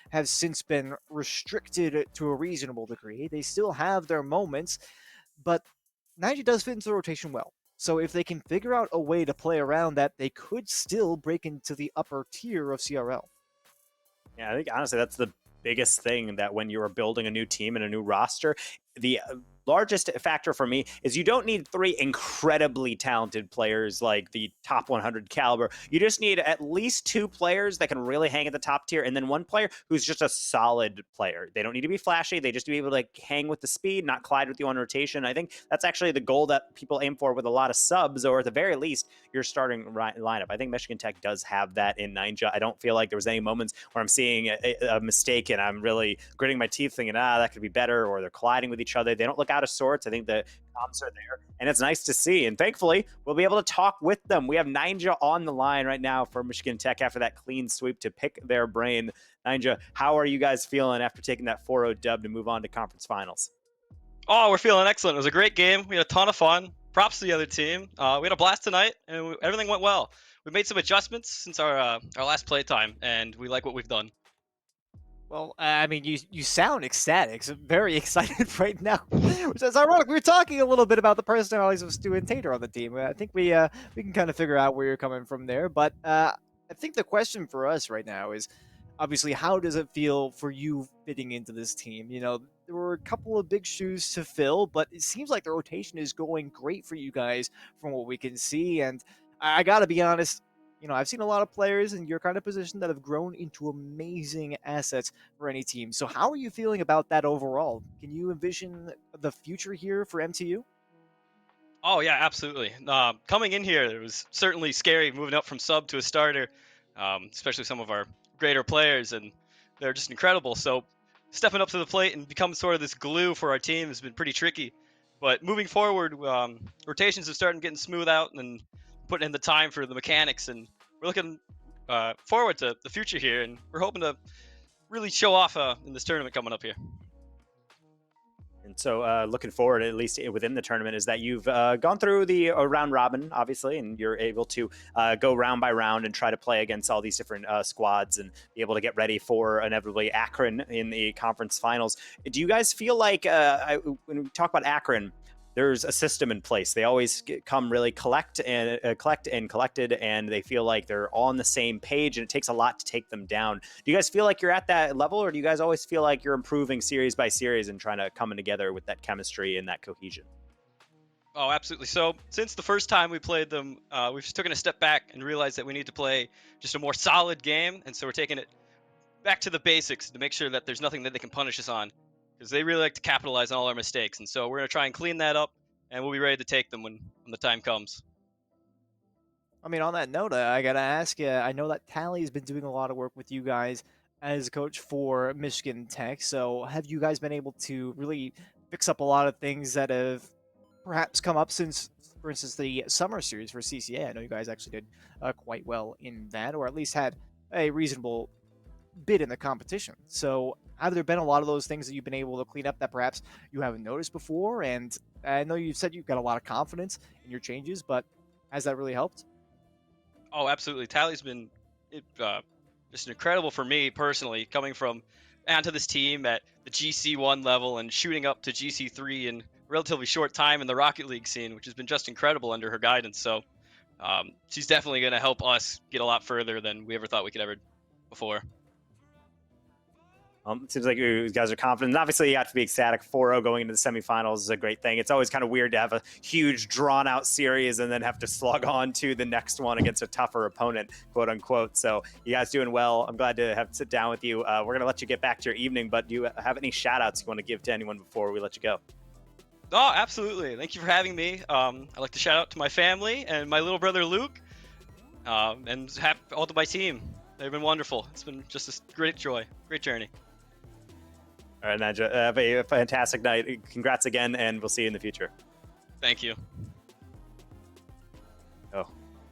have since been restricted to a reasonable degree. They still have their moments, but Niger does fit into the rotation well. So if they can figure out a way to play around that, they could still break into the upper tier of CRL.
Yeah, I think honestly that's the biggest thing, that when you are building a new team and a new roster, the largest factor for me is you don't need three incredibly talented players like the top 100 caliber. You just need at least two players that can really hang at the top tier, and then one player who's just a solid player. They don't need to be flashy. They just need to be able to like hang with the speed, not collide with you on rotation. I think that's actually the goal that people aim for with a lot of subs, or at the very least, your starting lineup. I think Michigan Tech does have that in Ninja. I don't feel like there was any moments where I'm seeing a mistake and I'm really gritting my teeth thinking, that could be better, or they're colliding with each other. They don't look out of sorts. I think the comps are there, and it's nice to see. And thankfully, we'll be able to talk with them. We have Ninja on the line right now for Michigan Tech after that clean sweep to pick their brain. Ninja, how are you guys feeling after taking that 4-0 dub to move on to conference finals?
Oh, we're feeling excellent. It was a great game. We had a ton of fun. Props to the other team. We had a blast tonight, and everything went well. We made some adjustments since our last playtime, and we like what we've done.
Well, I mean, you sound ecstatic, so very excited right now. Which is ironic. We were talking a little bit about the personalities of Stu and Tater on the team. I think we can kind of figure out where you're coming from there. But I think the question for us right now is, obviously, how does it feel for you fitting into this team? You know, there were a couple of big shoes to fill, but it seems like the rotation is going great for you guys from what we can see. And I gotta be honest, you know, I've seen a lot of players in your kind of position that have grown into amazing assets for any team. So how are you feeling about that overall? Can you envision the future here for MTU?
Oh yeah, absolutely. Coming in here, it was certainly scary moving up from sub to a starter, especially some of our greater players, and they're just incredible. So stepping up to the plate and becoming sort of this glue for our team has been pretty tricky. But moving forward, rotations have started getting smooth out and putting in the time for the mechanics, and we're looking forward to the future here, and we're hoping to really show off in this tournament coming up here.
And so looking forward, at least within the tournament, is that you've gone through the round robin, obviously, and you're able to go round by round and try to play against all these different squads and be able to get ready for inevitably Akron in the conference finals. Do you guys feel like, when we talk about Akron, there's a system in place? They always come really collected, and they feel like they're all on the same page, and it takes a lot to take them down. Do you guys feel like you're at that level, or do you guys always feel like you're improving series by series and trying to come together with that chemistry and that cohesion?
Oh, absolutely. So since the first time we played them, we've just taken a step back and realized that we need to play just a more solid game, and so we're taking it back to the basics to make sure that there's nothing that they can punish us on, because they really like to capitalize on all our mistakes. And so we're going to try and clean that up, and we'll be ready to take them when the time comes.
I mean, on that note, I gotta ask you, I know that Tally's been doing a lot of work with you guys as a coach for Michigan Tech. So have you guys been able to really fix up a lot of things that have perhaps come up since, for instance, the summer series for CCA? I know you guys actually did quite well in that, or at least had a reasonable bid in the competition. So have there been a lot of those things that you've been able to clean up that perhaps you haven't noticed before? And I know you said you've got a lot of confidence in your changes, but has that really helped?
Oh, absolutely. Tally's been just incredible for me personally, coming from onto this team at the GC1 level and shooting up to GC3 in a relatively short time in the Rocket League scene, which has been just incredible under her guidance. So she's definitely going to help us get a lot further than we ever thought we could ever before.
It seems like you guys are confident. And obviously, you have to be ecstatic. 4-0 going into the semifinals is a great thing. It's always kind of weird to have a huge, drawn-out series and then have to slug on to the next one against a tougher opponent, quote unquote. So you guys doing well. I'm glad to have sit down with you. We're going to let you get back to your evening, but do you have any shout-outs you want to give to anyone before we let you go?
Oh, absolutely. Thank you for having me. I'd like to shout out to my family and my little brother Luke, and all to my team. They've been wonderful. It's been just a great joy, great journey.
All right, Naja, have a fantastic night. Congrats again, and we'll see you in the future.
Thank you.
Oh,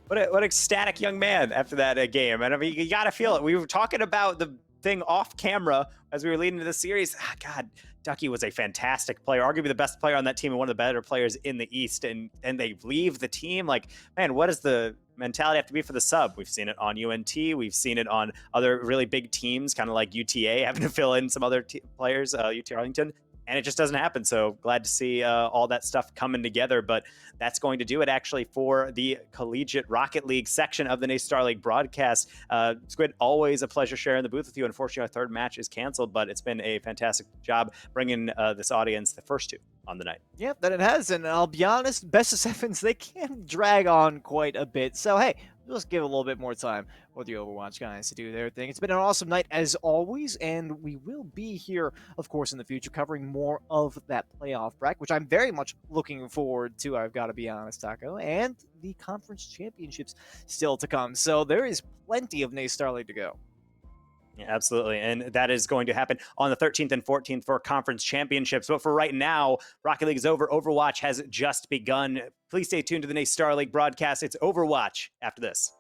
what ecstatic young man after that game. And I mean, you got to feel it. We were talking about the thing off camera as we were leading to the series. God, Ducky was a fantastic player, arguably the best player on that team and one of the better players in the East. And they leave the team. Like, man, what does the mentality have to be for the sub? We've seen it on UNT. We've seen it on other really big teams, kind of like UTA having to fill in some other players, UT Arlington. And it just doesn't happen. So glad to see all that stuff coming together. But that's going to do it, actually, for the Collegiate Rocket League section of the NACE Starleague broadcast. Squid, always a pleasure sharing the booth with you. Unfortunately, our third match is canceled, but it's been a fantastic job bringing this audience the first two on the night.
Yeah, that it has. And I'll be honest, best of sevens, they can drag on quite a bit. So, hey, let's give a little bit more time for the Overwatch guys to do their thing. It's been an awesome night as always, and we will be here, of course, in the future covering more of that playoff bracket, which I'm very much looking forward to, I've got to be honest, Taco, and the conference championships still to come. So there is plenty of NACE Starleague to go.
Yeah, absolutely. And that is going to happen on the 13th and 14th for conference championships. But for right now, Rocket League is over. Overwatch has just begun. Please stay tuned to the NACE Starleague broadcast. It's Overwatch after this.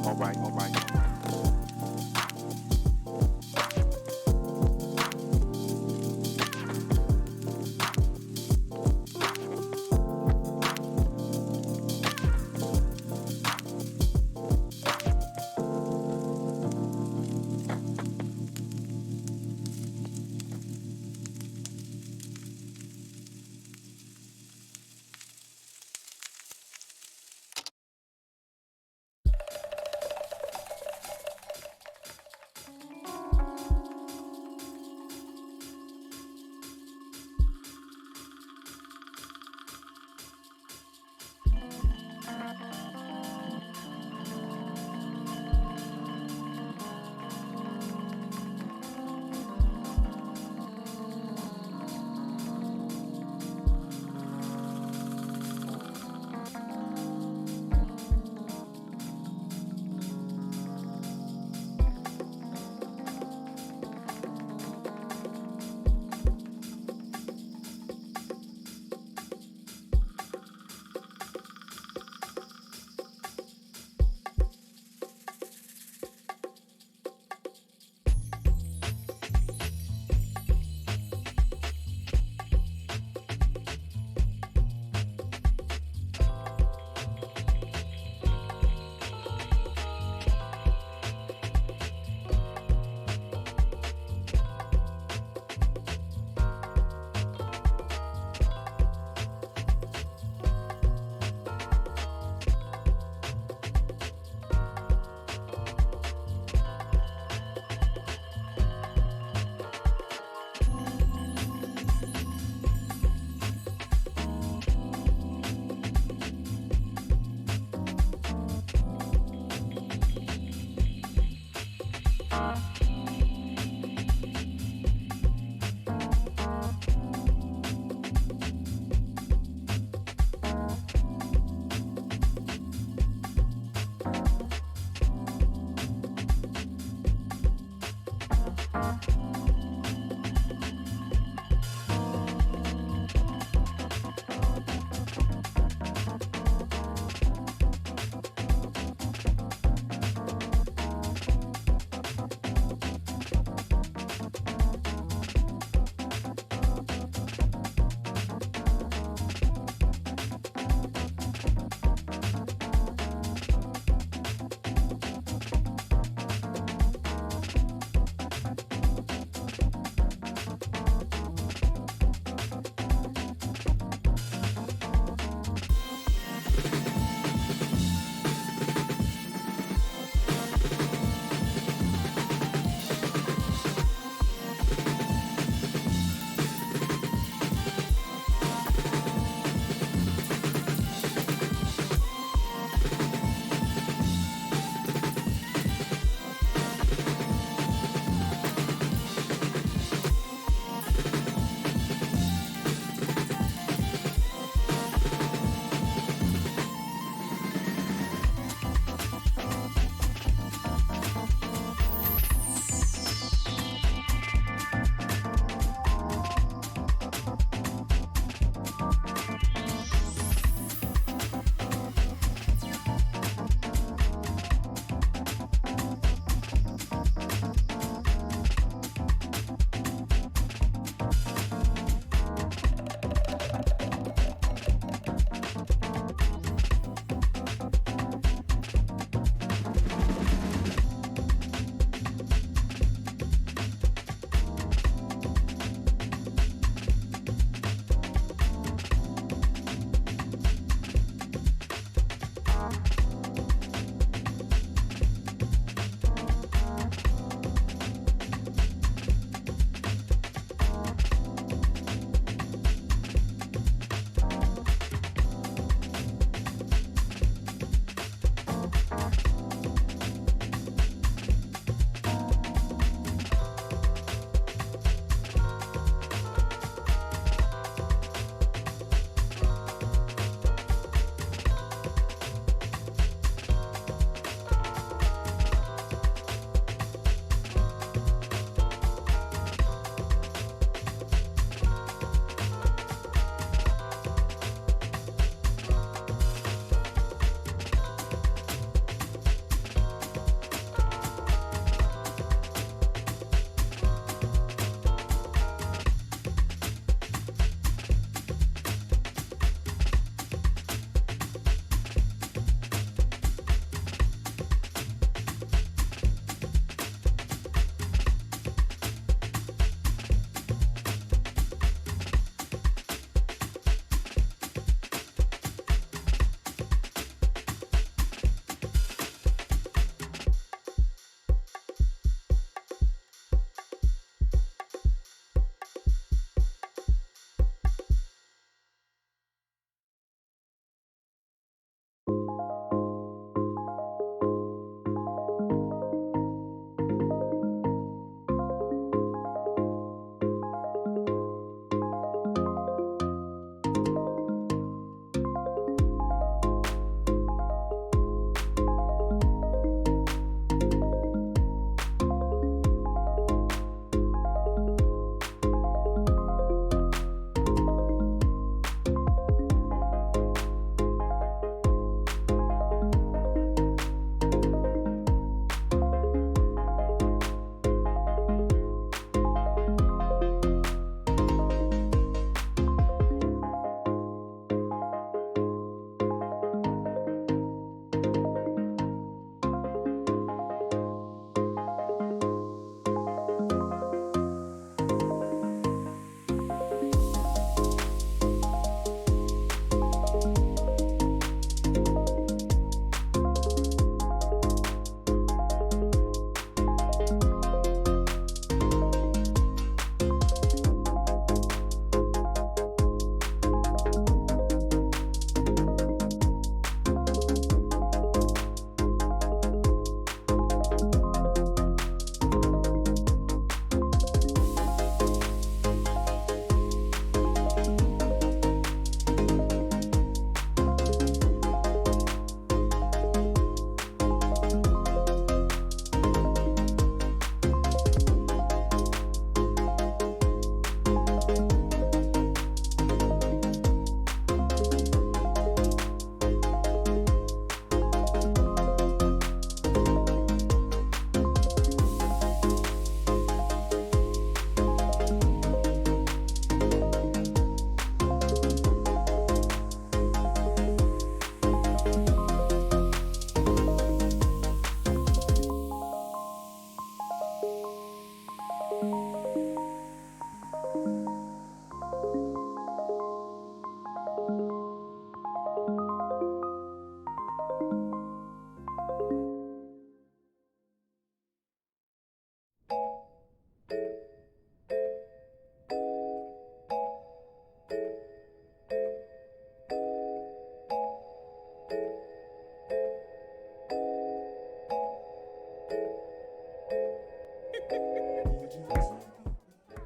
All right. All right.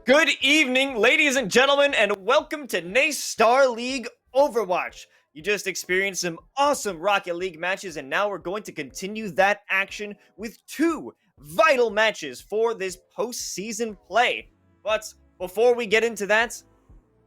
Good evening, ladies and gentlemen, and welcome to NACE Starleague Overwatch. You just experienced some awesome Rocket League matches, and now we're going to continue that action with two vital matches for this postseason play. But before we get into that,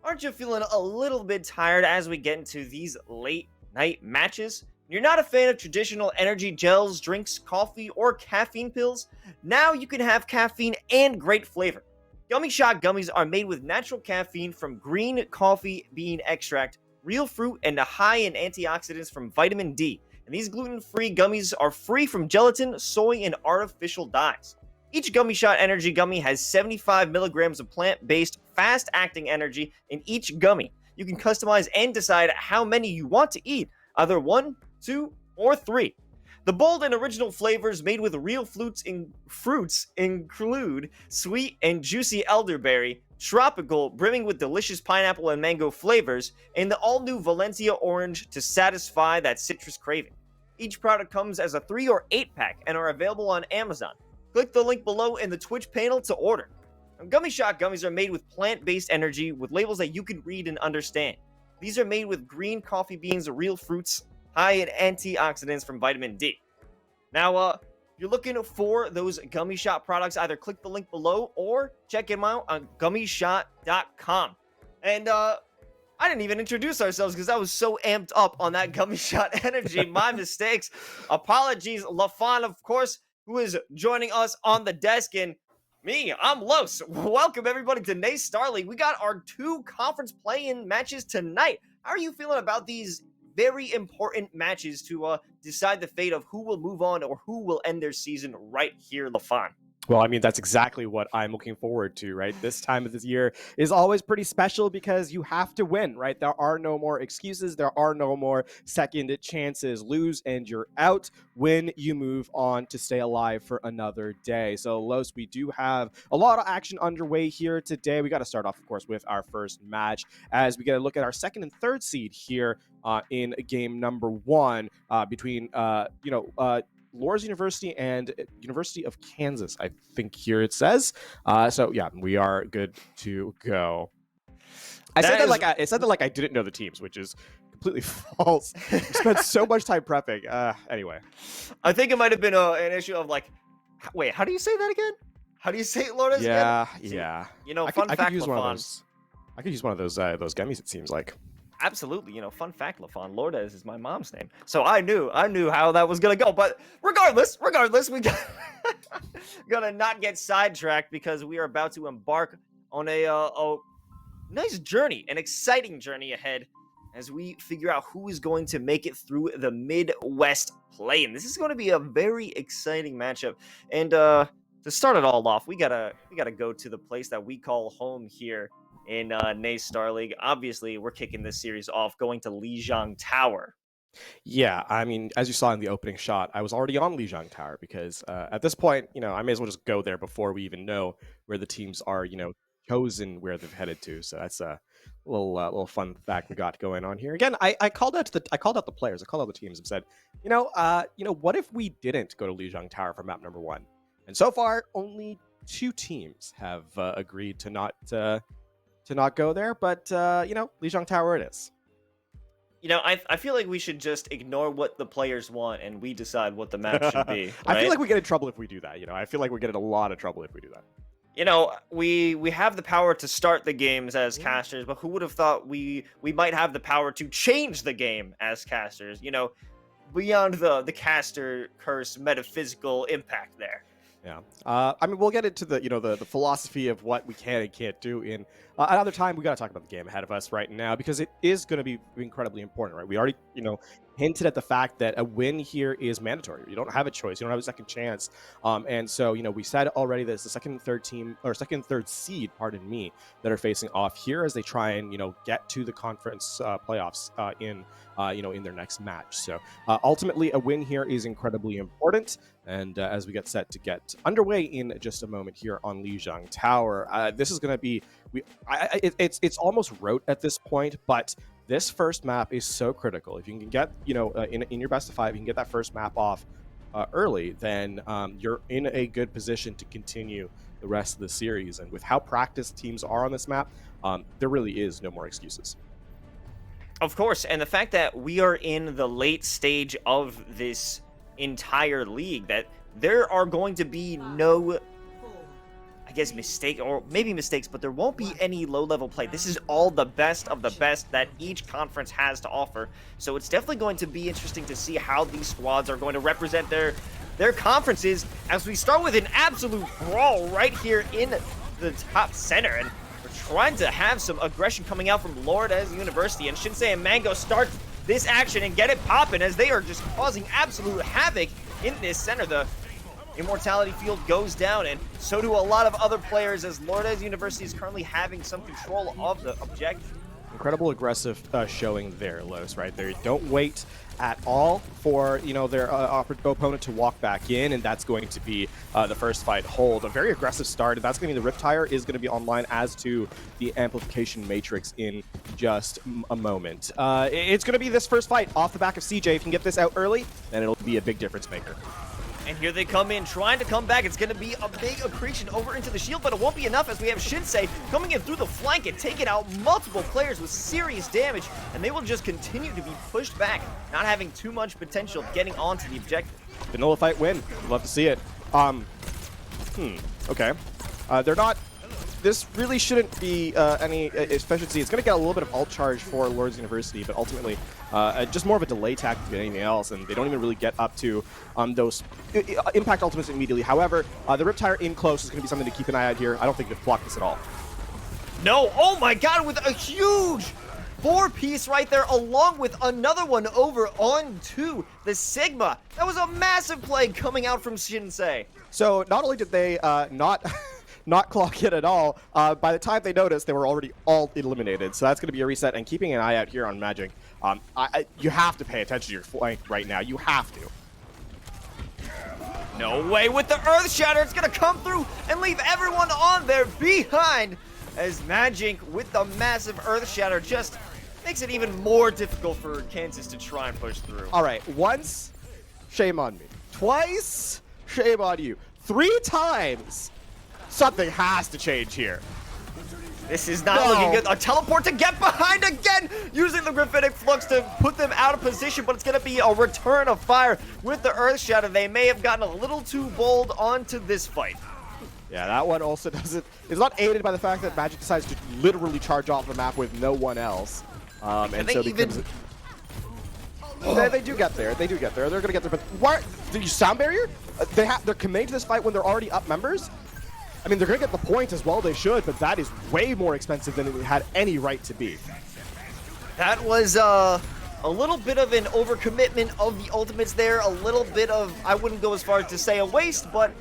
aren't you feeling a little bit tired as we get into these late night matches? You're not a fan of traditional energy gels, drinks, coffee, or caffeine pills? Now you can have caffeine and great flavor. Gummy Shot gummies are made with natural caffeine from green coffee bean extract, real fruit, and high in antioxidants from vitamin D. And these gluten-free gummies are free from gelatin, soy, and artificial dyes. Each Gummy Shot Energy gummy has 75 milligrams of plant-based, fast-acting energy in each gummy. You can customize and decide how many you want to eat, either 1, 2, or 3. The bold and original flavors made with real fruits include sweet and juicy elderberry, tropical, brimming with delicious pineapple and mango flavors, and the all-new Valencia orange to satisfy that citrus craving. Each product comes as a 3 or 8-pack and are available on Amazon. Click the link below in the Twitch panel to order. Gummy Shot gummies are made with plant-based energy with labels that you can read and understand. These are made with green coffee beans, real fruits, high in antioxidants from vitamin D. Now, if you're looking for those Gummy Shot products, either click the link below or check them out on gummyshot.com. And I didn't even introduce ourselves because I was so amped up on that Gummy Shot energy. My mistakes. Apologies. LaFon, of course, who is joining us on the desk, and me, I'm Los. Welcome, everybody, to NACE Starleague. We got our 2 conference play-in matches tonight. How are you feeling about these very important matches to decide the fate of who will move on or who will end their season right here, LaFon?
Well, I mean, that's exactly what I'm looking forward to, right? This time of the year is always pretty special because you have to win, right? There are no more excuses. There are no more second chances. Lose and you're out. Win, you move on to stay alive for another day. So, Los, we do have a lot of action underway here today. We got to start off, of course, with our first match as we get a look at our second and third seed here in game number 1 between, Loras University and University of Kansas, I think here it says. So yeah, we are good to go. I said that like I didn't know the teams, which is completely false. We spent so much time prepping. Anyway,
I think it might have been an issue of like, wait, how do you say that again? How do you say Loras again?
Yeah.
You know,
I
fun
could
fact,
use
LaFon.
I could use one of those gummies. It seems like.
Absolutely, fun fact, LaFon, Lourdes is my mom's name. So I knew how that was gonna go. But regardless, we gotta not get sidetracked because we are about to embark on a nice journey, an exciting journey ahead as we figure out who is going to make it through the Midwest play-in. This is going to be a very exciting matchup. And to start it all off, we gotta go to the place that we call home here in NACE Starleague. Obviously, we're kicking this series off going to Lijiang Tower.
Yeah, I mean, as you saw in the opening shot, I was already on Lijiang Tower because at this point, I may as well just go there before we even know where the teams are, chosen where they've headed to. So that's a little fun fact we got going on here. Again, I called out the players, I called out the teams and said, what if we didn't go to Lijiang Tower for map number 1? And so far, only 2 teams have agreed to not go there, but Lijiang Tower it is.
I feel like we should just ignore what the players want and we decide what the map should be. Right?
I feel like we get in trouble if we do that. I feel like we get in a lot of trouble if we do that.
We have the power to start the games as casters, but who would have thought we might have the power to change the game as casters? Beyond the caster curse metaphysical impact there.
Yeah. I mean, we'll get into the philosophy of what we can and can't do in another time. We got to talk about the game ahead of us right now because it is going to be incredibly important, right? We already, hinted at the fact that a win here is mandatory. You don't have a choice. You don't have a second chance. And so, we said already that it's the second and third seed, pardon me, that are facing off here as they try and, get to the conference playoffs in their next match. So ultimately, a win here is incredibly important. And as we get set to get underway in just a moment here on Lijiang Tower, this is going to be it's almost rote at this point, but this first map is so critical. If you can get in your best of 5, you can get that first map off early, then you're in a good position to continue the rest of the series. And with how practiced teams are on this map, there really is no more excuses.
Of course, and the fact that we are in the late stage of this entire league, that there are going to be no, I guess, mistake, or maybe mistakes, but there won't be any low-level play. This is all the best of the best that each conference has to offer. So it's definitely going to be interesting to see how these squads are going to represent their conferences, as we start with an absolute brawl right here in the top center. And we're trying to have some aggression coming out from Lourdes University, and Shinsei and Mango start this action and get it popping as they are just causing absolute havoc in this center. The Immortality field goes down, and so do a lot of other players, as Lourdes University is currently having some control of the objective.
Incredible aggressive showing there, Los, right there. Don't wait at all for, you know, their opponent to walk back in, and that's going to be the first fight hold. A very aggressive start, and that's going to be the Riptire is going to be online, as to the Amplification Matrix in just a moment. It's going to be this first fight off the back of CJ. If you can get this out early, then it'll be a big difference maker.
And here they come in, trying to come back. It's going to be a big accretion over into the shield, but it won't be enough, as we have Shinsei coming in through the flank and taking out multiple players with serious damage, and they will just continue to be pushed back, not having too much potential getting onto the objective.
Vanilla fight win. Love to see it. Okay. They're not... This really shouldn't be any efficiency. It's going to get a little bit of ult charge for Lourdes University, but ultimately just more of a delay tactic than anything else, and they don't even really get up to those impact ultimates immediately. However, the Riptire in close is going to be something to keep an eye out here. I don't think they've blocked this at all.
No, oh my god, with a huge 4-piece right there, along with another one over onto the Sigma. That was a massive play coming out from Shinsei.
So not only did they not clock it at all, by the time they noticed, they were already all eliminated. So that's going to be a reset, and keeping an eye out here on Magic. You have to pay attention to your flank right now. You have to.
No way with the Earth Shatter. It's going to come through and leave everyone on there behind, as Magic with the massive Earth Shatter just makes it even more difficult for Kansas to try and push through.
All right, once, shame on me. Twice, shame on you. 3 times, something has to change here.
This is not looking good. A teleport to get behind again, using the Graphitic Flux to put them out of position, but it's going to be a return of fire with the Earth Shatter. They may have gotten a little too bold onto this fight.
Yeah, that one also doesn't... It's not aided by the fact that Magic decides to literally charge off the map with no one else. And so becomes... They do get there. They do get there. They're going to get there. But what? Did you sound barrier? They're committing to this fight when they're already up members? I mean, they're going to get the point as well. They should, but that is way more expensive than it had any right to be.
That was a little bit of an overcommitment of the ultimates there. A little bit of, I wouldn't go as far as to say a waste, but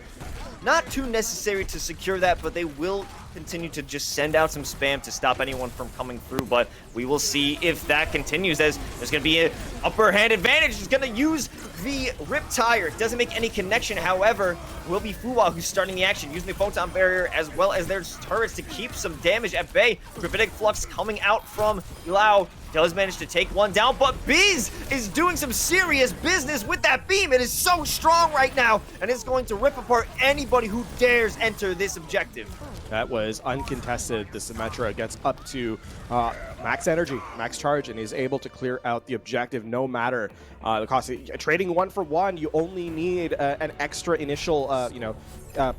not too necessary to secure that. But they will continue to just send out some spam to stop anyone from coming through. But we will see if that continues, as there's going to be an upper hand advantage. He's going to use the Riptire. Doesn't make any connection, however, will be Fuwa who's starting the action, using the Photon Barrier as well as their turrets to keep some damage at bay. Graphitic Flux coming out from EaUCD does manage to take one down, but Biz is doing some serious business with that beam. It is so strong right now, and it's going to rip apart anybody who dares enter this objective.
That was uncontested. The Symmetra gets up to max energy, max charge, and is able to clear out the objective no matter the cost. Trading 1 for 1, you only need an extra initial,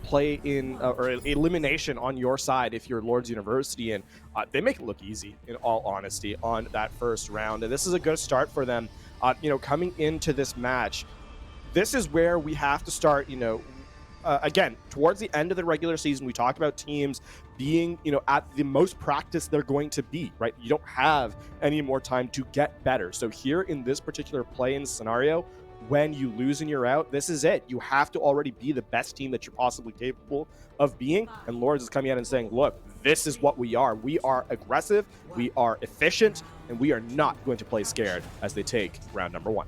play in or elimination on your side if you're Lourdes University, and they make it look easy, in all honesty, on that first round. And this is a good start for them. Coming into this match, this is where we have to start, again, towards the end of the regular season, we talked about teams being, at the most practice they're going to be, right? You don't have any more time to get better. So here in this particular play-in scenario, when you lose and you're out, this is it. You have to already be the best team that you're possibly capable of being. And Lourdes is coming out and saying, look, this is what we are. We are aggressive, we are efficient, and we are not going to play scared as they take round number 1.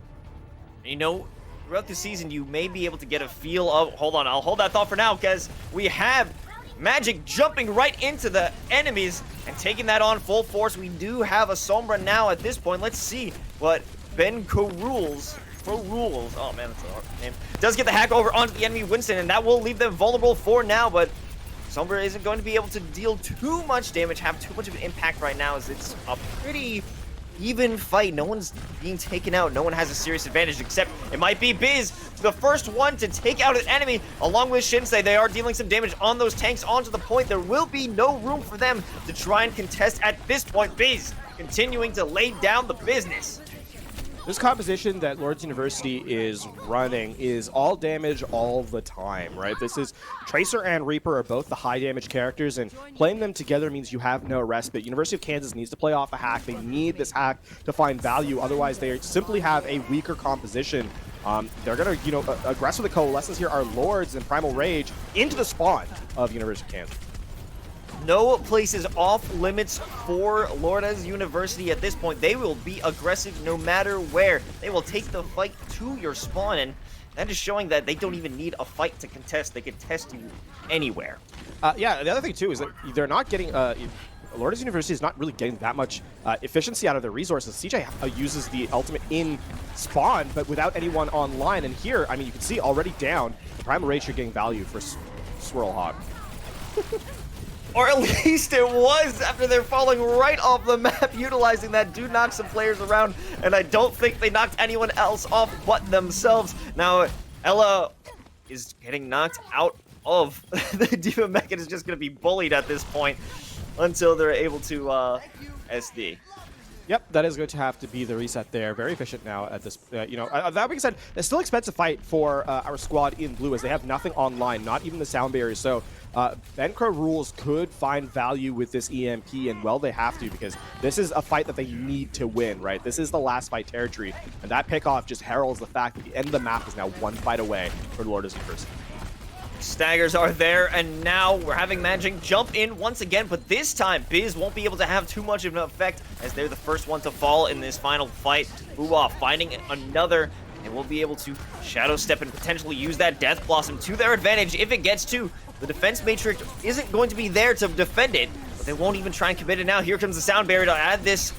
Throughout the season, you may be able to get a feel of... Hold on, I'll hold that thought for now, because we have Magic jumping right into the enemies and taking that on full force. We do have a Sombra now at this point. Let's see what Ben Rules, oh man, that's a hard name, does get the hack over onto the enemy Winston, and that will leave them vulnerable for now, but Sombra isn't going to be able to deal too much damage, have too much of an impact right now, as it's a pretty even fight. No one's being taken out. No one has a serious advantage, except it might be Biz, the first one to take out an enemy, along with Shinsei. They are dealing some damage on those tanks onto the point. There will be no room for them to try and contest at this point. Biz continuing to lay down the business.
This composition that Lords University is running is all damage all the time, right? This is Tracer and Reaper are both the high damage characters, and playing them together means you have no respite. University of Kansas needs to play off a hack. They need this hack to find value. Otherwise, they simply have a weaker composition. They're going to, aggress with the Coalescence here. Our Lords and Primal Rage into the spawn of University of Kansas.
No place is off limits for Lords University at this point. They will be aggressive no matter where. They will take the fight to your spawn, and that is showing that they don't even need a fight to contest. They can test you anywhere.
Yeah, the other thing, too, is that they're not getting... Lords University is not really getting that much efficiency out of their resources. CJ uses the ultimate in spawn, but without anyone online. And here, I mean, you can see already down, the Primal Rage are getting value for Swirl Hog.
Or at least it was, after they're falling right off the map, utilizing that. Do knock some players around, and I don't think they knocked anyone else off but themselves. Now, Ella is getting knocked out of the Diva Mech and is just going to be bullied at this point until they're able to SD.
Yep, that is going to have to be the reset there. Very efficient now at this, that being said, it's still an expensive fight for our squad in blue, as they have nothing online, not even the sound barrier. So Bencro Rules could find value with this EMP, and well, they have to, because this is a fight that they need to win, right? This is the last fight territory, and that pickoff just heralds the fact that the end of the map is now one fight away for Lords University.
Staggers are there, and now we're having Magic jump in once again, but this time Biz won't be able to have too much of an effect, as they're the first one to fall in this final fight. Fuwa finding another, and will be able to Shadow Step and potentially use that Death Blossom to their advantage if it gets to. The defense matrix isn't going to be there to defend it, but they won't even try and commit it now. Here comes the sound barrier to add this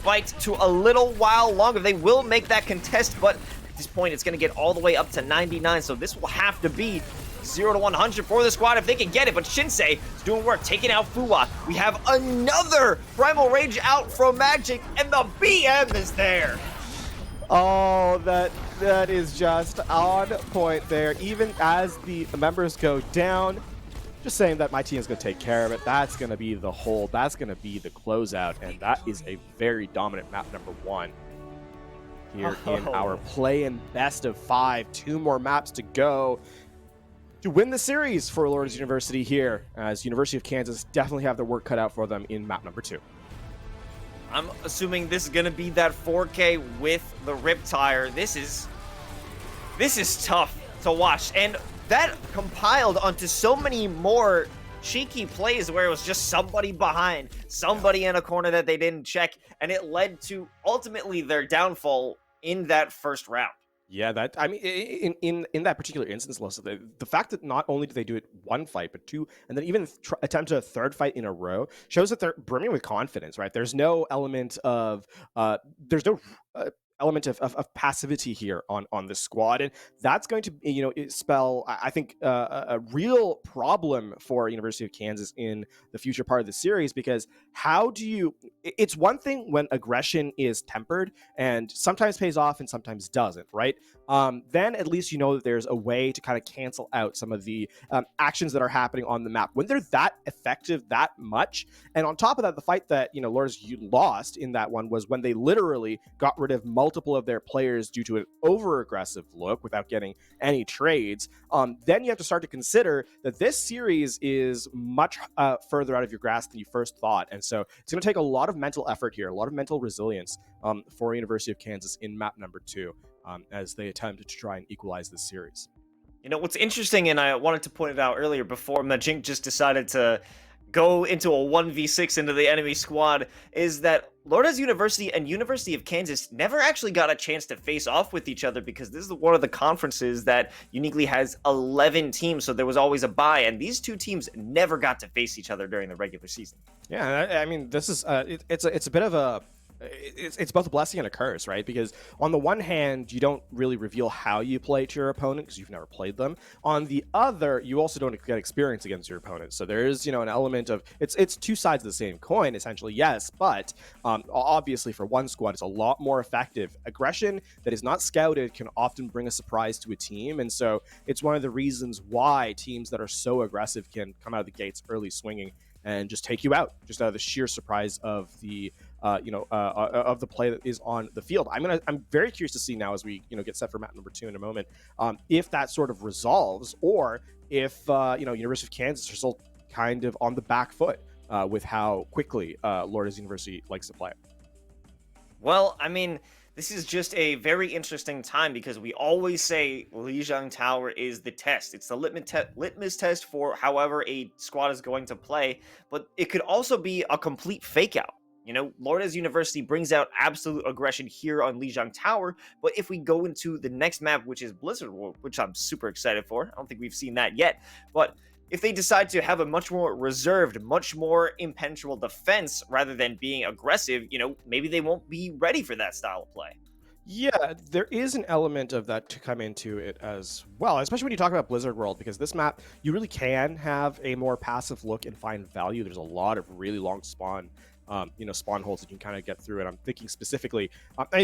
fight to a little while longer. They will make that contest, but at this point it's going to get all the way up to 99, so this will have to be 0 to 100 for the squad if they can get it, but Shinsei is doing work, taking out Fuwa. We have another Primal Rage out from Magic, and the BM is there.
Oh, that is just on point there. Even as the members go down, just saying that my team is going to take care of it. That's going to be the hold. That's going to be the closeout, and that is a very dominant map number 1 here in our play-in best of 5. 2 more maps to go to win the series for Lords University here, as University of Kansas definitely have their work cut out for them in map number 2.
I'm assuming this is going to be that 4K with the Rip Tire. This is tough to watch, and that compiled onto so many more cheeky plays where it was just somebody behind, somebody in a corner that they didn't check, and it led to ultimately their downfall in that first round.
Yeah, that, I mean, in that particular instance, Melissa, the fact that not only do they do it one fight, but 2, and then even attempt a 3rd fight in a row shows that they're brimming with confidence, right? There's no element of, element of passivity here on the squad, and that's going to spell, I think, a real problem for University of Kansas in the future part of the series, because how do you, it's one thing when aggression is tempered and sometimes pays off and sometimes doesn't, right? Then at least you know that there's a way to kind of cancel out some of the actions that are happening on the map when they're that effective that much. And on top of that, the fight that Lords lost in that one was when they literally got rid of multiple of their players due to an over-aggressive look without getting any trades. Then you have to start to consider that this series is much further out of your grasp than you first thought. And so it's going to take a lot of mental effort here, a lot of mental resilience for University of Kansas in map number 2 as they attempt to try and equalize this series.
What's interesting, and I wanted to point it out earlier before Majink just decided to go into a 1v6 into the enemy squad, is that Lords University and University of Kansas never actually got a chance to face off with each other, because this is one of the conferences that uniquely has 11 teams, so there was always a bye, and these two teams never got to face each other during the regular season.
Yeah, I mean, this is it's a bit of a it's both a blessing and a curse, right? Because on the one hand, you don't really reveal how you play to your opponent because you've never played them. On the other, you also don't get experience against your opponent. So there is, an element of it's two sides of the same coin, essentially, yes. But obviously, for one squad, it's a lot more effective. Aggression that is not scouted can often bring a surprise to a team, and so it's one of the reasons why teams that are so aggressive can come out of the gates early swinging and just take you out, just out of the sheer surprise of the of the play that is on the field. I'm very curious to see now as we get set for map number 2 in a moment, if that sort of resolves, or if University of Kansas are still kind of on the back foot with how quickly Lourdes University likes to play.
Well, I mean, this is just a very interesting time because we always say Lijiang Tower is the test. It's the litmus test for however a squad is going to play, but it could also be a complete fake out. Lourdes University brings out absolute aggression here on Lijiang Tower, but if we go into the next map, which is Blizzard World, which I'm super excited for, I don't think we've seen that yet, but if they decide to have a much more reserved, much more impenetrable defense rather than being aggressive, maybe they won't be ready for that style of play.
Yeah, there is an element of that to come into it as well, especially when you talk about Blizzard World, because this map, you really can have a more passive look and find value. There's a lot of really long spawn spawn holes that you can kind of get through. And I'm thinking specifically,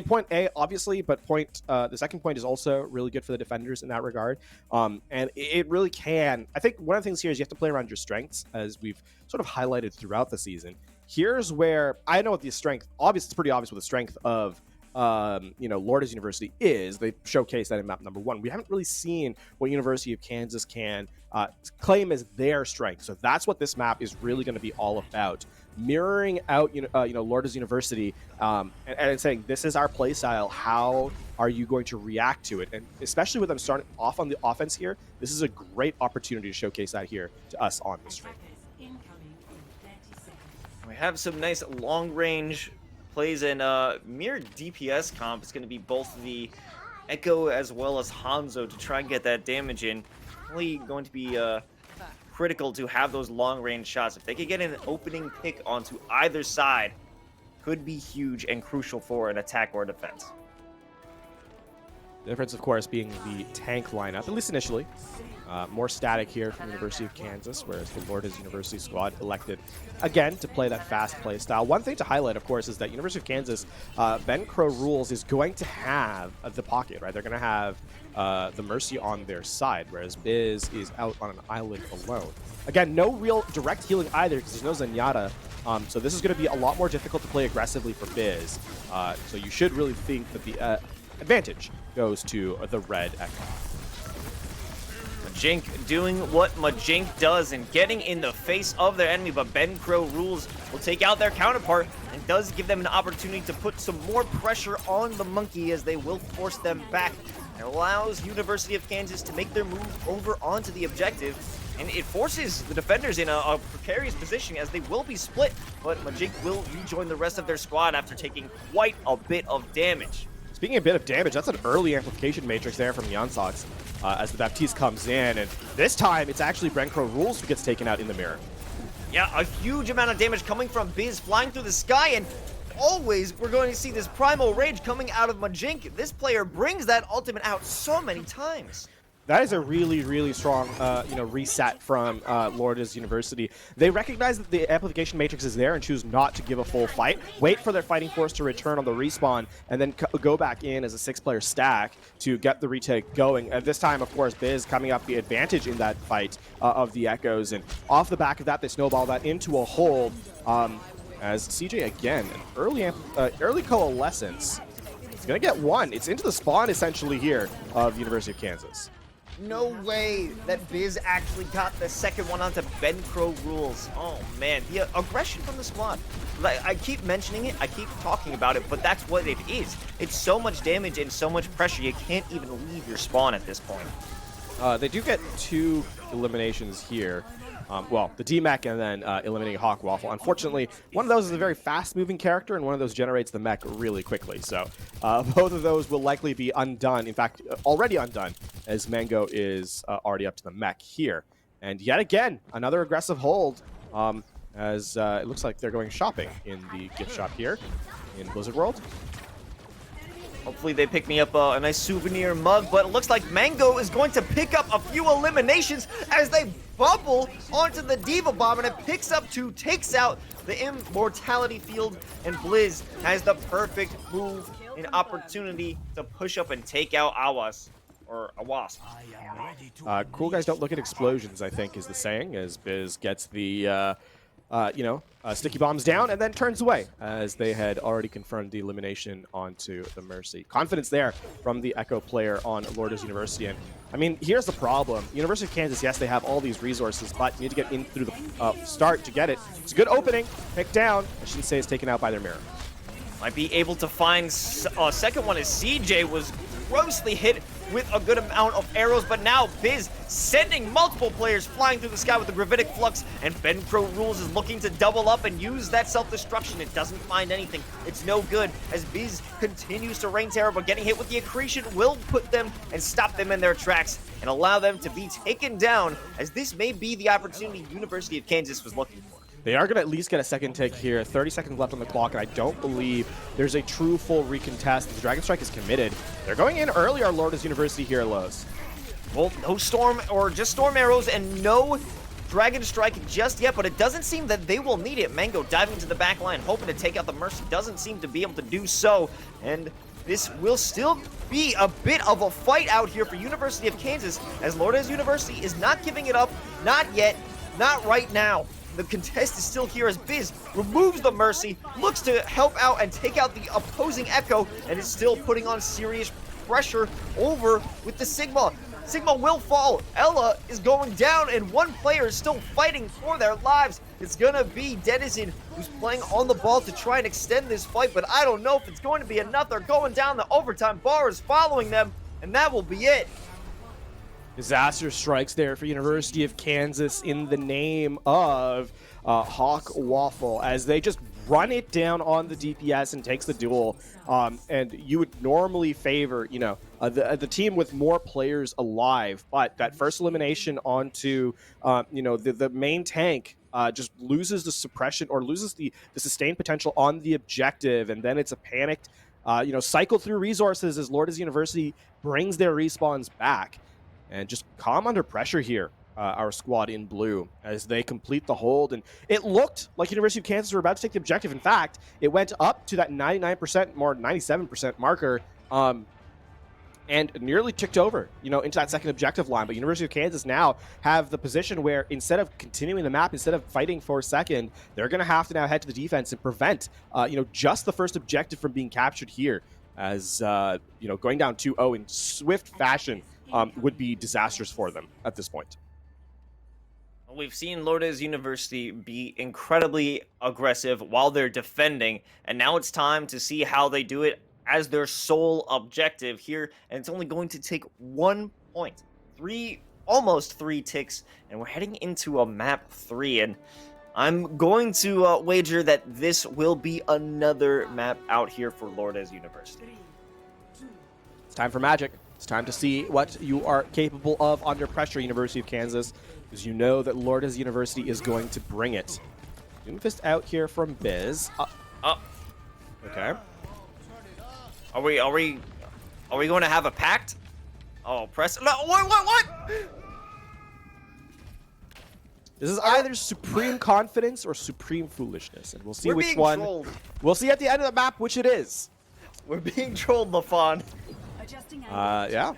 point A, obviously, but the second point is also really good for the defenders in that regard. And it really can. I think one of the things here is you have to play around your strengths, as we've sort of highlighted throughout the season. Here's where I know what the strength, it's pretty obvious what the strength of Lourdes University is. They showcased that in map number 1. We haven't really seen what University of Kansas can claim as their strength. So that's what this map is really going to be all about. Mirroring out, Lourdes University and saying, this is our play style. How are you going to react to it? And especially with them starting off on the offense here, this is a great opportunity to showcase that here to us on the stream.
We have some nice long-range plays in mere DPS comp. It's going to be both the Echo as well as Hanzo to try and get that damage in. Really going to be critical to have those long-range shots. If they could get an opening pick onto either side, could be huge and crucial for an attack or defense.
The difference, of course, being the tank lineup, at least initially. More static here from University of Kansas, whereas the Lourdes University squad elected, again, to play that fast play style. One thing to highlight, of course, is that University of Kansas, Ben Crow Rules is going to have the pocket, right? They're going to have the Mercy on their side, whereas Biz is out on an island alone. Again, no real direct healing either, because there's no Zenyatta. So this is going to be a lot more difficult to play aggressively for Biz. So you should really think that the advantage goes to the red Echo.
Majink doing what Majink does and getting in the face of their enemy, but Ben Crow Rules will take out their counterpart and does give them an opportunity to put some more pressure on the Monkey as they will force them back. It allows University of Kansas to make their move over onto the objective, and it forces the defenders in a precarious position as they will be split, but Majink will rejoin the rest of their squad after taking quite a bit of damage.
Speaking of a bit of damage, that's an early amplification matrix there from Yansox as the Baptiste comes in, and this time it's actually Brencro Rules who gets taken out in the mirror.
Yeah, a huge amount of damage coming from Biz flying through the sky, and always we're going to see this Primal Rage coming out of Majink. This player brings that ultimate out so many times.
That is a really, really strong, reset from Lourdes University. They recognize that the amplification matrix is there and choose not to give a full fight. Wait for their fighting force to return on the respawn, and then go back in as a 6-player stack to get the retake going. And this time, of course, Biz coming up the advantage in that fight of the Echoes. And off the back of that, they snowball that into a hold. As CJ, again, an early coalescence. It's going to get one. It's into the spawn, essentially, here of University of Kansas.
No way that Biz actually got the second one onto Ben Crow Rules. Oh man, the aggression from the squad. Like, I keep mentioning it, I keep talking about it, but that's what it is. It's so much damage and so much pressure, you can't even leave your spawn at this point.
They do get 2 eliminations here. Well, the D-Mech and then eliminating Hawk Waffle. Unfortunately, one of those is a very fast-moving character, and one of those generates the mech really quickly. So both of those will likely be undone. In fact, already undone, as Mango is already up to the mech here. And yet again, another aggressive hold. as it looks like they're going shopping in the gift shop here in Blizzard World.
Hopefully they pick me up a nice souvenir mug, but it looks like Mango is going to pick up a few eliminations as they bubble onto the Diva Bomb, and it picks up 2, takes out the Immortality Field, and Blizz has the perfect move and opportunity to push up and take out Awas, or a Wasp.
Cool guys don't look at explosions, I think is the saying, as Biz gets the sticky bombs down and then turns away as they had already confirmed the elimination onto the Mercy. Confidence there from the Echo player on Lourdes University. And I mean, here's the problem. University of Kansas, yes, they have all these resources, but you need to get in through the start to get it. It's a good opening, pick down. I shouldn't say it's taken out by their mirror.
Might be able to find a second one as CJ was grossly hit with a good amount of arrows, but now Biz sending multiple players flying through the sky with the Gravitic Flux, and Ben Crow Rules is looking to double up and use that self-destruction. It doesn't find anything. It's no good as Biz continues to rain terror, but getting hit with the accretion will put them and stop them in their tracks and allow them to be taken down, as this may be the opportunity University of Kansas was looking for.
They are going to at least get a second tick here. 30 seconds left on the clock, and I don't believe there's a true full recontest. The Dragon Strike is committed. They're going in early, our Lourdes University here, Lowe's.
Well, no Storm, or just Storm Arrows, and no Dragon Strike just yet, but it doesn't seem that they will need it. Mango diving to the back line, hoping to take out the Mercy, doesn't seem to be able to do so, and this will still be a bit of a fight out here for University of Kansas, as Lourdes University is not giving it up, not yet, not right now. The contest is still here as Biz removes the Mercy, looks to help out and take out the opposing Echo, and is still putting on serious pressure over with the Sigma. Sigma will fall. Ella is going down, and one player is still fighting for their lives. It's gonna be Denizen, who's playing on the ball to try and extend this fight, but I don't know if it's going to be enough. They're going down, the overtime bar is following them, and that will be it.
Disaster strikes there for University of Kansas in the name of Hawk Waffle, as they just run it down on the DPS and takes the duel. And you would normally favor, the team with more players alive, but that first elimination onto, the main tank just loses the suppression or loses the sustained potential on the objective, and then it's a panicked, cycle through resources as Lourdes University brings their respawns back. And just calm under pressure here, our squad in blue, as they complete the hold. And it looked like University of Kansas were about to take the objective. In fact, it went up to that 99%, more 97% marker, and nearly ticked over, into that second objective line. But University of Kansas now have the position where instead of continuing the map, instead of fighting for second, they're going to have to now head to the defense and prevent, just the first objective from being captured here, as, going down 2-0 in swift fashion would be disastrous for them at this point.
We've seen Lourdes University be incredibly aggressive while they're defending, and now it's time to see how they do it as their sole objective here, and it's only going to take 1 point. Almost 3 ticks, and we're heading into a map 3, and I'm going to wager that this will be another map out here for Lourdes University.
It's time for magic. It's time to see what you are capable of under pressure, University of Kansas, because you know that Lourdes University is going to bring it. Doomfist out here from Biz. Okay.
Are we going to have a pact? Oh, press. No, what?
This is either supreme confidence or supreme foolishness, and we'll see
We're
which
being
one.
trolled.
We'll see at the end of the map which it is.
We're being trolled, LaFon.
Yeah,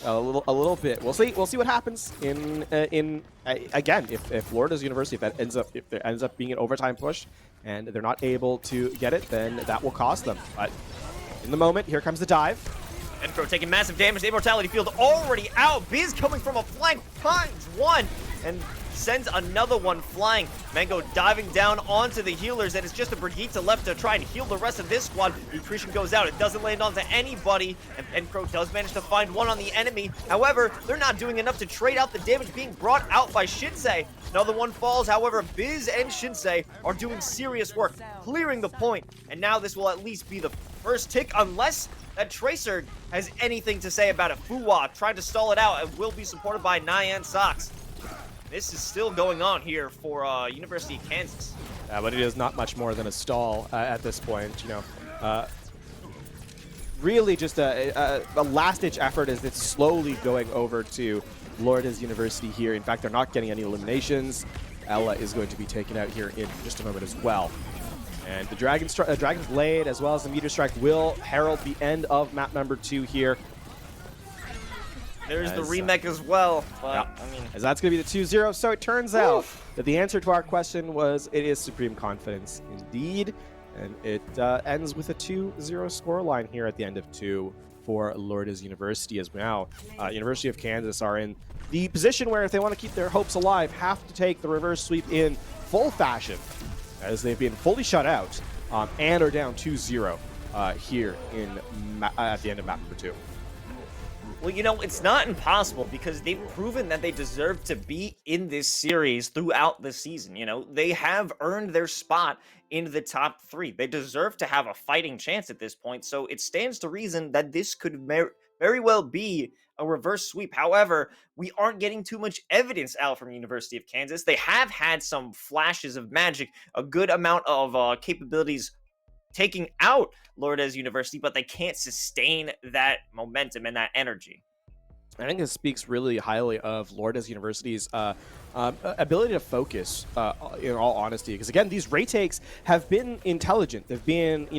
a little bit. We'll see what happens again if Lourdes University, if there ends up being an overtime push and they're not able to get it, then that will cost them. But in the moment, here comes the dive.
Encro taking massive damage. The Immortality Field already out. Biz coming from a flank, finds one and sends another one flying. Mango diving down onto the healers, and it's just a Brigitte left to try and heal the rest of this squad. Nutrition goes out. It doesn't land onto anybody, and Encro does manage to find one on the enemy. However, they're not doing enough to trade out the damage being brought out by Shinsei. Another one falls. However, Biz and Shinsei are doing serious work, clearing the point, and now this will at least be the first tick, unless that Tracer has anything to say about it. Fuwa trying to stall it out and will be supported by Nyan Sox. This is still going on here for University of Kansas.
But it is not much more than a stall at this point. Really just a last-ditch effort as it's slowly going over to Lourdes University here. In fact, they're not getting any eliminations. Ella is going to be taken out here in just a moment as well. And the Dragon's Blade, as well as the Meteor Strike, will herald the end of map number 2 here.
There's the remake as well, but
yeah.
I mean,
as that's going to be the 2-0. So it turns out that the answer to our question was it is Supreme Confidence indeed. And it ends with a 2-0 scoreline here at the end of 2 for Lourdes University, as now University of Kansas are in the position where if they want to keep their hopes alive, have to take the reverse sweep in full fashion, as they've been fully shut out and are down 2-0 here at the end of map number 2.
Well, it's not impossible because they've proven that they deserve to be in this series throughout the season. They have earned their spot in the top 3. They deserve to have a fighting chance at this point, so it stands to reason that this could very well be a reverse sweep. However, we aren't getting too much evidence out from University of Kansas. They have had some flashes of magic, a good amount of capabilities taking out Lourdes University, but they can't sustain that momentum and that energy.
I think this speaks really highly of Lourdes University's ability to focus, in all honesty. Because again, these retakes have been intelligent. They've been,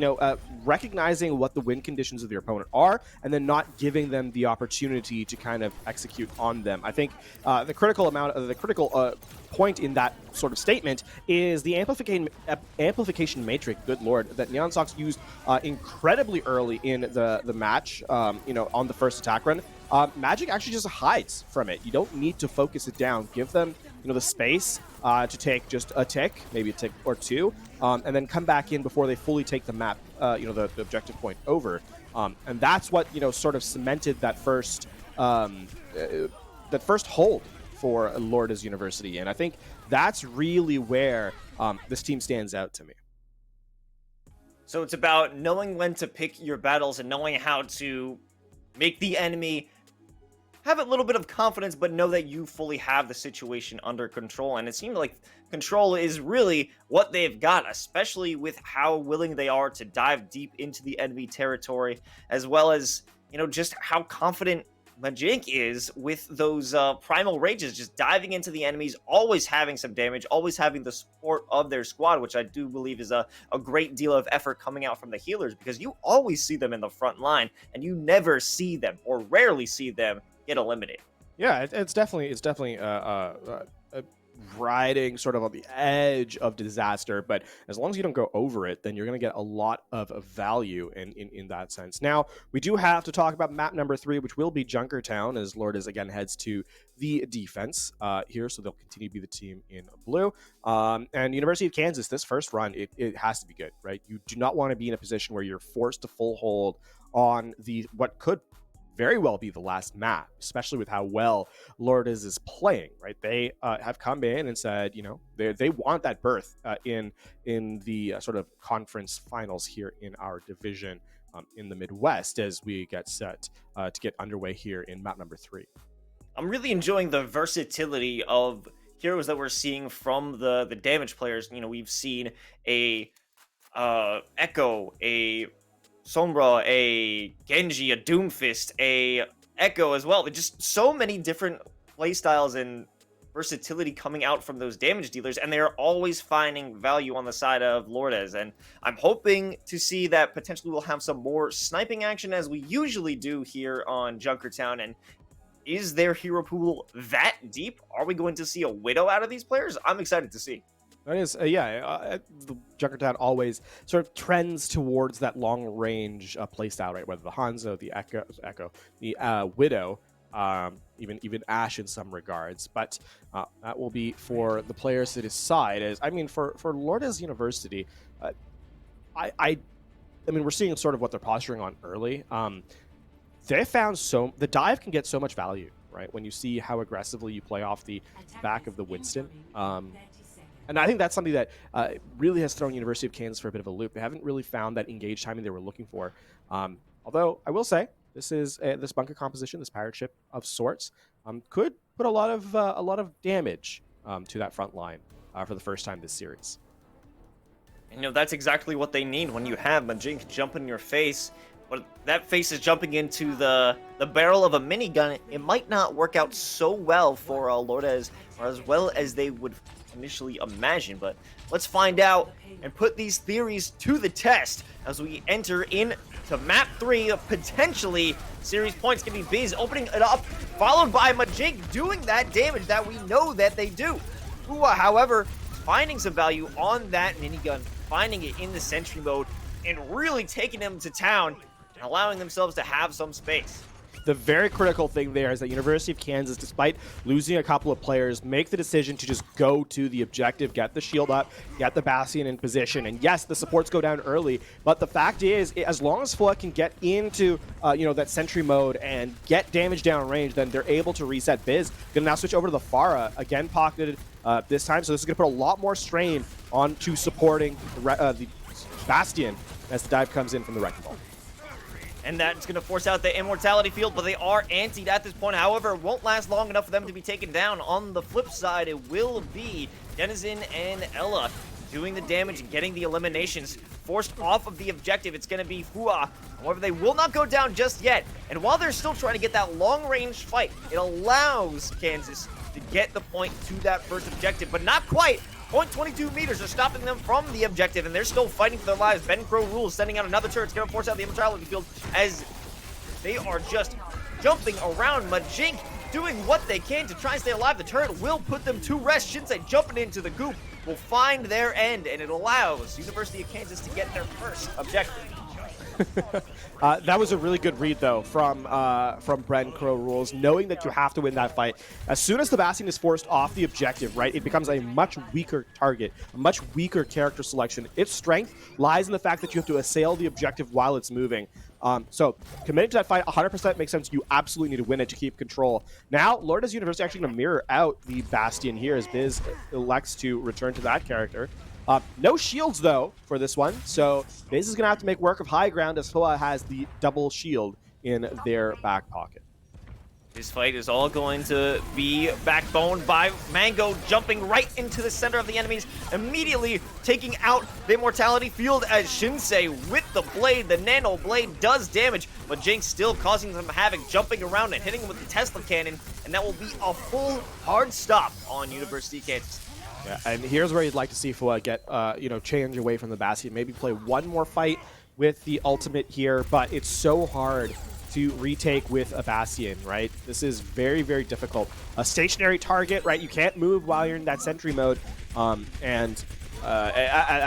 recognizing what the win conditions of their opponent are, and then not giving them the opportunity to kind of execute on them. I think the critical point in that sort of statement is the amplification matrix, good lord, that Neon Sox used incredibly early in the match, on the first attack run. Magic actually just hides from it. You don't need to focus it down. Give them, the space to take just a tick, maybe a tick or two, and then come back in before they fully take the map, the objective point over. And that's what, sort of cemented that first hold for Lourdes University. And I think that's really where this team stands out to me.
So it's about knowing when to pick your battles and knowing how to make the enemy have a little bit of confidence, but know that you fully have the situation under control. And it seemed like control is really what they've got, especially with how willing they are to dive deep into the enemy territory, as well as, just how confident Majink is with those primal rages, just diving into the enemies, always having some damage, always having the support of their squad, which I do believe is a great deal of effort coming out from the healers, because you always see them in the front line and you never see them, or rarely see them, get eliminated.
Yeah, it's definitely riding sort of on the edge of disaster, but as long as you don't go over it, then you're going to get a lot of value in that sense. Now, we do have to talk about map number 3, which will be Junkertown, as Lourdes again heads to the defense here, so they'll continue to be the team in blue. And University of Kansas, this first run, it has to be good, right? You do not want to be in a position where you're forced to full hold on what could very well be the last map, especially with how well Lourdes is playing, right? They have come in and said, they want that berth in the sort of conference finals here in our division in the Midwest, as we get set to get underway here in map number 3.
I'm really enjoying the versatility of heroes that we're seeing from the damage players. We've seen a Echo, a Sombra, a Genji, a Doomfist, a Echo as well. Just so many different playstyles and versatility coming out from those damage dealers, and they're always finding value on the side of Lourdes. And I'm hoping to see that potentially we'll have some more sniping action, as we usually do here on Junkertown. And is their hero pool that deep? Are we going to see a Widow out of these players? I'm excited to see.
That is, the Junkertown always sort of trends towards that long-range playstyle, right? Whether the Hanzo, the Echo, the Widow, even Ashe in some regards. But that will be for the players to decide. For Lourdes University, we're seeing sort of what they're posturing on early. They found the dive can get so much value, right? When you see how aggressively you play off the back of the Winston. And I think that's something that really has thrown University of Kansas for a bit of a loop. They haven't really found that engaged timing they were looking for. Although I will say, this bunker composition, this pirate ship of sorts, could put a lot of damage to that front line for the first time this series.
You know, that's exactly what they need when you have Majink jump in your face. But that face is jumping into the barrel of a minigun. It might not work out so well for Lourdes, or as well as they would initially imagine. But let's find out and put these theories to the test as we enter into map 3 of potentially series points. Gonna be Biz opening it up, followed by Majink doing that damage that we know that they do. Fua, however, finding some value on that minigun, finding it in the sentry mode, and really taking them to town and allowing themselves to have some space.
The very critical thing there is that University of Kansas, despite losing a couple of players, make the decision to just go to the objective, get the shield up, get the Bastion in position. And yes, the supports go down early, but the fact is, as long as Fua can get into that sentry mode and get damage down range, then they're able to reset Biz. Gonna now switch over to the Pharah, again pocketed this time, so this is gonna put a lot more strain onto supporting the Bastion as the dive comes in from the Wrecking Ball.
And that's going to force out the immortality field, but they are antied at this point. However, it won't last long enough for them to be taken down. On the flip side, it will be Denizen and Ella doing the damage and getting the eliminations. Forced off of the objective, it's going to be Fua. However, they will not go down just yet. And while they're still trying to get that long-range fight, it allows Kansas to get the point to that first objective, but not quite. 0.22 meters are stopping them from the objective, and they're still fighting for their lives. Ben Crow rules, sending out another turret. It's going to force out the immortality field as they are just jumping around. Majink doing what they can to try and stay alive. The turret will put them to rest. Shinsei jumping into the goop will find their end, and it allows University of Kansas to get their first objective.
That was a really good read, though, from Bren Crow Rules, knowing that you have to win that fight. As soon as the Bastion is forced off the objective, right, it becomes a much weaker target, a much weaker character selection. Its strength lies in the fact that you have to assail the objective while it's moving. So committing to that fight 100% makes sense. You absolutely need to win it to keep control. Now, Lourdes University actually going to mirror out the Bastion here as Biz elects to return to that character. No shields, though, for this one, so Biz is going to have to make work of high ground as Hoa has the double shield in their back pocket.
This fight is all going to be backboned by Mango jumping right into the center of the enemies, immediately taking out the immortality field as Shinsei with the blade, the nano blade, does damage, but Jinx still causing them havoc, jumping around and hitting them with the Tesla cannon, and that will be a full hard stop on University of Kansas.
Yeah, and here's where you'd like to see Fua get, change away from the Bastion. Maybe play one more fight with the ultimate here, but it's so hard to retake with a Bastion, right? This is very, very difficult. A stationary target, right? You can't move while you're in that sentry mode, at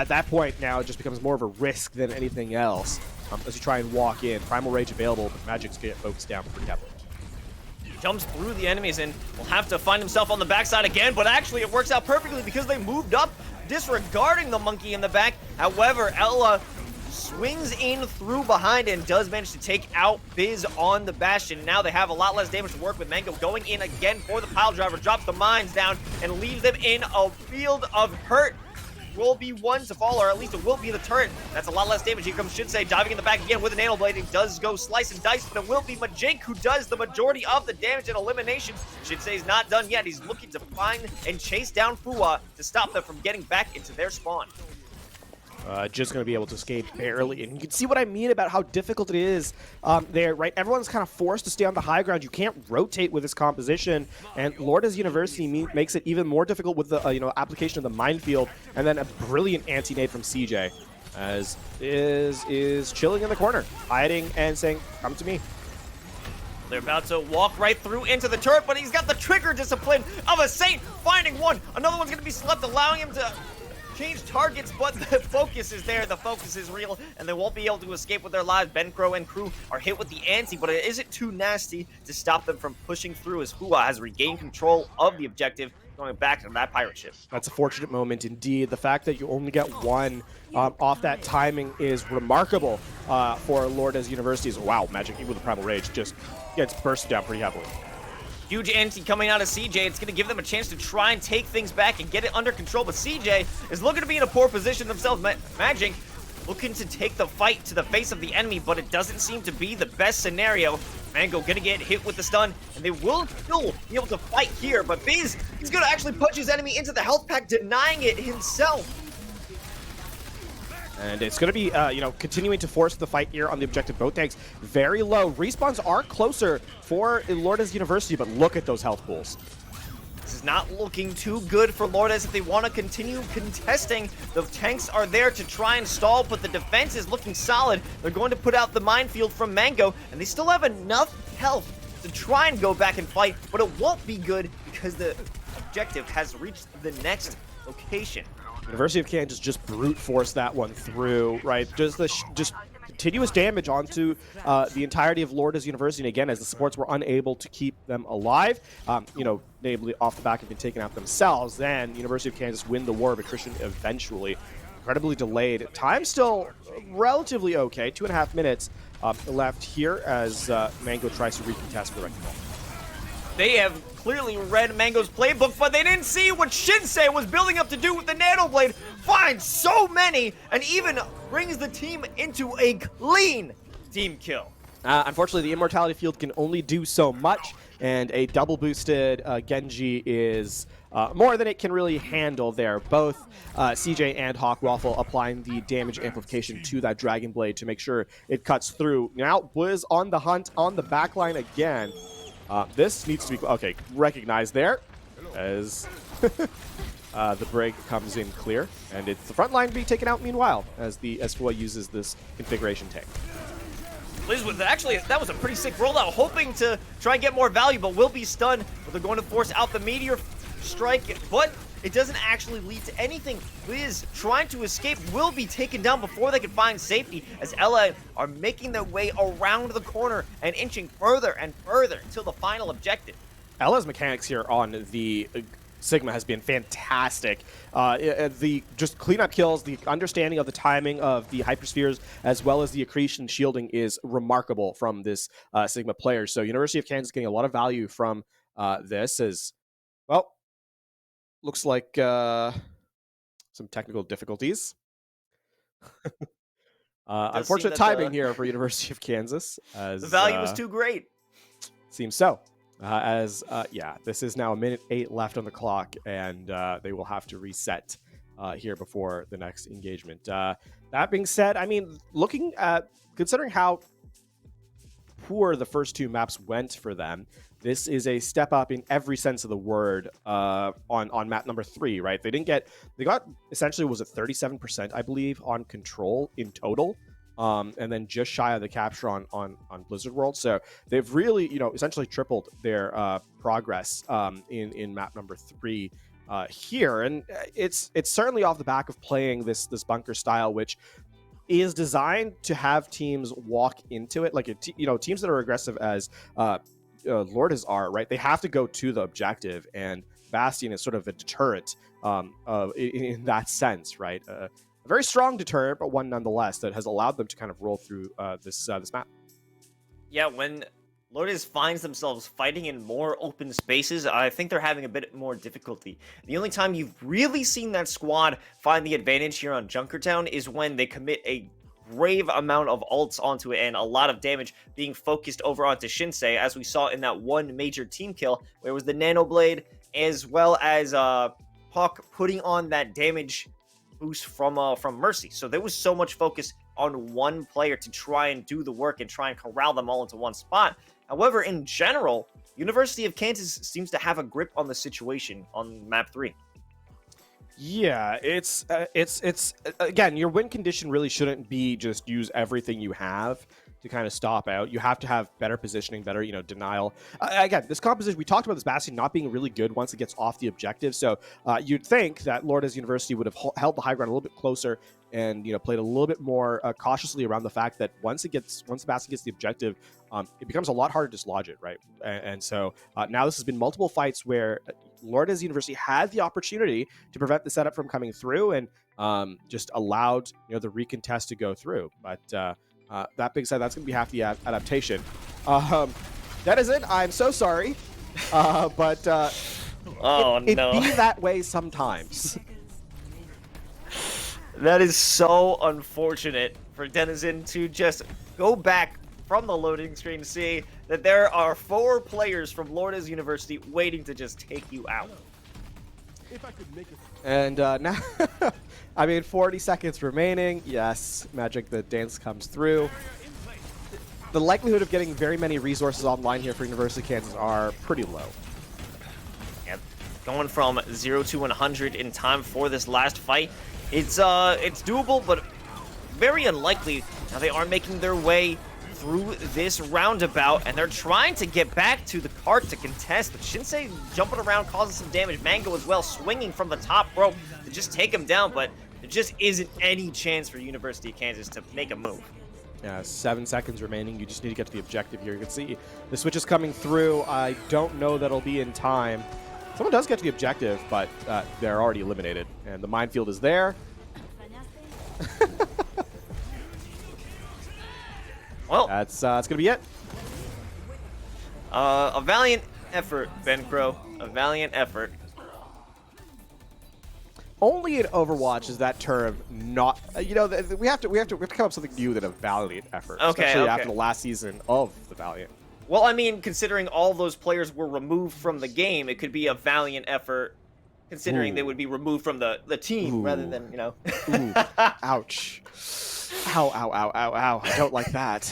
that point now it just becomes more of a risk than anything else as you try and walk in. Primal Rage available, but Magic's get focused down pretty heavily.
Jumps through the enemies and will have to find himself on the backside again, but actually it works out perfectly because they moved up, disregarding the monkey in the back. However, Ella swings in through behind and does manage to take out Biz on the Bastion. Now they have a lot less damage to work with. Mango going in again for the pile driver, drops the mines down and leaves them in a field of hurt. Will be one to fall, or at least it will be the turret. That's a lot less damage. Here comes Shinsei diving in the back again with an nano blade. He does go slice and dice, but it will be Majink who does the majority of the damage and elimination. Shinsei's not done yet. He's looking to find and chase down Fua to stop them from getting back into their spawn.
Just going to be able to escape barely. And you can see what I mean about how difficult it is there, right? Everyone's kind of forced to stay on the high ground. You can't rotate with this composition. And Lourdes University makes it even more difficult with the application of the minefield. And then a brilliant anti-nade from CJ as is chilling in the corner, hiding and saying, come to me.
They're about to walk right through into the turret, but he's got the trigger discipline of a Saint, finding one. Another one's going to be slept, allowing him to change targets, but the focus is there. The focus is real, and they won't be able to escape with their lives. Ben Crow and crew are hit with the anti, but it isn't too nasty to stop them from pushing through as Hua has regained control of the objective, going back to that pirate ship.
That's a fortunate moment indeed. The fact that you only get one off that timing is remarkable for Lourdes University's. Wow, Magic with the Primal Rage just gets bursted down pretty heavily.
Huge anti coming out of CJ. It's going to give them a chance to try and take things back and get it under control. But CJ is looking to be in a poor position themselves. Magic looking to take the fight to the face of the enemy, but it doesn't seem to be the best scenario. Mango gonna get hit with the stun, and they will still be able to fight here, but Biz, he's gonna actually punch his enemy into the health pack, denying it himself.
And it's going to be, continuing to force the fight here on the objective. Both tanks very low. Respawns are closer for Lourdes University, but look at those health pools.
This is not looking too good for Lourdes if they want to continue contesting. The tanks are there to try and stall, but the defense is looking solid. They're going to put out the minefield from Mango, and they still have enough health to try and go back and fight, but it won't be good because the objective has reached the next location.
University of Kansas just brute force that one through, right? Just continuous damage onto the entirety of Lourdes University. And again, as the supports were unable to keep them alive, namely off the back of being taken out themselves, then University of Kansas win the war of attrition eventually. Incredibly delayed. Time still relatively okay. 2.5 minutes left here as Mango tries to recontest for the wrecking ball.
They have clearly read Mango's playbook, but they didn't see what Shinsei was building up to do with the Nano Blade. Finds so many, and even brings the team into a clean team kill.
Unfortunately, the Immortality Field can only do so much, and a double-boosted Genji is more than it can really handle there. Both CJ and Hawkwaffle applying the damage amplification to that Dragon Blade to make sure it cuts through. Now, Blizz on the hunt on the backline again. This needs to be, okay, recognized there as the break comes in clear, and it's the front line being taken out meanwhile as the S4 uses this configuration tank.
Blizz was actually, that was a pretty sick rollout, hoping to try and get more value, but will be stunned. But they're going to force out the Meteor Strike, but it doesn't actually lead to anything. Blizz trying to escape will be taken down before they can find safety, as Ella are making their way around the corner and inching further and further until the final objective.
Ella's mechanics here on the Sigma has been fantastic. The just cleanup kills, the understanding of the timing of the hyperspheres, as well as the accretion shielding is remarkable from this Sigma player. So University of Kansas getting a lot of value from this as, well, looks like some technical difficulties. Unfortunate timing here for University of Kansas. As,
the value was too great.
Seems so. Yeah, this is now 1:08 left on the clock, and they will have to reset here before the next engagement. That being said, I mean, looking at, considering how poor the first two maps went for them, this is a step up in every sense of the word on map number 3, right? They got essentially, was it 37%, I believe, on control in total. And then just shy of the capture on Blizzard World. So they've really, essentially tripled their progress in map number 3 here. And it's certainly off the back of playing this bunker style, which is designed to have teams walk into it. Like, teams that are aggressive as Lourdes are, right? They have to go to the objective, and Bastion is sort of a deterrent in that sense, right? A very strong deterrent, but one nonetheless that has allowed them to kind of roll through this map.
Yeah, when Lourdes finds themselves fighting in more open spaces, I think they're having a bit more difficulty. The only time you've really seen that squad find the advantage here on Junkertown is when they commit a grave amount of ults onto it and a lot of damage being focused over onto Shinsei, as we saw in that one major team kill where it was the Nano Blade, as well as Hawk putting on that damage boost from Mercy. So there was so much focus on one player to try and do the work and try and corral them all into one spot. However, in general, University of Kansas seems to have a grip on the situation on map 3.
Yeah, it's again, your win condition really shouldn't be just use everything you have to kind of stop out. You have to have better positioning, better, denial. Again, this composition, we talked about this Bastion not being really good once it gets off the objective. So you'd think that Lourdes University would have held the high ground a little bit closer and, played a little bit more cautiously around the fact that once the Bastion gets the objective, it becomes a lot harder to dislodge it, right? And so now this has been multiple fights where Lourdes University had the opportunity to prevent the setup from coming through and just allowed, the recontest to go through. But that being said, that's going to be half the adaptation. That is it. I'm so sorry. But
oh,
it
no.
be that way sometimes.
That is so unfortunate for Denizen to just go back from the loading screen to see that there are 4 players from Lourdes University waiting to just take you out.
And now, I mean, 40 seconds remaining. Yes, Magic the Dance comes through. The likelihood of getting very many resources online here for University of Kansas are pretty low.
Yep. Going from 0 to 100 in time for this last fight. It's doable, but very unlikely. Now they are making their way through this roundabout, and they're trying to get back to the cart to contest, but Shinsei jumping around, causing some damage. Mango as well, swinging from the top rope to just take him down, but there just isn't any chance for University of Kansas to make a move.
Yeah, 7 seconds remaining. You just need to get to the objective here. You can see the switch is coming through. I don't know that it'll be in time. Someone does get to the objective, but they're already eliminated, and the minefield is there.
Well,
That's gonna be it.
a valiant effort, Ben Crow. A valiant effort.
Only in Overwatch is that term not. You know, we have to come up with something new than a valiant effort.
Okay,
especially
okay.
after the last season of the Valiant.
Well, I mean, considering all those players were removed from the game, it could be a valiant effort. Considering
Ooh.
they would be removed from the team rather than, you know.
Ooh, ouch. Ow, ow, ow, ow, ow. I don't like that.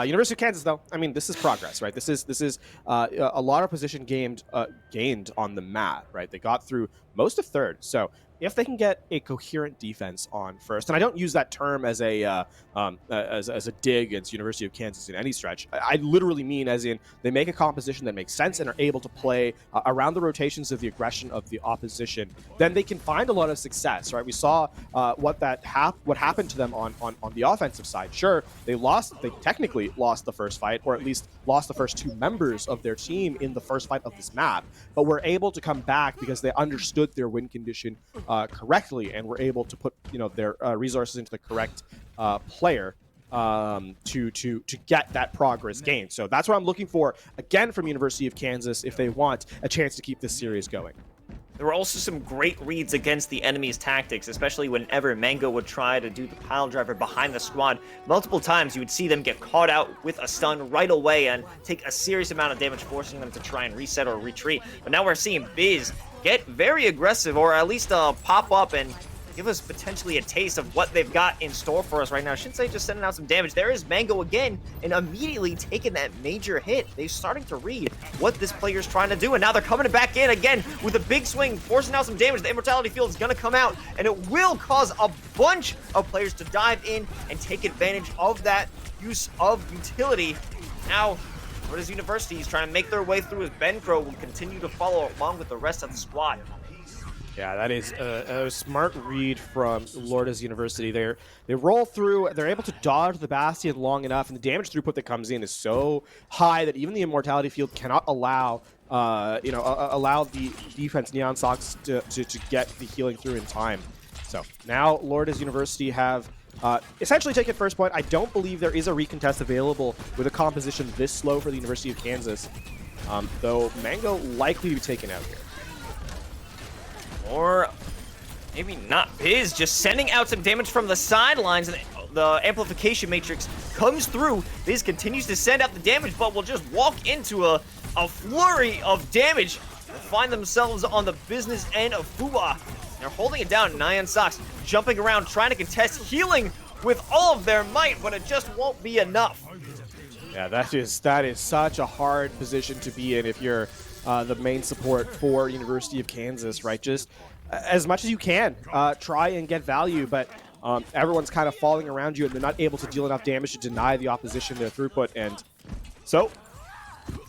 University of Kansas, though, I mean, this is progress, right? This is a lot of position gained on the map, right? They got through most of third, so if they can get a coherent defense on first, and I don't use that term as a dig against University of Kansas in any stretch. I literally mean as in they make a composition that makes sense and are able to play around the rotations of the aggression of the opposition. Then they can find a lot of success, right? We saw what happened to them on the offensive side. Sure, they technically lost the first fight, or at least lost the first 2 members of their team in the first fight of this map, but were able to come back because they understood their win condition correctly and were able to put their resources into the correct player to get that progress gained. So that's what I'm looking for again from University of Kansas if they want a chance to keep this series going.
There were also some great reads against the enemy's tactics, especially whenever Mango would try to do the pile driver behind the squad. Multiple times you would see them get caught out with a stun right away and take a serious amount of damage, forcing them to try and reset or retreat. But now we're seeing Biz get very aggressive, or at least pop up and give us potentially a taste of what they've got in store for us right now. Shinsei just sending out some damage. There is Mango again, and immediately taking that major hit. They're starting to read what this player's trying to do, and now they're coming back in again with a big swing, forcing out some damage. The Immortality Field is going to come out, and it will cause a bunch of players to dive in and take advantage of that use of utility. Now, Lourdes University is trying to make their way through as Ben Crow will continue to follow along with the rest of the squad.
Yeah, that is a smart read from Lourdes University. They roll through, they're able to dodge the Bastion long enough, and the damage throughput that comes in is so high that even the Immortality Field cannot allow the defense Neon Sox to get the healing through in time. So now Lourdes University have essentially taken first point. I don't believe there is a recontest available with a composition this slow for the University of Kansas, though Mango likely to be taken out here.
Or maybe not. Biz just sending out some damage from the sidelines. The amplification matrix comes through. Biz continues to send out the damage, but will just walk into a flurry of damage. They'll find themselves on the business end of Fuwa. They're holding it down. Nyan Sox jumping around, trying to contest, healing with all of their might, but it just won't be enough.
Yeah, that is such a hard position to be in if you're the main support for University of Kansas, right? Just as much as you can, try and get value, but everyone's kind of falling around you and they're not able to deal enough damage to deny the opposition their throughput. And so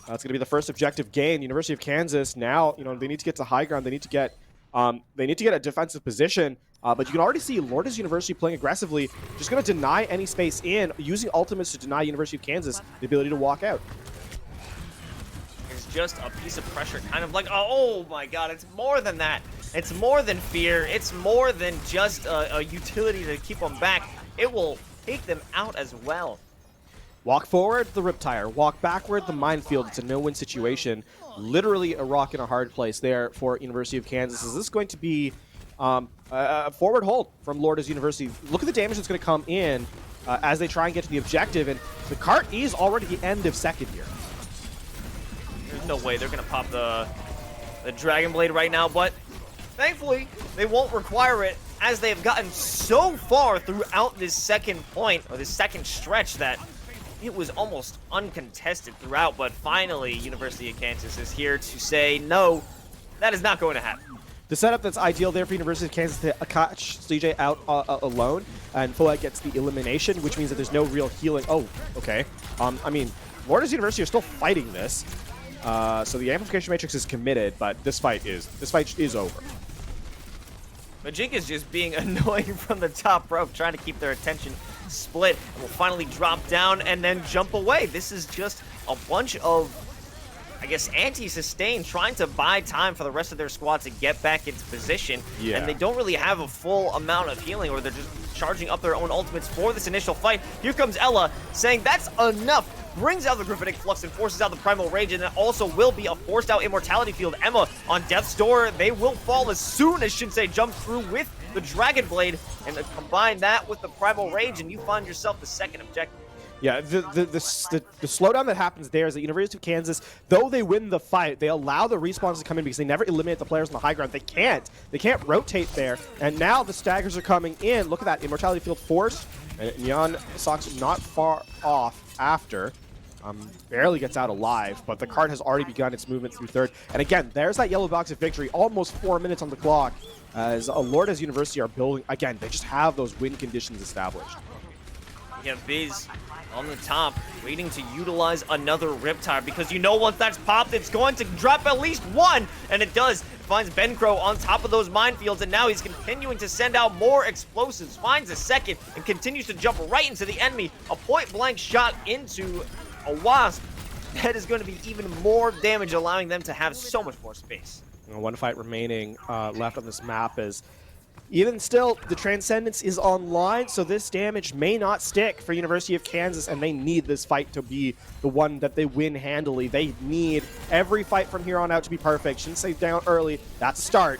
that's going to be the first objective gain. University of Kansas now, they need to get to high ground. They need to get a defensive position. But you can already see Lourdes University playing aggressively, just going to deny any space in, using ultimates to deny University of Kansas the ability to walk out.
Just a piece of pressure, kind of like, oh my god, it's more than that. It's more than fear. It's more than just a utility to keep them back. It will take them out as well.
Walk forward, the Riptire. Walk backward, the Minefield. It's a no-win situation. Literally a rock in a hard place there for University of Kansas. Is this going to be Forward hold from Lourdes University. Look at the damage that's going to come in as they try and get to the objective, and the cart is already the end of second here.
There's no way they're going to pop the Dragon Blade right now, but thankfully they won't require it, as they have gotten so far throughout this second point, or this second stretch, that it was almost uncontested throughout. But finally, University of Kansas is here to say, no, that is not going to happen.
The setup that's ideal there for University of Kansas to catch CJ out alone, and Follett gets the elimination, which means that there's no real healing. Oh, okay. I mean, Lourdes University are still fighting this, so the Amplification Matrix is committed, but this fight is over.
Majink is just being annoying from the top rope, trying to keep their attention split, and will finally drop down and then jump away. This is just a bunch of, I guess, anti-sustain, trying to buy time for the rest of their squad to get back into position.
Yeah.
And they don't really have a full amount of healing, or they're just charging up their own ultimates for this initial fight. Here comes Ella saying that's enough. Brings out the Graphitic Flux and forces out the Primal Rage, and it also will be a forced out Immortality Field. Emma on Death's Door, they will fall as soon as Shinsei jumps through with the Dragon Blade, and combine that with the Primal Rage, and you find yourself the second objective.
Yeah, the slowdown that happens there is that University of Kansas, though they win the fight, they allow the respawns to come in because they never eliminate the players on the high ground. They can't rotate there, and now the staggers are coming in. Look at that, Immortality Field forced, and Neon Sox not far off after. Barely gets out alive, but the cart has already begun its movement through third. And again, there's that yellow box of victory, almost 4 minutes on the clock, as Lourdes University are building. Again, they just have those win conditions established.
You have Biz on the top, waiting to utilize another Riptide, because you know once that's popped, it's going to drop at least one, and it does. It finds Bencrow on top of those minefields, and now he's continuing to send out more explosives, finds a second, and continues to jump right into the enemy. A point-blank shot into a Wasp. That is going to be even more damage, allowing them to have so much more space.
One fight remaining left on this map is, even still, the Transcendence is online, so this damage may not stick for University of Kansas, and they need this fight to be the one that they win handily. They need every fight from here on out to be perfect. Shinsei down early. That's a start.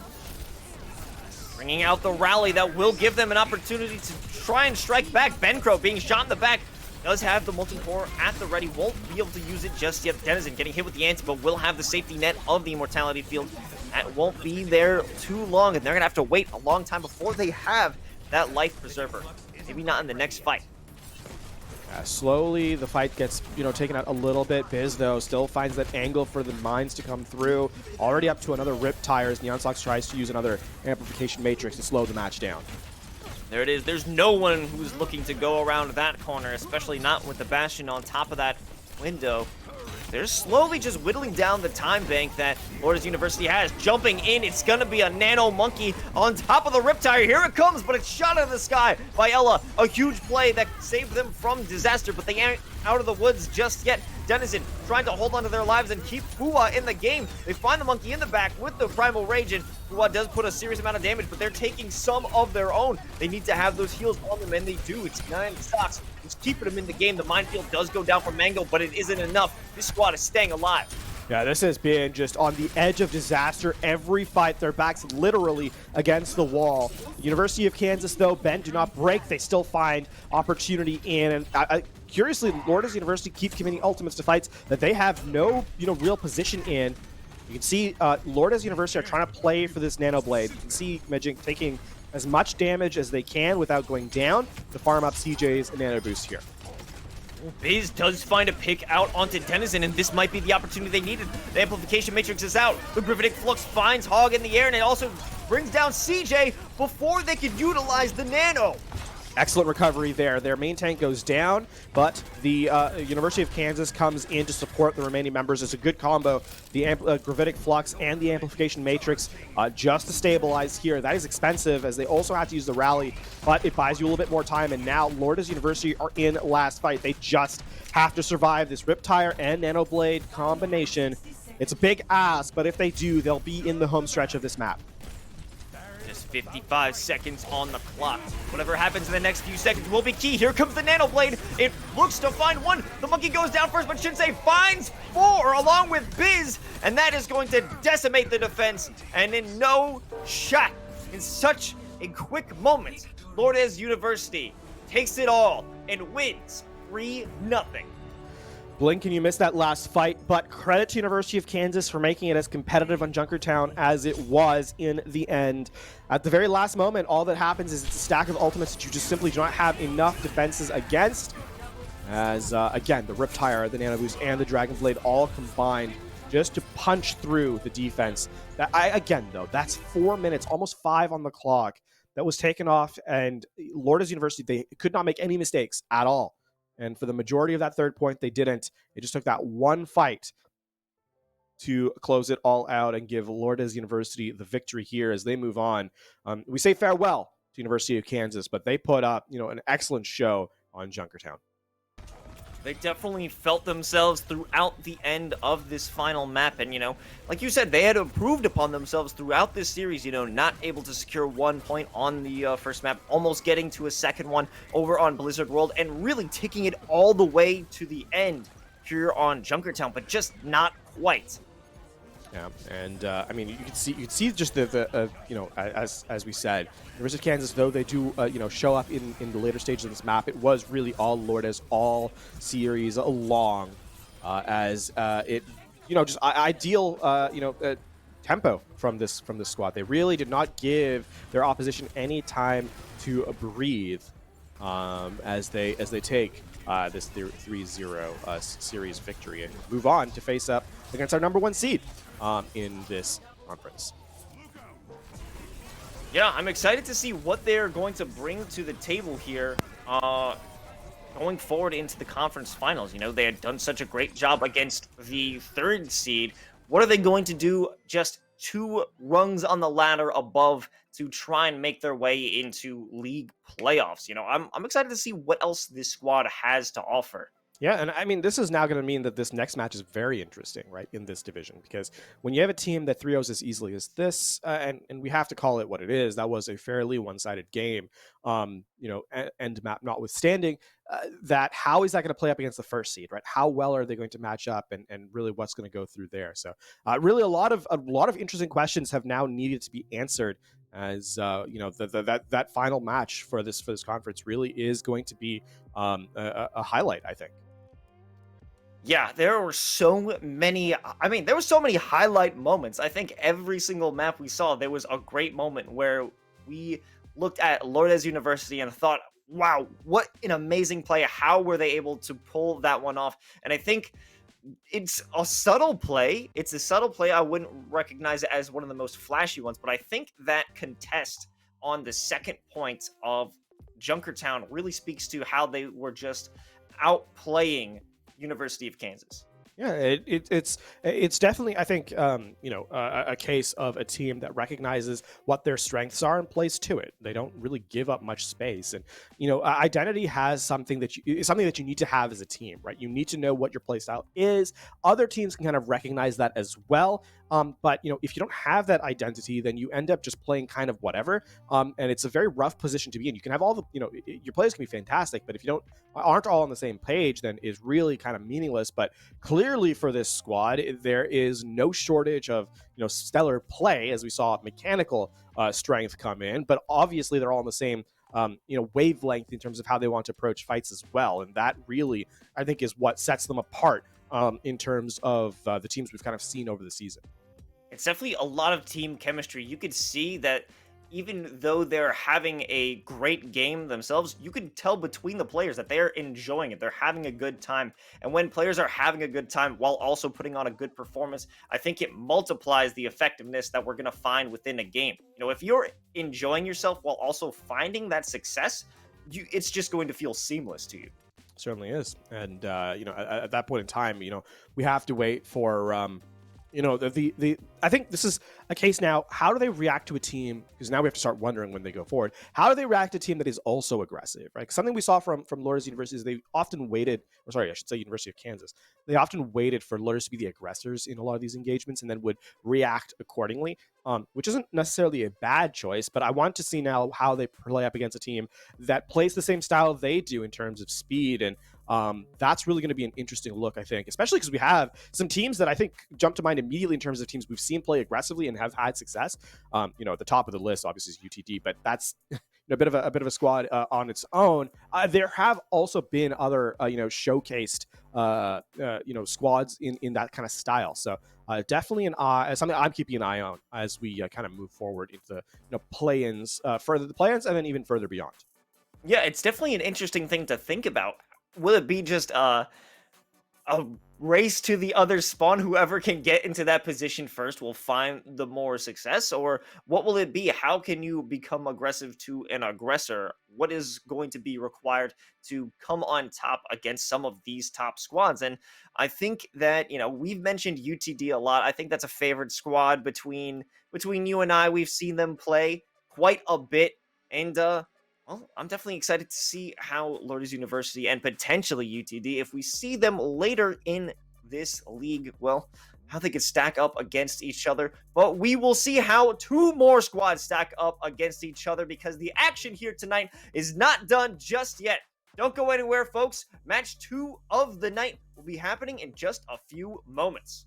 Bringing out the rally that will give them an opportunity to try and strike back. Bencrow being shot in the back. Does have the multi-core at the ready, won't be able to use it just yet. Denizen getting hit with the anti, but will have the safety net of the Immortality Field. That won't be there too long, and they're going to have to wait a long time before they have that Life Preserver. Maybe not in the next fight.
Slowly, the fight gets, taken out a little bit. Biz, though, still finds that angle for the mines to come through. Already up to another Rip Tires. Neon Sox tries to use another Amplification Matrix to slow the match down.
There it is. There's no one who's looking to go around that corner, especially not with the Bastion on top of that window. They're slowly just whittling down the time bank that Lourdes University has. Jumping in, it's going to be a Nano Monkey on top of the Riptire. Here it comes, but it's shot out of the sky by Ella. A huge play that saved them from disaster, but they aren't out of the woods just yet. Denizen trying to hold on to their lives and keep Fua in the game. They find the monkey in the back with the Primal Rage, and Fua does put a serious amount of damage, but they're taking some of their own. They need to have those heals on them, and they do. It's 9 stocks. It's keeping them in the game. The minefield does go down for Mango, but it isn't enough. This squad is staying alive.
Yeah, this has been just on the edge of disaster. Every fight, their backs literally against the wall. University of Kansas, though, bend, do not break. They still find opportunity in. And curiously, Lourdes University keeps committing ultimates to fights that they have no, real position in. You can see Lourdes University are trying to play for this Nano Blade. You can see Majink taking as much damage as they can without going down to farm up CJ's Nano Boost here.
Biz does find a pick out onto Denizen, and this might be the opportunity they needed. The Amplification Matrix is out. The Graphitic Flux finds Hog in the air, and it also brings down CJ before they could utilize the Nano.
Excellent recovery there. Their main tank goes down, but the University of Kansas comes in to support the remaining members. It's a good combo. The Gravitic Flux and the Amplification Matrix just to stabilize here. That is expensive, as they also have to use the rally, but it buys you a little bit more time, and now Lourdes University are in last fight. They just have to survive this Riptire and Nano Blade combination. It's a big ask, but if they do, they'll be in the home stretch of this map.
55 seconds on the clock. Whatever happens in the next few seconds will be key. Here comes the Nano Blade. It looks to find one. The monkey goes down first, but Shinsei finds 4 along with Biz, and that is going to decimate the defense. And in no shot in such a quick moment. Lourdes University takes it all and wins 3-0.
Blink, and you missed that last fight, but credit to University of Kansas for making it as competitive on Junkertown as it was in the end. At the very last moment, all that happens is it's a stack of ultimates that you just simply do not have enough defenses against. As, again, the Riptire, the Nano Boost, and the Dragon Blade all combined just to punch through the defense. Again, though, that's 4 minutes, almost 5 on the clock that was taken off, and Lourdes University, they could not make any mistakes at all. And for the majority of that third point, they didn't. It just took that one fight to close it all out and give Lourdes University the victory here as they move on. We say farewell to University of Kansas, but they put up, an excellent show on Junkertown.
They definitely felt themselves throughout the end of this final map. And, like you said, they had improved upon themselves throughout this series, not able to secure 1 point on the first map, almost getting to a second one over on Blizzard World, and really taking it all the way to the end here on Junkertown, but just not quite.
Yeah, and you could see just the as we said, University of Kansas, though they do show up in the later stages of this map, it was really all Lourdes all series long, as it just ideal tempo from this squad. They really did not give their opposition any time to breathe, as they take this 3-0 series victory and move on to face up against our number 1 seed in this conference.
Yeah, I'm excited to see what they're going to bring to the table here going forward into the conference finals. They had done such a great job against the 3rd seed. What are they going to do just 2 rungs on the ladder above to try and make their way into league playoffs? I'm excited to see what else this squad has to offer.
Yeah, and this is now going to mean that this next match is very interesting, right, in this division, because when you have a team that 3-0s as easily as this, and we have to call it what it is, that was a fairly one-sided game, end map notwithstanding, that how is that going to play up against the 1st seed, right? How well are they going to match up, and really what's going to go through there? So really a lot of interesting questions have now needed to be answered, as that final match for this conference really is going to be a highlight, I think.
Yeah, there were so many highlight moments. I think every single map we saw, there was a great moment where we looked at Lourdes University and thought, wow, what an amazing play. How were they able to pull that one off? And I think it's a subtle play. It's a subtle play. I wouldn't recognize it as one of the most flashy ones, but I think that contest on the second point of Junkertown really speaks to how they were just outplaying University of Kansas.
Yeah, it's definitely, I think, a case of a team that recognizes what their strengths are and plays to it. They don't really give up much space, and identity has something that you need to have as a team, right? You need to know what your play style is. Other teams can kind of recognize that as well. But if you don't have that identity, then you end up just playing kind of whatever. And it's a very rough position to be in. You can have all the, your players can be fantastic, but if you aren't all on the same page, then it's really kind of meaningless. But clearly for this squad, there is no shortage of, stellar play, as we saw mechanical strength come in, but obviously they're all on the same wavelength in terms of how they want to approach fights as well. And that really, I think, is what sets them apart in terms of the teams we've kind of seen over the season.
It's definitely a lot of team chemistry. You could see that even though they're having a great game themselves, you could tell between the players that they're enjoying it. They're having a good time. And when players are having a good time while also putting on a good performance, I think it multiplies the effectiveness that we're going to find within a game. If you're enjoying yourself while also finding that success, it's just going to feel seamless to you.
Certainly is. And at that point in time, we have to wait for I think this is a case now. How do they react to a team? Because now we have to start wondering when they go forward. How do they react to a team that is also aggressive, right? Something we saw from Lourdes University is they often waited, I should say University of Kansas. They often waited for Lourdes to be the aggressors in a lot of these engagements and then would react accordingly, which isn't necessarily a bad choice, but I want to see now how they play up against a team that plays the same style they do in terms of speed, and that's really going to be an interesting look, I think, especially because we have some teams that I think jump to mind immediately in terms of teams we've seen play aggressively and have had success. At the top of the list, obviously, is UTD, but that's a bit of a squad on its own. There have also been other showcased squads in that kind of style. So definitely something I'm keeping an eye on as we kind of move forward into the play-ins, further the play-ins, and then even further beyond.
Yeah, it's definitely an interesting thing to think about. Will it be just a race to the other spawn? Whoever can get into that position first will find the more success, or what will it be? How can you become aggressive to an aggressor? What is going to be required to come on top against some of these top squads? And I think that we've mentioned UTD a lot. I think that's a favorite squad between you and I. We've seen them play quite a bit, and well, I'm definitely excited to see how Lourdes University and potentially UTD, if we see them later in this league, well, how they could stack up against each other. But we will see how two more squads stack up against each other, because the action here tonight is not done just yet. Don't go anywhere, folks. Match 2 of the night will be happening in just a few moments.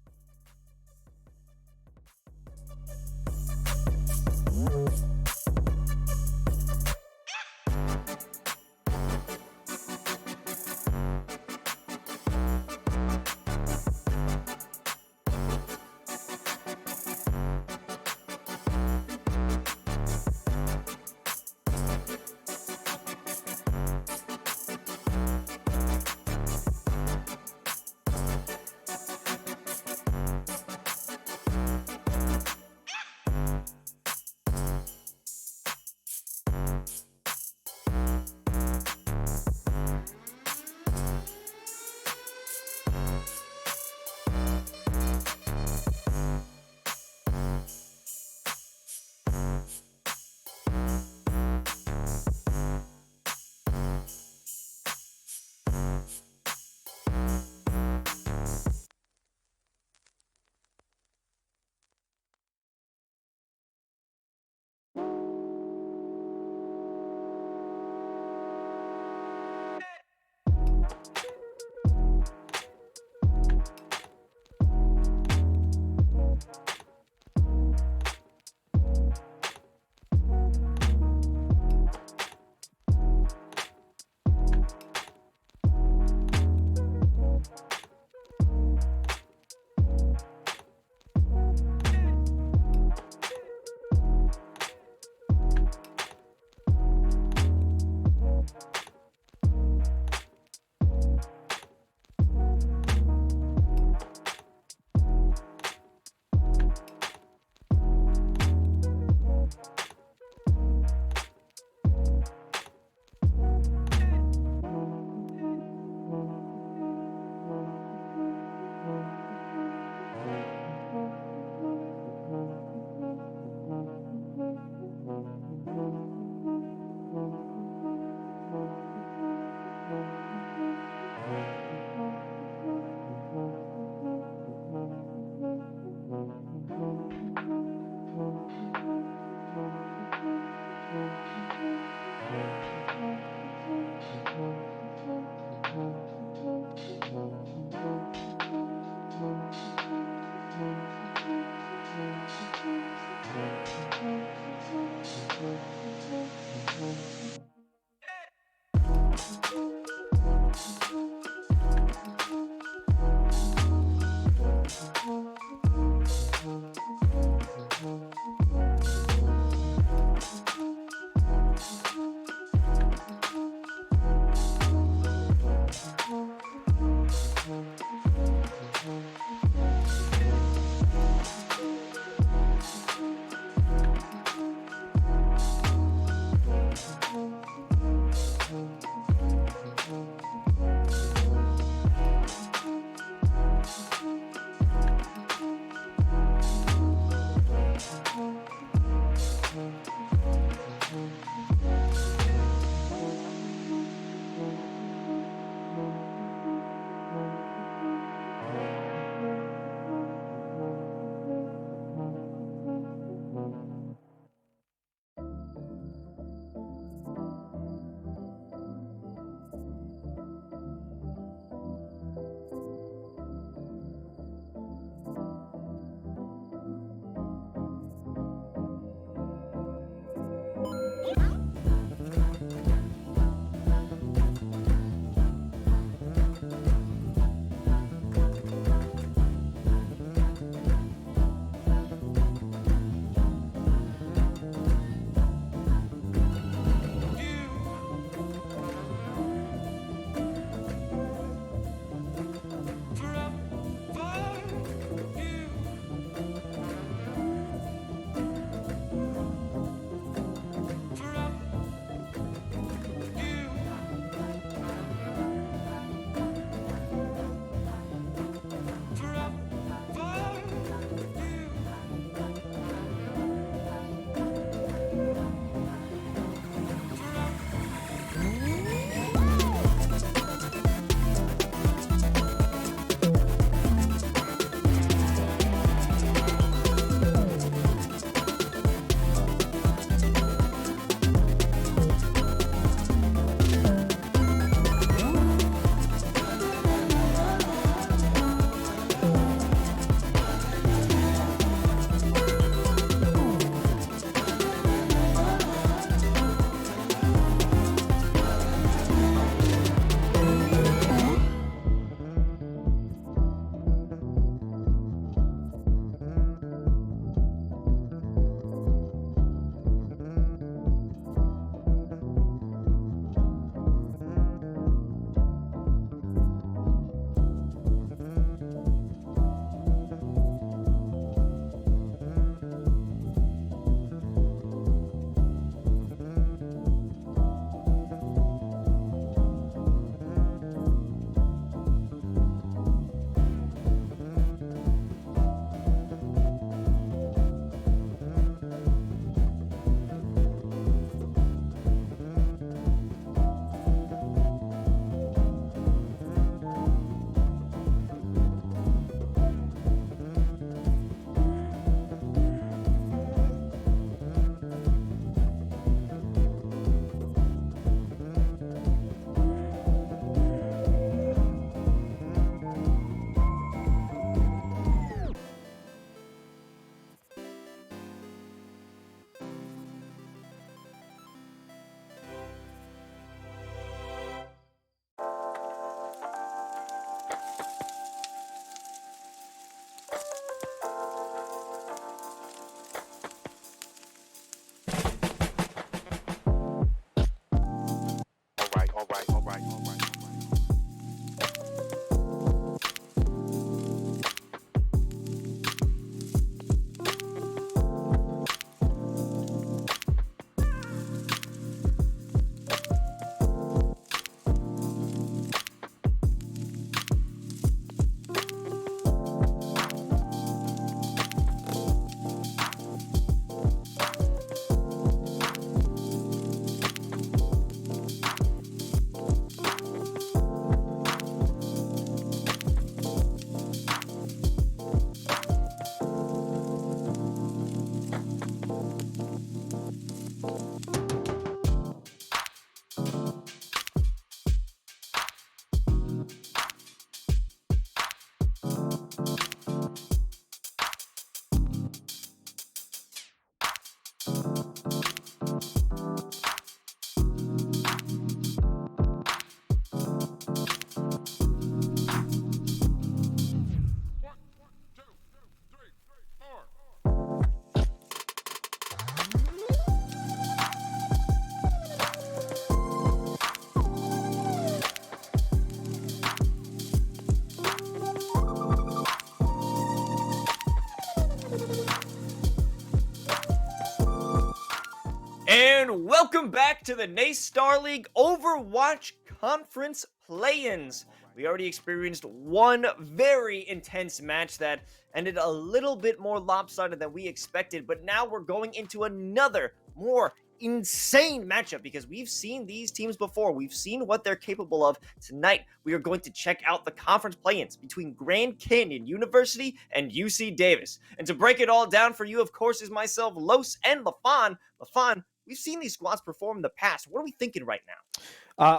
And welcome back to the NACE Starleague Overwatch Conference Play-ins. We already experienced one very intense match that ended a little bit more lopsided than we expected, but now we're going into another more insane matchup because we've seen these teams before. We've seen what they're capable of. Tonight, we are going to check out the conference play-ins between Grand Canyon University and UC Davis. And to break it all down for you, of course, is myself, Los, and LaFon. LaFon, we've seen these squads perform in the past. What are we thinking right now?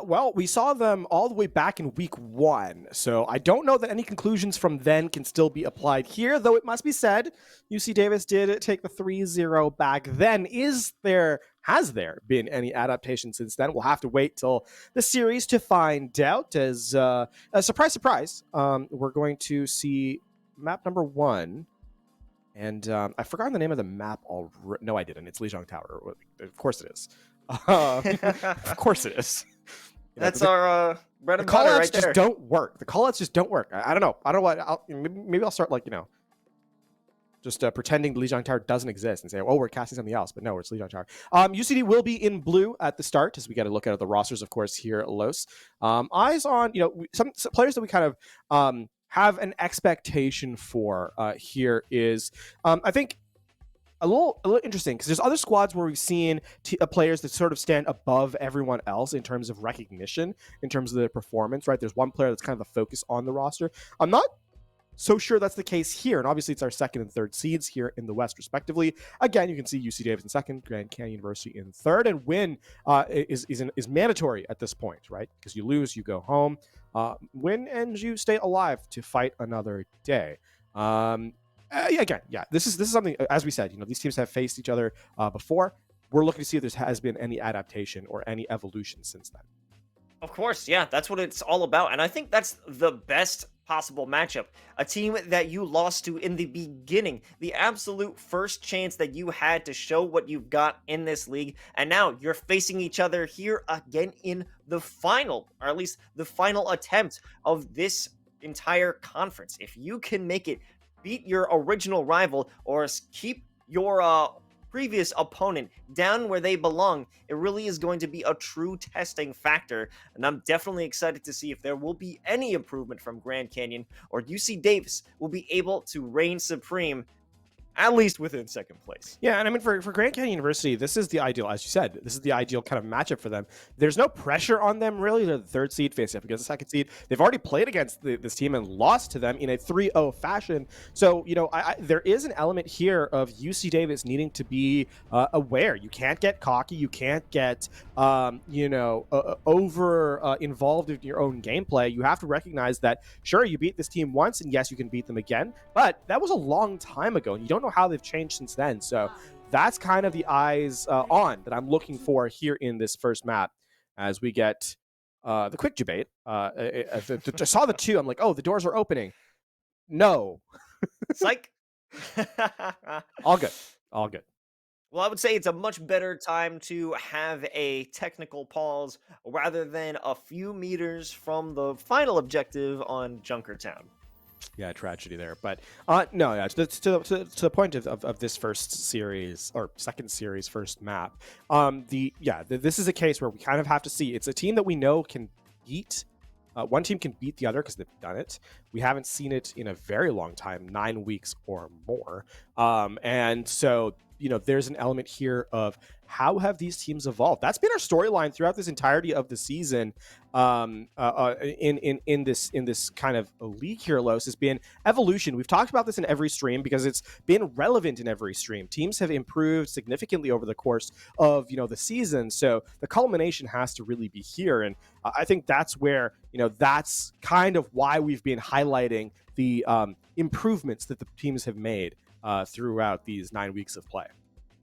Well, we saw them all the way back in week 1, so I don't know that any conclusions from then can still be applied here, though it must be said, UC Davis did take the 3-0 back then. Has there been any adaptation since then? We'll have to wait till the series to find out. As a surprise, we're going to see map number 1. And I forgot the name of the map already. No, I didn't. It's Lijiang Tower. Of course it is. Of course it is.
That's our bread and
the
butter
callouts
right there.
just don't work. The callouts just don't work. I don't know. I don't know what. Maybe I'll start just pretending the Lijiang Tower doesn't exist and say, "Oh, we're casting something else," but no, it's Lijiang Tower. UCD will be in blue at the start as we got to look at the rosters, of course, here at Los. Eyes on some players that we kind of have an expectation for here is I think a little interesting because there's other squads where we've seen players that sort of stand above everyone else in terms of recognition, in terms of their performance, right? There's one player that's kind of the focus on the roster. I'm not so sure that's the case here, and obviously it's our second and third seeds here in the West, respectively. Again, you can see UC Davis in second, Grand Canyon University in third, and win is mandatory at this point, right? Because you lose, you go home. Win and you stay alive to fight another day. This is something, as we said, these teams have faced each other before. We're looking to see if there has been any adaptation or any evolution since then.
Of course, yeah, that's what it's all about. And I think that's the best possible matchup. A team that you lost to in the beginning, the absolute first chance that you had to show what you've got in this league, and now you're facing each other here again in the final, or at least the final attempt of this entire conference. If you can make it, beat your original rival, or keep your previous opponent down where they belong, it really is going to be a true testing factor, and I'm definitely excited to see if there will be any improvement from Grand Canyon, or UC Davis will be able to reign supreme, at least within second place.
Yeah, and I mean, for Grand Canyon University, this is the ideal, as you said, this is the ideal kind of matchup for them. There's no pressure on them, really. They're the third seed facing up against the second seed. They've already played against this team and lost to them in a 3-0 fashion. So, there is an element here of UC Davis needing to be aware. You can't get cocky. You can't get, over involved in your own gameplay. You have to recognize that, sure, you beat this team once, and yes, you can beat them again, but that was a long time ago, and you don't know how they've changed since then. So that's kind of the eyes on that I'm looking for here in this first map as we get the quick debate. I saw the 2. I'm like, oh, the doors are opening. No.
Psych.
All good.
Well, I would say it's a much better time to have a technical pause rather than a few meters from the final objective on Junkertown.
Yeah, tragedy there. But no, yeah, to the point of this first series or second series first map. This is a case where we kind of have to see. It's a team that we know can beat. One team can beat the other because they've done it. We haven't seen it in a very long time, 9 weeks or more. And so, there's an element here of how have these teams evolved? That's been our storyline throughout this entirety of the season. In this kind of league here, Los, has been evolution. We've talked about this in every stream because it's been relevant in every stream. Teams have improved significantly over the course of the season, so the culmination has to really be here. And I think that's where that's kind of why we've been highlighting the improvements that the teams have made throughout these 9 weeks of play.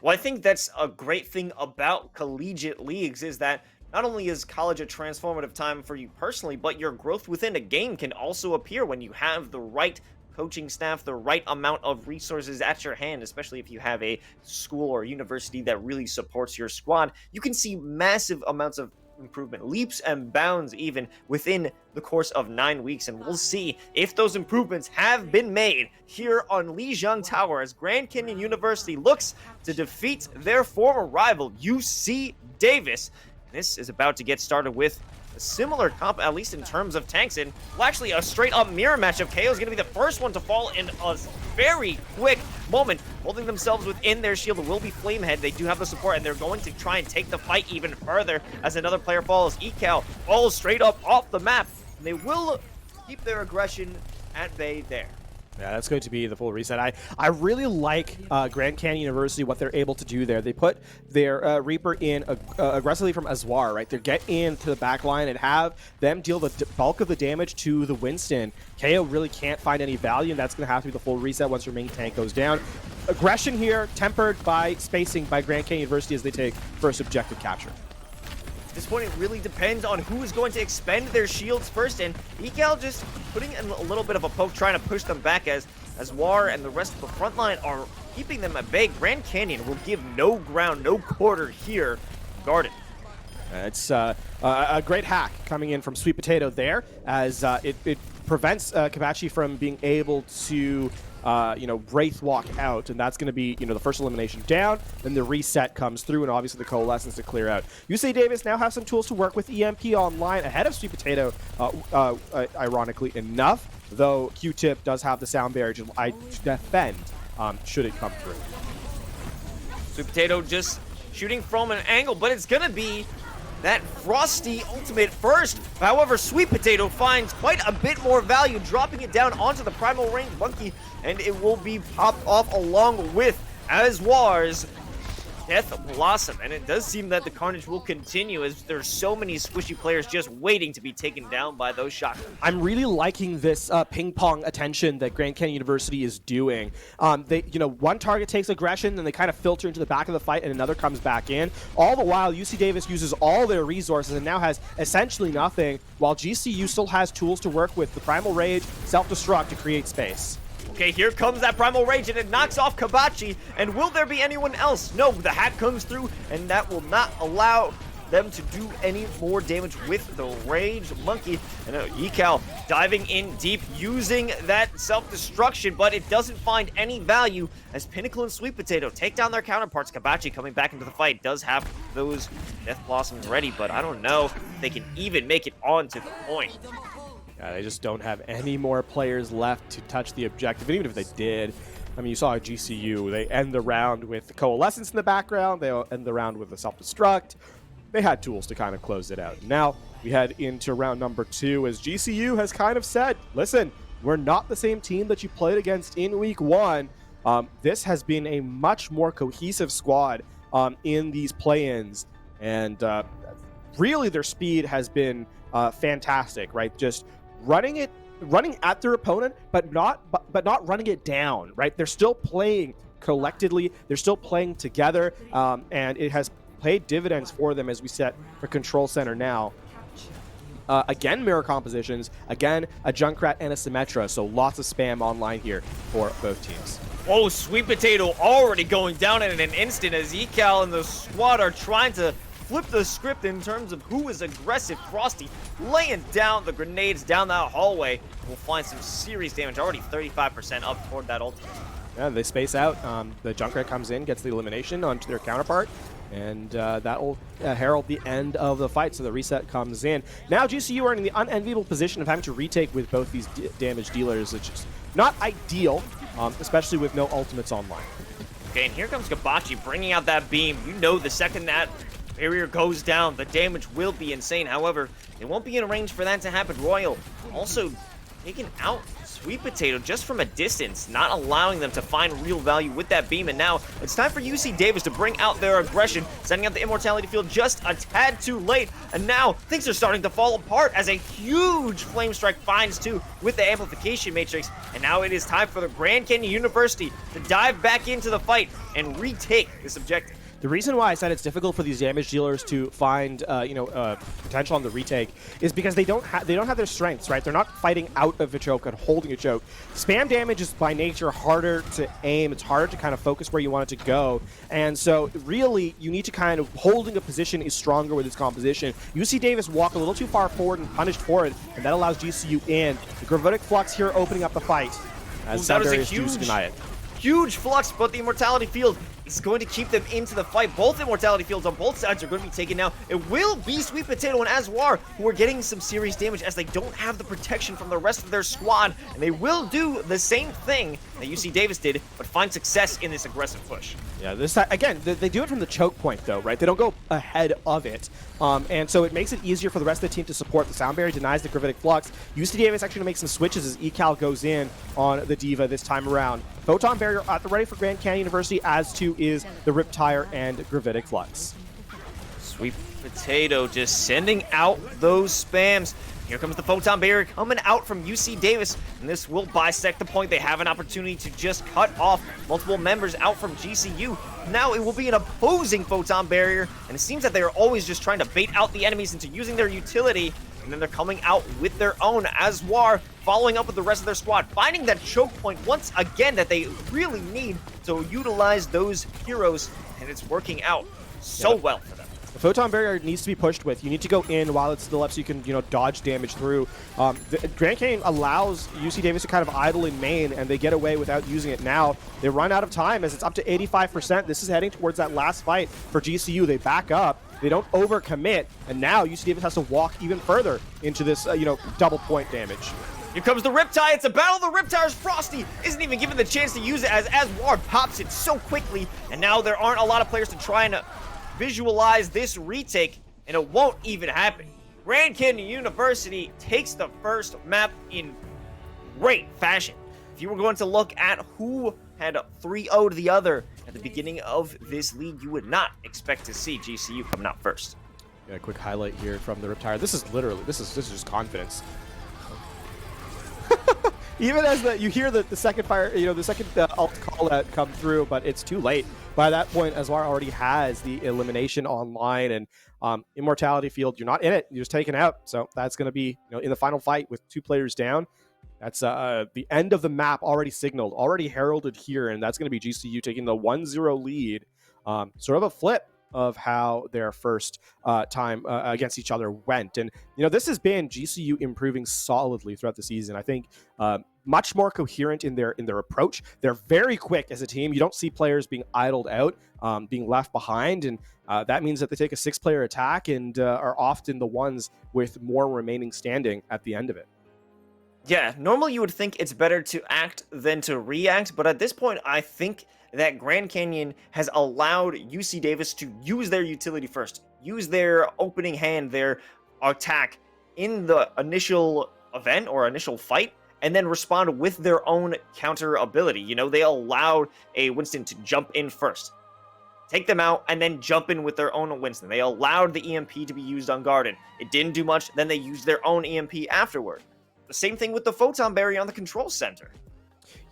Well, I think that's a great thing about collegiate leagues is that not only is college a transformative time for you personally, but your growth within a game can also appear when you have the right coaching staff, the right amount of resources at your hand, especially if you have a school or university that really supports your squad. You can see massive amounts of improvement, leaps and bounds even within the course of 9 weeks, and we'll see if those improvements have been made here on Lijiang Tower as Grand Canyon University looks to defeat their former rival UC Davis. This is about to get started with a similar comp, at least in terms of tanks, and well, actually a straight-up mirror matchup. KO is going to be the first one to fall in a very quick moment, holding themselves within their shield. It will be Flamehead. They do have the support, and they're going to try and take the fight even further as another player falls. ECAL falls straight up off the map, and they will keep their aggression at bay there.
Yeah, that's going to be the full reset. I really like Grand Canyon University, what they're able to do there. They put their Reaper in aggressively from Azwar, right? They get into the back line and have them deal the bulk of the damage to the Winston. KO really can't find any value, and that's going to have to be the full reset once your main tank goes down. Aggression here tempered by spacing by Grand Canyon University as they take first objective capture.
At this point, it really depends on who is going to expend their shields first, and ECAL just putting in a little bit of a poke, trying to push them back as War and the rest of the front line are keeping them at bay. Grand Canyon will give no ground, no quarter here. Garden.
It's a great hack coming in from Sweet Potato there, as it prevents Kabachi from being able to Wraith walk out, and that's going to be, the first elimination down. Then the reset comes through, and obviously the Coalescence to clear out. UC Davis now have some tools to work with EMP online ahead of Sweet Potato, ironically enough, though Q-Tip does have the sound barrier to defend should it come through.
Sweet Potato just shooting from an angle, but it's going to be that Frosty ultimate first. However, Sweet Potato finds quite a bit more value, dropping it down onto the Primal Range Monkey, and it will be popped off along with Azwar's Death Blossom. And it does seem that the carnage will continue as there's so many squishy players just waiting to be taken down by those shots.
I'm really liking this ping pong attention that Grand Canyon University is doing. They, one target takes aggression, then they kind of filter into the back of the fight, and another comes back in. All the while, UC Davis uses all their resources and now has essentially nothing, while GCU still has tools to work with: the Primal Rage, self-destruct to create space.
Okay, here comes that Primal Rage, and it knocks off Kabachi. And will there be anyone else? No, the hack comes through, and that will not allow them to do any more damage with the Rage Monkey. And ECAL diving in deep, using that self-destruction, but it doesn't find any value as Pinnacle and Sweet Potato take down their counterparts. Kabachi coming back into the fight does have those Death Blossoms ready, but I don't know if they can even make it onto the point.
Yeah, they just don't have any more players left to touch the objective. And even if they did, I mean, you saw at GCU, they end the round with the Coalescence in the background. They end the round with the self-destruct. They had tools to kind of close it out. Now we head into round number 2 as GCU has kind of said, listen, we're not the same team that you played against in week 1. This has been a much more cohesive squad in these play-ins. And really their speed has been fantastic, right? Just running at their opponent, but not running it down, right? They're still playing collectively, they're still playing together, and it has paid dividends for them as we set for Control Center now. Again, mirror compositions, again, a Junkrat and a Symmetra, so lots of spam online here for both teams.
Oh, Sweet Potato already going down in an instant as ECAL and the squad are trying to flip the script in terms of who is aggressive. Frosty laying down the grenades down that hallway. We'll find some serious damage, already 35% up toward that ultimate.
Yeah, they space out. The Junkrat comes in, gets the elimination onto their counterpart, and that will herald the end of the fight, so the reset comes in. Now GCU are in the unenviable position of having to retake with both these damage dealers, which is not ideal, especially with no ultimates online.
Okay, and here comes Kabachi bringing out that beam. You know the second that barrier goes down, the damage will be insane. However, it won't be in range for that to happen. Royal also, taking out Sweet Potato just from a distance, not allowing them to find real value with that beam. And now it's time for UC Davis to bring out their aggression, setting up the Immortality Field just a tad too late. And now things are starting to fall apart as a huge Flame Strike finds two with the Amplification Matrix. And now it is time for the Grand Canyon University to dive back into the fight and retake this objective.
The reason why I said it's difficult for these damage dealers to find, potential on the retake is because they don't have their strengths, right? They're not fighting out of a choke and holding a choke. Spam damage is by nature harder to aim. It's harder to kind of focus where you want it to go. And so really, you need to kind of holding a position is stronger with its composition. UC Davis walk a little too far forward and punished for it, and that allows GCU in. The Gravitic Flux here opening up the fight. As
that was a
Sandarius do deny it.
Huge flux, but the Immortality Field is going to keep them into the fight. Both Immortality Fields on both sides are going to be taken now. It will be Sweet Potato and Azwar who are getting some serious damage as they don't have the protection from the rest of their squad, and they will do the same thing that UC Davis did, but find success in this aggressive push.
Yeah, this again, they do it from the choke point though, right? They don't go ahead of it, and so it makes it easier for the rest of the team to support. The Sound Barrier denies the Gravitic Flux. UC Davis actually going to make some switches as ECAL goes in on the Diva this time around. Photon Barrier at the ready for Grand Canyon University, as too is the Riptire and Gravitic Flux.
Sweet Potato just sending out those spams. Here comes the Photon Barrier coming out from UC Davis, and this will bisect the point. They have an opportunity to just cut off multiple members out from GCU. Now it will be an opposing Photon Barrier, and it seems that they are always just trying to bait out the enemies into using their utility, and then they're coming out with their own. Azwar following up with the rest of their squad, finding that choke point once again that they really need to utilize those heroes, and it's working out so well for them.
The Photon Barrier needs to be pushed with. You need to go in while it's still up so you can, dodge damage through. The Grand Canyon allows UC Davis to kind of idle in main, and they get away without using it now. They run out of time as it's up to 85%. This is heading towards that last fight for GCU. They back up. They don't overcommit, and now UC Davis has to walk even further into this, double point damage.
Here comes the Riptide. It's a battle of the Riptires. Frosty isn't even given the chance to use it as Azwar pops it so quickly, and now there aren't a lot of players to try and visualize this retake, and it won't even happen. Grand Canyon University takes the first map in great fashion. If you were going to look at who had 3-0'd the other at the beginning of this league, you would not expect to see GCU coming out first.
Yeah, a quick highlight here from the Riptire. This is just confidence. Even as you hear the second fire, the second ult call that come through, but it's too late. By that point, Azwar already has the elimination online, and Immortality Field, you're not in it, you're just taken out. So that's going to be, in the final fight with 2 players down. That's the end of the map already signaled, already heralded here, and that's going to be GCU taking the 1-0 lead. Sort of a flip of how their first time against each other went. And, this has been GCU improving solidly throughout the season. I think much more coherent in their approach. They're very quick as a team. You don't see players being idled out, being left behind. And that means that they take a 6-player attack and are often the ones with more remaining standing at the end of it.
Yeah, normally you would think it's better to act than to react, but at this point, I think that Grand Canyon has allowed UC Davis to use their utility first, use their opening hand, their attack in the initial event or initial fight, and then respond with their own counter ability. They allowed a Winston to jump in first, take them out, and then jump in with their own Winston. They allowed the EMP to be used on Garden. It didn't do much, then they used their own EMP afterward. The same thing with the Photon Barrier on the control center.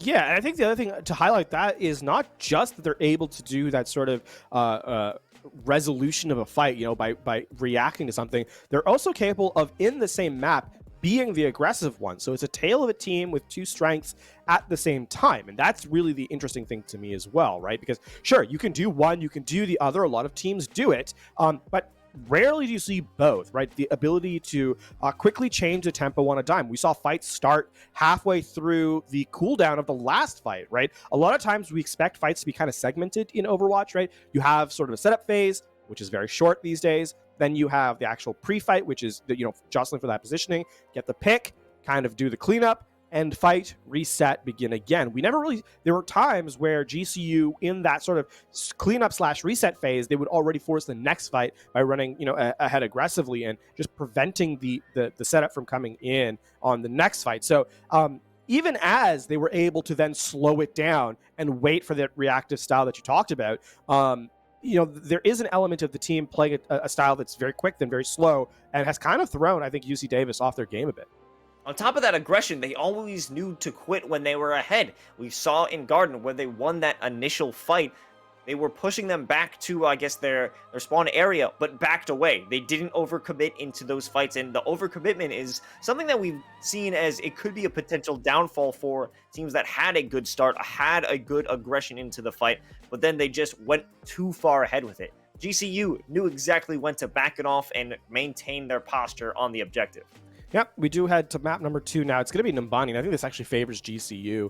Yeah, and I think the other thing to highlight that is not just that they're able to do that sort of resolution of a fight, by reacting to something. They're also capable of, in the same map, being the aggressive one. So it's a tale of a team with 2 strengths at the same time. And that's really the interesting thing to me as well, right? Because sure, you can do one, you can do the other. A lot of teams do it, but rarely do you see both, right? The ability to quickly change the tempo on a dime. We saw fights start halfway through the cooldown of the last fight, right? A lot of times we expect fights to be kind of segmented in Overwatch, right? You have sort of a setup phase, which is very short these days. Then you have the actual pre-fight, which is, jostling for that positioning, get the pick, kind of do the cleanup, end fight, reset, begin again. We never really, there were times where GCU in that sort of cleanup / reset phase, they would already force the next fight by running, ahead aggressively and just preventing the setup from coming in on the next fight. So even as they were able to then slow it down and wait for that reactive style that you talked about, there is an element of the team playing a style that's very quick, then very slow, and has kind of thrown, I think, UC Davis off their game a bit.
On top of that aggression, they always knew to quit when they were ahead. We saw in Garden when they won that initial fight, they were pushing them back to, I guess, their spawn area, but backed away. They didn't overcommit into those fights, and the overcommitment is something that we've seen as it could be a potential downfall for teams that had a good start, had a good aggression into the fight, but then they just went too far ahead with it. GCU knew exactly when to back it off and maintain their posture on the objective.
Yep, we do head to map number 2 now. It's going to be Numbani, and I think this actually favors GCU,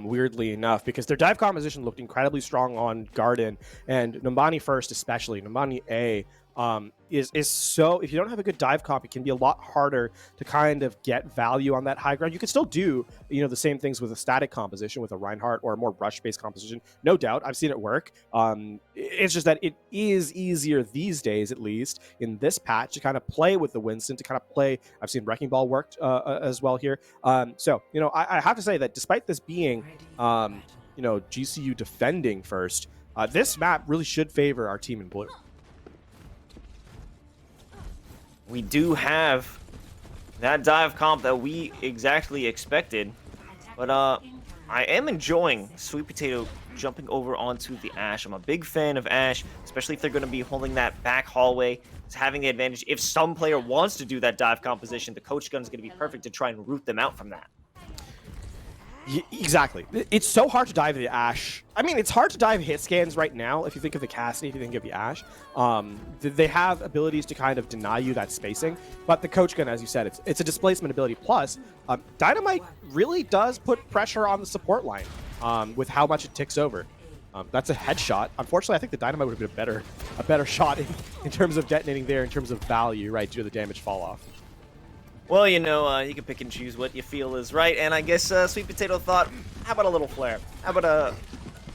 weirdly enough, because their dive composition looked incredibly strong on Garden, and Numbani first especially. Numbani A is so, if you don't have a good dive comp, it can be a lot harder to kind of get value on that high ground. You can still do, the same things with a static composition, with a Reinhardt or a more rush-based composition. No doubt, I've seen it work. It's just that it is easier these days, at least in this patch, to kind of play with the Winston, to kind of play. I've seen Wrecking Ball worked as well here. So, I have to say that despite this being, GCU defending first, this map really should favor our team in blue.
We do have that dive comp that we exactly expected, but I am enjoying Sweet Potato jumping over onto the Ashe. I'm a big fan of Ashe, especially if they're going to be holding that back hallway. It's having the advantage. If some player wants to do that dive composition, the coach gun is going to be perfect to try and root them out from that.
Exactly. It's so hard to dive the Ashe. I mean, it's hard to dive hit scans right now. If you think of the Cassidy, if you think of the Ashe, they have abilities to kind of deny you that spacing. But the coach gun, as you said, it's a displacement ability. Plus, Dynamite really does put pressure on the support line with how much it ticks over. That's a headshot. Unfortunately, I think the Dynamite would have been a better shot in terms of detonating there, in terms of value, right, due to the damage fall off.
Well, you can pick and choose what you feel is right, and I guess Sweet Potato thought, how about a little flare? How about a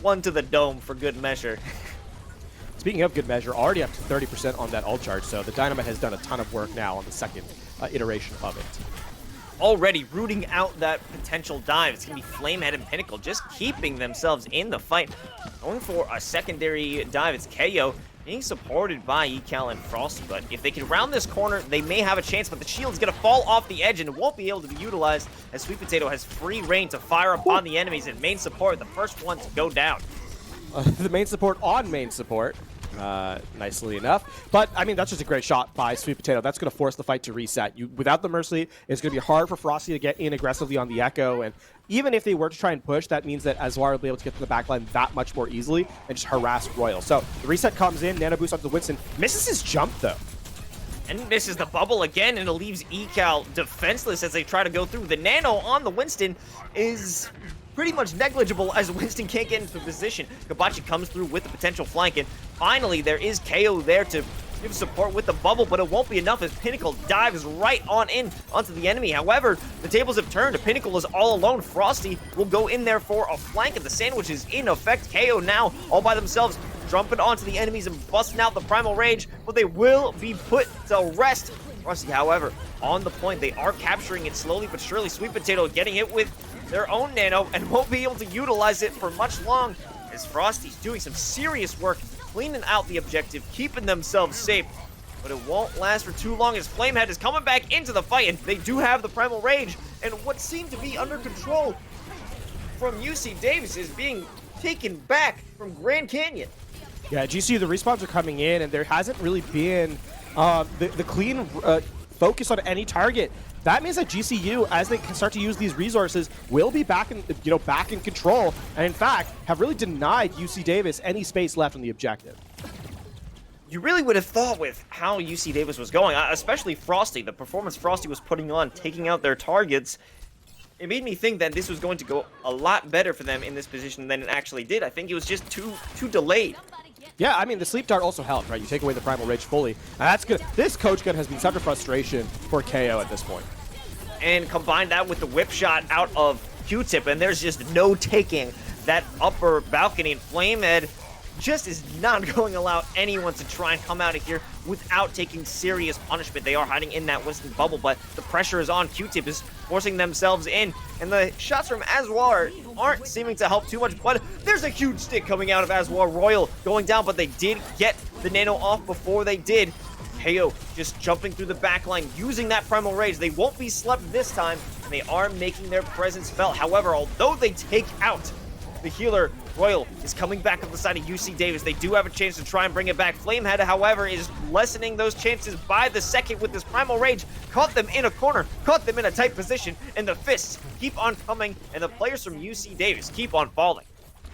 one to the dome for good measure?
Speaking of good measure, already up to 30% on that ult charge, so the Dynamite has done a ton of work now on the second iteration of it.
Already rooting out that potential dive. It's going to be Flamehead and Pinnacle just keeping themselves in the fight. Going for a secondary dive, it's KO. Being supported by ECAL and Frosty, but if they can round this corner, they may have a chance, but the shield's going to fall off the edge and won't be able to be utilized as Sweet Potato has free reign to fire upon the enemies, and main support, the first one to go down.
The main support on main support, nicely enough. But, I mean, that's just a great shot by Sweet Potato. That's going to force the fight to reset. Without the Mercy, it's going to be hard for Frosty to get in aggressively on the Echo, and even if they were to try and push, that means that Azwar will be able to get to the backline that much more easily and just harass Royal. So the reset comes in, Nano boost onto the Winston. Misses his jump, though.
And misses the bubble again, and it leaves ECAL defenseless as they try to go through. The Nano on the Winston is pretty much negligible as Winston can't get into position. Kabachi comes through with the potential flank, and finally there is KO there to give support with the bubble, but it won't be enough as Pinnacle dives right on in onto the enemy. However, the tables have turned. Pinnacle is all alone. Frosty will go in there for a flank, and the sandwich is in effect. KO now all by themselves, jumping onto the enemies and busting out the Primal Rage, but they will be put to rest. Frosty, however, on the point, they are capturing it slowly but surely. Sweet Potato getting hit with their own Nano and won't be able to utilize it for much long as Frosty's doing some serious work cleaning out the objective, keeping themselves safe, but it won't last for too long as Flamehead is coming back into the fight, and they do have the Primal Rage, and what seemed to be under control from UC Davis is being taken back from Grand Canyon.
Yeah, GCU, the respawns are coming in, and there hasn't really been the clean focus on any target. That means that GCU, as they can start to use these resources, will be back in, back in control, and in fact, have really denied UC Davis any space left on the objective.
You really would have thought with how UC Davis was going, especially Frosty, the performance Frosty was putting on, taking out their targets, it made me think that this was going to go a lot better for them in this position than it actually did. I think it was just too delayed.
Yeah, I mean, the Sleep Dart also helped, right? You take away the Primal Rage fully, and that's good. This coach gun has been such a frustration for KO at this point.
and combine that with the whip shot out of Q-Tip, and there's just no taking that upper balcony, and Flamehead just is not going to allow anyone to try and come out of here without taking serious punishment. They are hiding in that Western bubble, but the pressure is on. Q-Tip is forcing themselves in, and the shots from Azwar aren't seeming to help too much, but there's a huge stick coming out of Azwar. Royal going down, but they did get the Nano off before they did. KO just jumping through the back line, using that Primal Rage. They won't be slept this time, and they are making their presence felt. However, although they take out the healer, Royal is coming back up the side of UC Davis. They do have a chance to try and bring it back. Flamehead, however, is lessening those chances by the second with this Primal Rage. Caught them in a corner, caught them in a tight position, and the fists keep on coming, and the players from UC Davis keep on falling.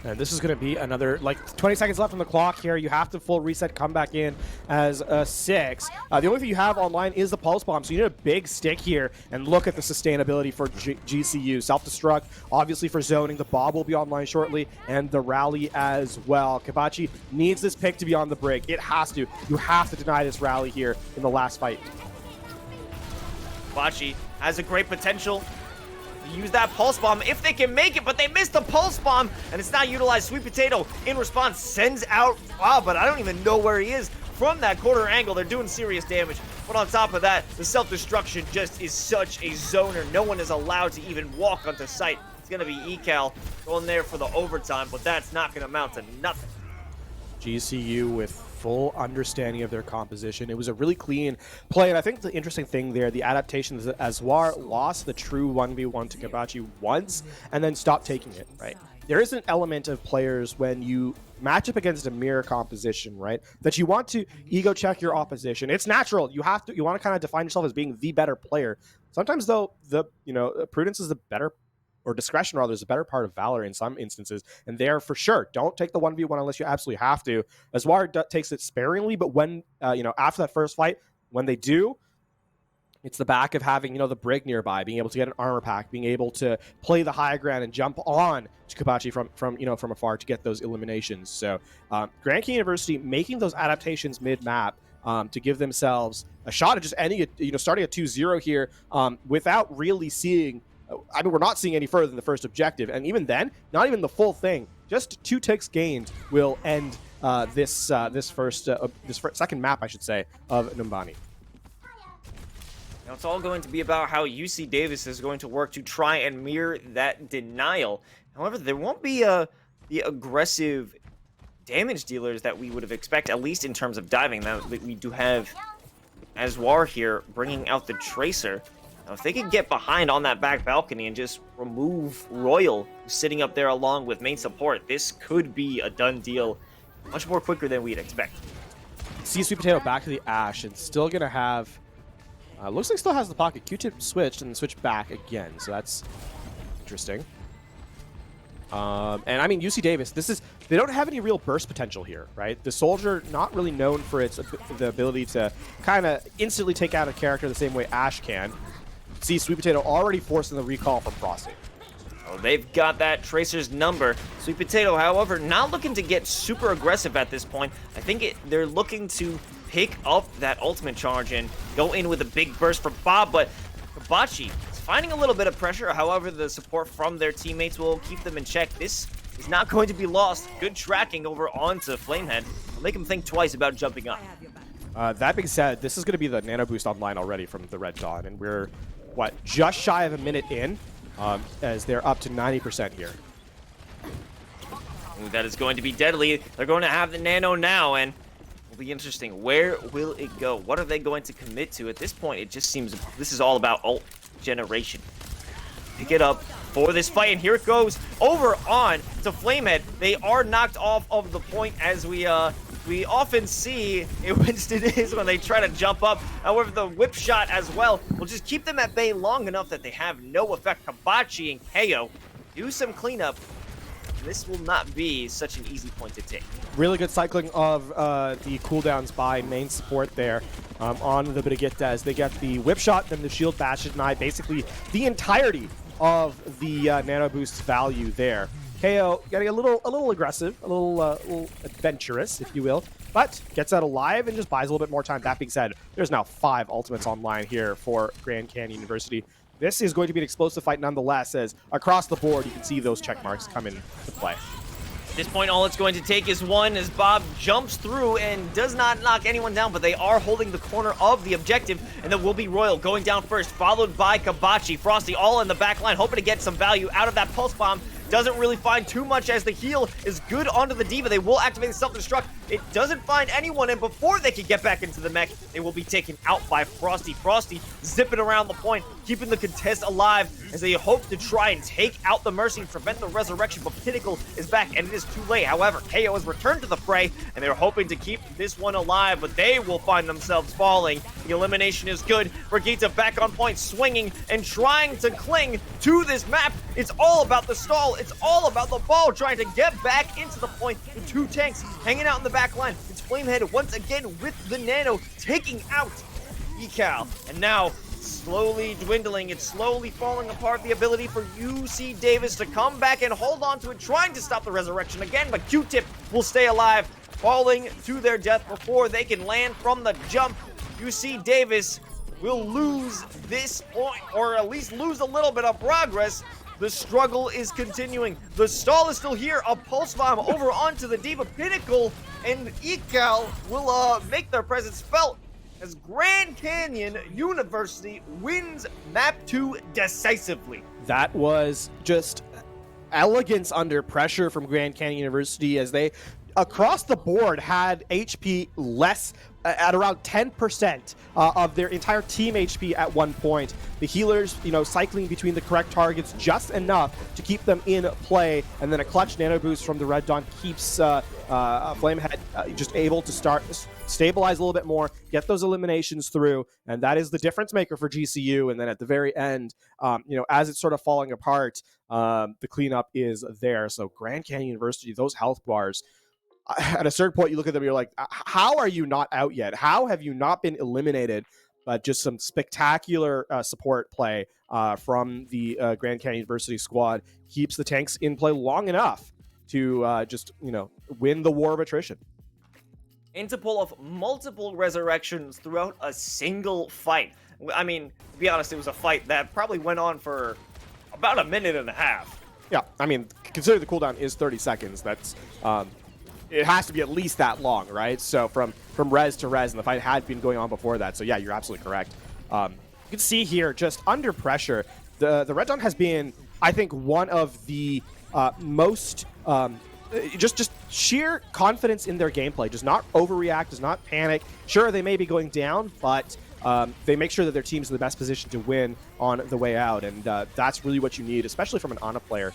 And this is going to be another, like, 20 seconds left on the clock here. You have to full reset, come back in as a 6. The only thing you have online is the Pulse Bomb, so you need a big stick here. And look at the sustainability for GCU. Self-destruct, obviously for zoning. The Bob will be online shortly, and the Rally as well. Kabachi needs this pick to be on the break. It has to. You have to deny this Rally here in the last fight.
Kabachi has a great potential. Use that Pulse Bomb if they can make it, but they missed the Pulse Bomb, and it's not utilized. Sweet Potato, in response, sends out, wow, but I don't even know where he is. From that corner angle, they're doing serious damage. But on top of that, the self-destruction just is such a zoner. No one is allowed to even walk onto site. It's going to be ECAL going there for the overtime, but that's not going to amount to nothing.
GCU with full understanding of their composition. It was a really clean play, and I think the interesting thing there, the adaptation is that Azwar lost the true 1v1 to Kabachi once and then stopped taking it, right? There is an element of players when you match up against a mirror composition, right, that you want to ego check your opposition. It's natural. You want to kind of define yourself as being the better player. Sometimes though, prudence is the better, or discretion rather, is a better part of valor in some instances, and there for sure don't take the 1v1 unless you absolutely have to. Azwar takes it sparingly, but when after that first fight, when they do, it's the back of having the Brig nearby, being able to get an armor pack, being able to play the high ground and jump on to Kabachi from afar to get those eliminations. So Grand Canyon University making those adaptations mid-map to give themselves a shot at just ending it, starting at 2-0 here without really seeing. I mean, we're not seeing any further than the first objective, and even then, not even the full thing. Just 2 ticks gained will end this second map, I should say, of Numbani.
Now it's all going to be about how UC Davis is going to work to try and mirror that denial. However, there won't be the aggressive damage dealers that we would have expected, at least in terms of diving. Now we do have Azwar here bringing out the Tracer. Now, if they can get behind on that back balcony and just remove Royal sitting up there along with main support, this could be a done deal much more quicker than we'd expect.
See Sweet Potato back to the Ash, and still going to have... looks like still has the pocket. Q-Tip switched and switched back again, so that's interesting. And I mean, UC Davis, they don't have any real burst potential here, right? The Soldier, not really known for the ability to kind of instantly take out a character the same way Ash can. See Sweet Potato already forcing the recall from Frosty.
Oh, they've got that Tracer's number. Sweet Potato, however, not looking to get super aggressive at this point. I think they're looking to pick up that ultimate charge and go in with a big burst for Bob, but Kabachi is finding a little bit of pressure. However, the support from their teammates will keep them in check. This is not going to be lost. Good tracking over onto Flamehead. Will make him think twice about jumping up.
That being said, this is going to be the Nano Boost online already from the Red Dawn, and we're, just shy of a minute in, as they're up to 90% here.
Ooh, that is going to be deadly. They're going to have the Nano now, and will be interesting. Where will it go? What are they going to commit to? At this point, it just seems this is all about ult generation. Pick it up for this fight, and here it goes over on to Flamehead. They are knocked off of the point, as we often see in Winston is when they try to jump up. However, the whip shot as well will just keep them at bay long enough that they have no effect. Kabachi and KO do some cleanup. This will not be such an easy point to take.
Really good cycling of the cooldowns by main support there on the Brigitte as they get the whip shot, then the shield bash deny, basically the entirety of the Nano Boost's value there. KO getting a little aggressive, a little adventurous, if you will, but gets out alive and just buys a little bit more time. That being said, there's now 5 ultimates online here for Grand Canyon University. this is going to be an explosive fight nonetheless, as across the board you can see those check marks come into play.
At this point, all it's going to take is one as Bob jumps through and does not knock anyone down, but they are holding the corner of the objective, and that will be Royal going down first, followed by Kabachi. Frosty all in the back line, hoping to get some value out of that pulse bomb. Doesn't really find too much as the heal is good onto the Diva. They will activate the self-destruct. It doesn't find anyone, and before they can get back into the mech, they will be taken out by Frosty. Frosty zipping around the point, keeping the contest alive as they hope to try and take out the Mercy and prevent the resurrection, but Pinnacle is back, and it is too late. However, KO has returned to the fray, and they're hoping to keep this one alive, but they will find themselves falling. The elimination is good. Brigitte back on point, swinging and trying to cling to this map. It's all about the stall. It's all about the ball trying to get back into the point. The two tanks hanging out in the back line. It's Flamehead once again with the Nano taking out EaCal. And now slowly dwindling. It's slowly falling apart. The ability for UC Davis to come back and hold on to it, trying to stop the resurrection again, but Q-Tip will stay alive, falling to their death before they can land from the jump. UC Davis will lose this point, or at least lose a little bit of progress. The struggle is continuing. The stall is still here. A pulse bomb over onto the Diva. Pinnacle and EaCal will make their presence felt as Grand Canyon University wins Map 2 decisively.
That was just elegance under pressure from Grand Canyon University, as they across the board had HP less at around 10% of their entire team HP at one point. The healers, cycling between the correct targets just enough to keep them in play, and then a clutch nano boost from the Red Dawn keeps Flamehead just able to stabilize a little bit more, get those eliminations through, and that is the difference maker for GCU. And then at the very end, as it's sort of falling apart, the cleanup is there. So Grand Canyon University, those health bars, at a certain point, you look at them, you're like, how are you not out yet? How have you not been eliminated? But just some spectacular support play from the Grand Canyon University squad keeps the tanks in play long enough to win the war of attrition.
And to pull off multiple resurrections throughout a single fight. I mean, to be honest, it was a fight that probably went on for about a minute and a half.
Yeah, I mean, consider the cooldown is 30 seconds. That's it has to be at least that long, right? So from res to res, and the fight had been going on before that. So yeah, you're absolutely correct. You can see here, just under pressure, the Red Dawn has been, I think, one of the most just sheer confidence in their gameplay. Does not overreact, does not panic. Sure, they may be going down, but they make sure that their team's in the best position to win on the way out, and that's really what you need, especially from an Ana player.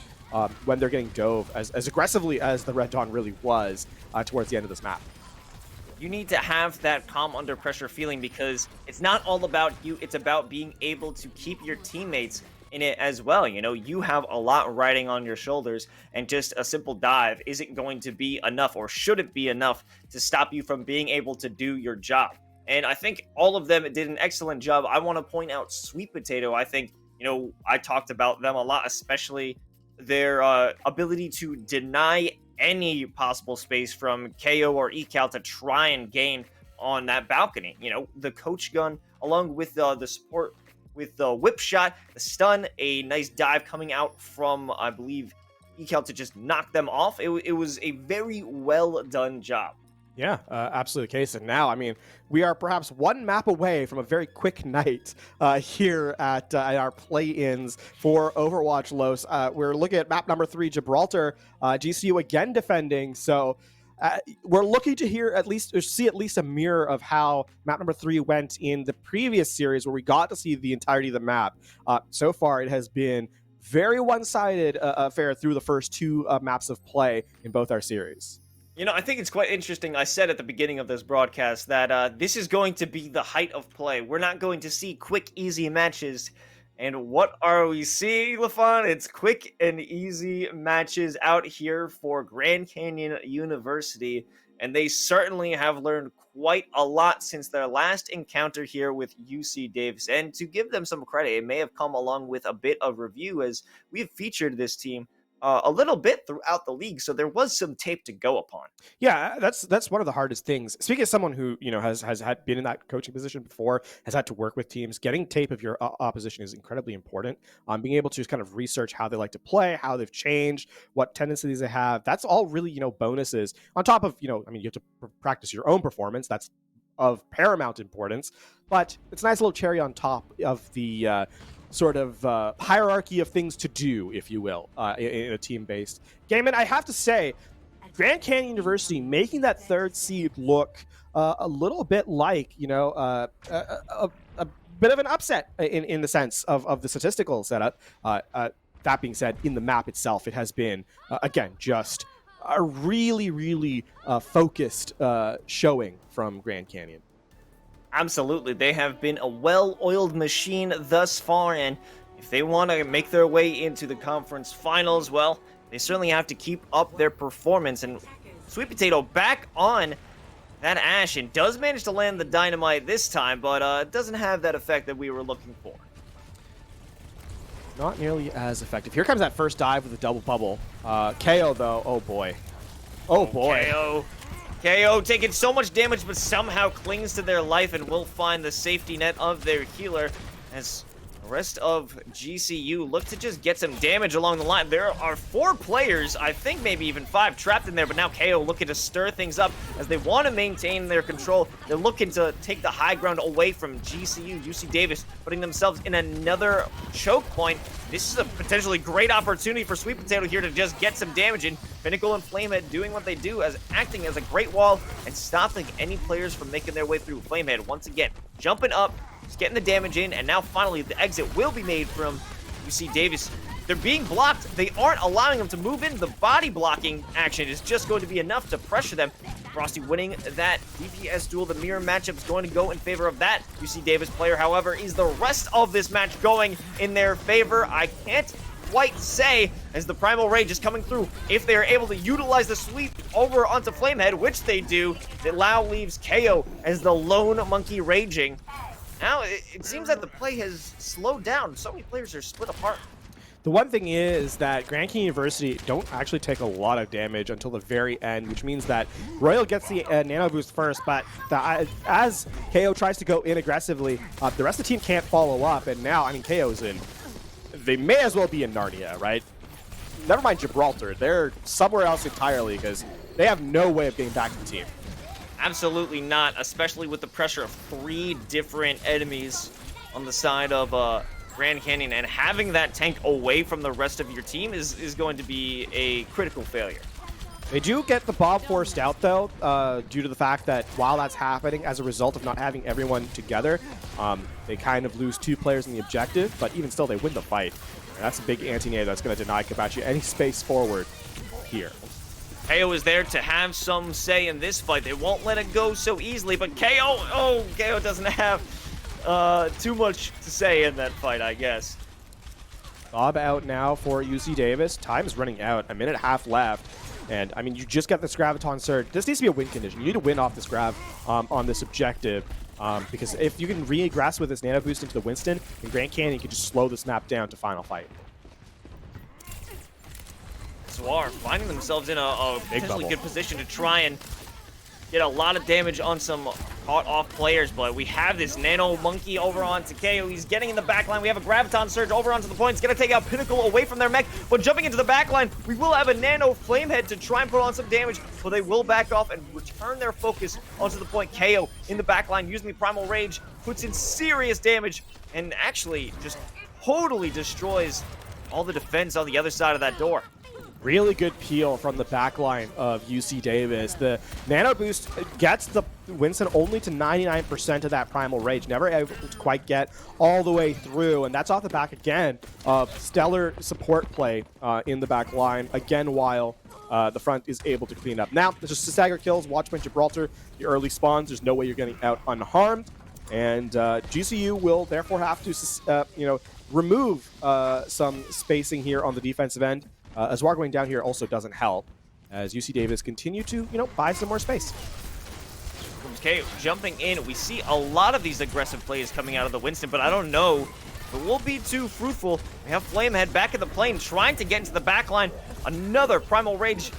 When they're getting dove as aggressively as the Red Dawn really was towards the end of this map.
You need to have that calm under pressure feeling, because it's not all about you, it's about being able to keep your teammates in it as well. You have a lot riding on your shoulders, and just a simple dive isn't going to be enough, or should it be enough, to stop you from being able to do your job. And I think all of them did an excellent job. I want to point out Sweet Potato. I think, I talked about them a lot, especially their ability to deny any possible space from KO or EaCal to try and gain on that balcony. The coach gun, along with the support with the whip shot, the stun, a nice dive coming out from, I believe, EaCal to just knock them off. It was a very well done job.
Yeah, absolutely the case. And now, I mean, we are perhaps one map away from a very quick night here at our play-ins for Overwatch Los. We're looking at map number 3, Gibraltar, GCU again defending. So we're looking to see at least a mirror of how map number 3 went in the previous series, where we got to see the entirety of the map. So far, it has been very one-sided affair through the first 2 maps of play in both our series.
I think it's quite interesting. I said at the beginning of this broadcast that this is going to be the height of play. We're not going to see quick, easy matches. And what are we seeing, LaFon? It's quick and easy matches out here for Grand Canyon University. And they certainly have learned quite a lot since their last encounter here with UC Davis. And to give them some credit, it may have come along with a bit of review, as we've featured this team a little bit throughout the league, so there was some tape to go upon.
Yeah, that's one of the hardest things. Speaking as someone who has had been in that coaching position before, has had to work with teams, getting tape of your opposition is incredibly important. Being able to just kind of research how they like to play, how they've changed, what tendencies they have. That's all really bonuses on top of you have to practice your own performance. That's of paramount importance, but it's a nice little cherry on top of the sort of hierarchy of things to do, if you will, in a team-based game. And I have to say, Grand Canyon University making that third seed look a little bit like, a bit of an upset in the sense of the statistical setup. That being said, in the map itself, it has been, again, just a really, really focused showing from Grand Canyon.
Absolutely, they have been a well-oiled machine thus far, and if they want to make their way into the conference finals, well, they certainly have to keep up their performance. And Sweet Potato back on that Ash and does manage to land the dynamite this time, but doesn't have that effect that we were looking for.
Not nearly as effective. Here comes that first dive with a double bubble. KO, though. Oh, boy. Oh, boy.
KO taking so much damage, but somehow clings to their life and will find the safety net of their healer as the rest of GCU look to just get some damage along the line. There are 4 players, I think maybe even 5, trapped in there, but now KO looking to stir things up as they want to maintain their control. They're looking to take the high ground away from GCU, UC Davis, putting themselves in another choke point. This is a potentially great opportunity for Sweet Potato here to just get some damage in. Pinnacle and Flamehead doing what they do, as acting as a great wall and stopping any players from making their way through. Flamehead once again jumping up, just getting the damage in, and now finally the exit will be made from UC Davis. They're being blocked. They aren't allowing them to move in. The body blocking action is just going to be enough to pressure them. Frosty winning that DPS duel. The mirror matchup is going to go in favor of that UC Davis player. However, is the rest of this match going in their favor? I can't quite say, as the Primal Rage is coming through. If they are able to utilize the sweep over onto Flamehead, which they do, it now leaves KO as the lone monkey raging. Now, it seems that the play has slowed down. So many players are split apart.
The one thing is that Grand Canyon University don't actually take a lot of damage until the very end, which means that Royal gets the nano boost first, but as KO tries to go in aggressively, the rest of the team can't follow up, and now, KO's in. They may as well be in Narnia, right? Never mind Gibraltar. They're somewhere else entirely because they have no way of getting back to the team.
Absolutely not, especially with the pressure of 3 different enemies on the side of Grand Canyon, and having that tank away from the rest of your team is going to be a critical failure.
They do get the Bob forced out, though, due to the fact that while that's happening, as a result of not having everyone together, they kind of lose 2 players in the objective, but even still, they win the fight. And that's a big anti-nade that's going to deny Kabachi any space forward here.
KO is there to have some say in this fight. They won't let it go so easily, but KO doesn't have too much to say in that fight, I guess.
Bob out now for UC Davis. Time is running out. 1.5 minutes left. And, you just got this Graviton Surge. This needs to be a win condition. You need to win off this Grav on this objective. Because if you can regress with this Nano Boost into the Winston, then Grand Canyon can just slow this map down to final fight.
Swar finding themselves in a potentially good position to try and get a lot of damage on some caught off players, but we have this Nano Monkey over onto KO. He's getting in the backline. We have a Graviton Surge over onto the point. It's going to take out Pinnacle away from their mech, but jumping into the backline, we will have a Nano Flamehead to try and put on some damage, but they will back off and return their focus onto the point. KO in the backline using the Primal Rage, puts in serious damage, and actually just totally destroys all the defense on the other side of that door.
Really good peel from the backline of UC Davis. The Nano Boost gets the Winston only to 99% of that Primal Rage. Never able to quite get all the way through. And that's off the back, again, of stellar support play in the back line. Again, while the front is able to clean up. Now, there's just the stagger kills. Watchpoint Gibraltar, the early spawns. There's no way you're getting out unharmed. And GCU will therefore have to, remove some spacing here on the defensive end. Azwar going down here also doesn't help, as UC Davis continue to, buy some more space.
Okay, jumping in, we see a lot of these aggressive plays coming out of the Winston, but I don't know It will be too fruitful. We have Flamehead back in the plane trying to get into the back line. Another Primal Rage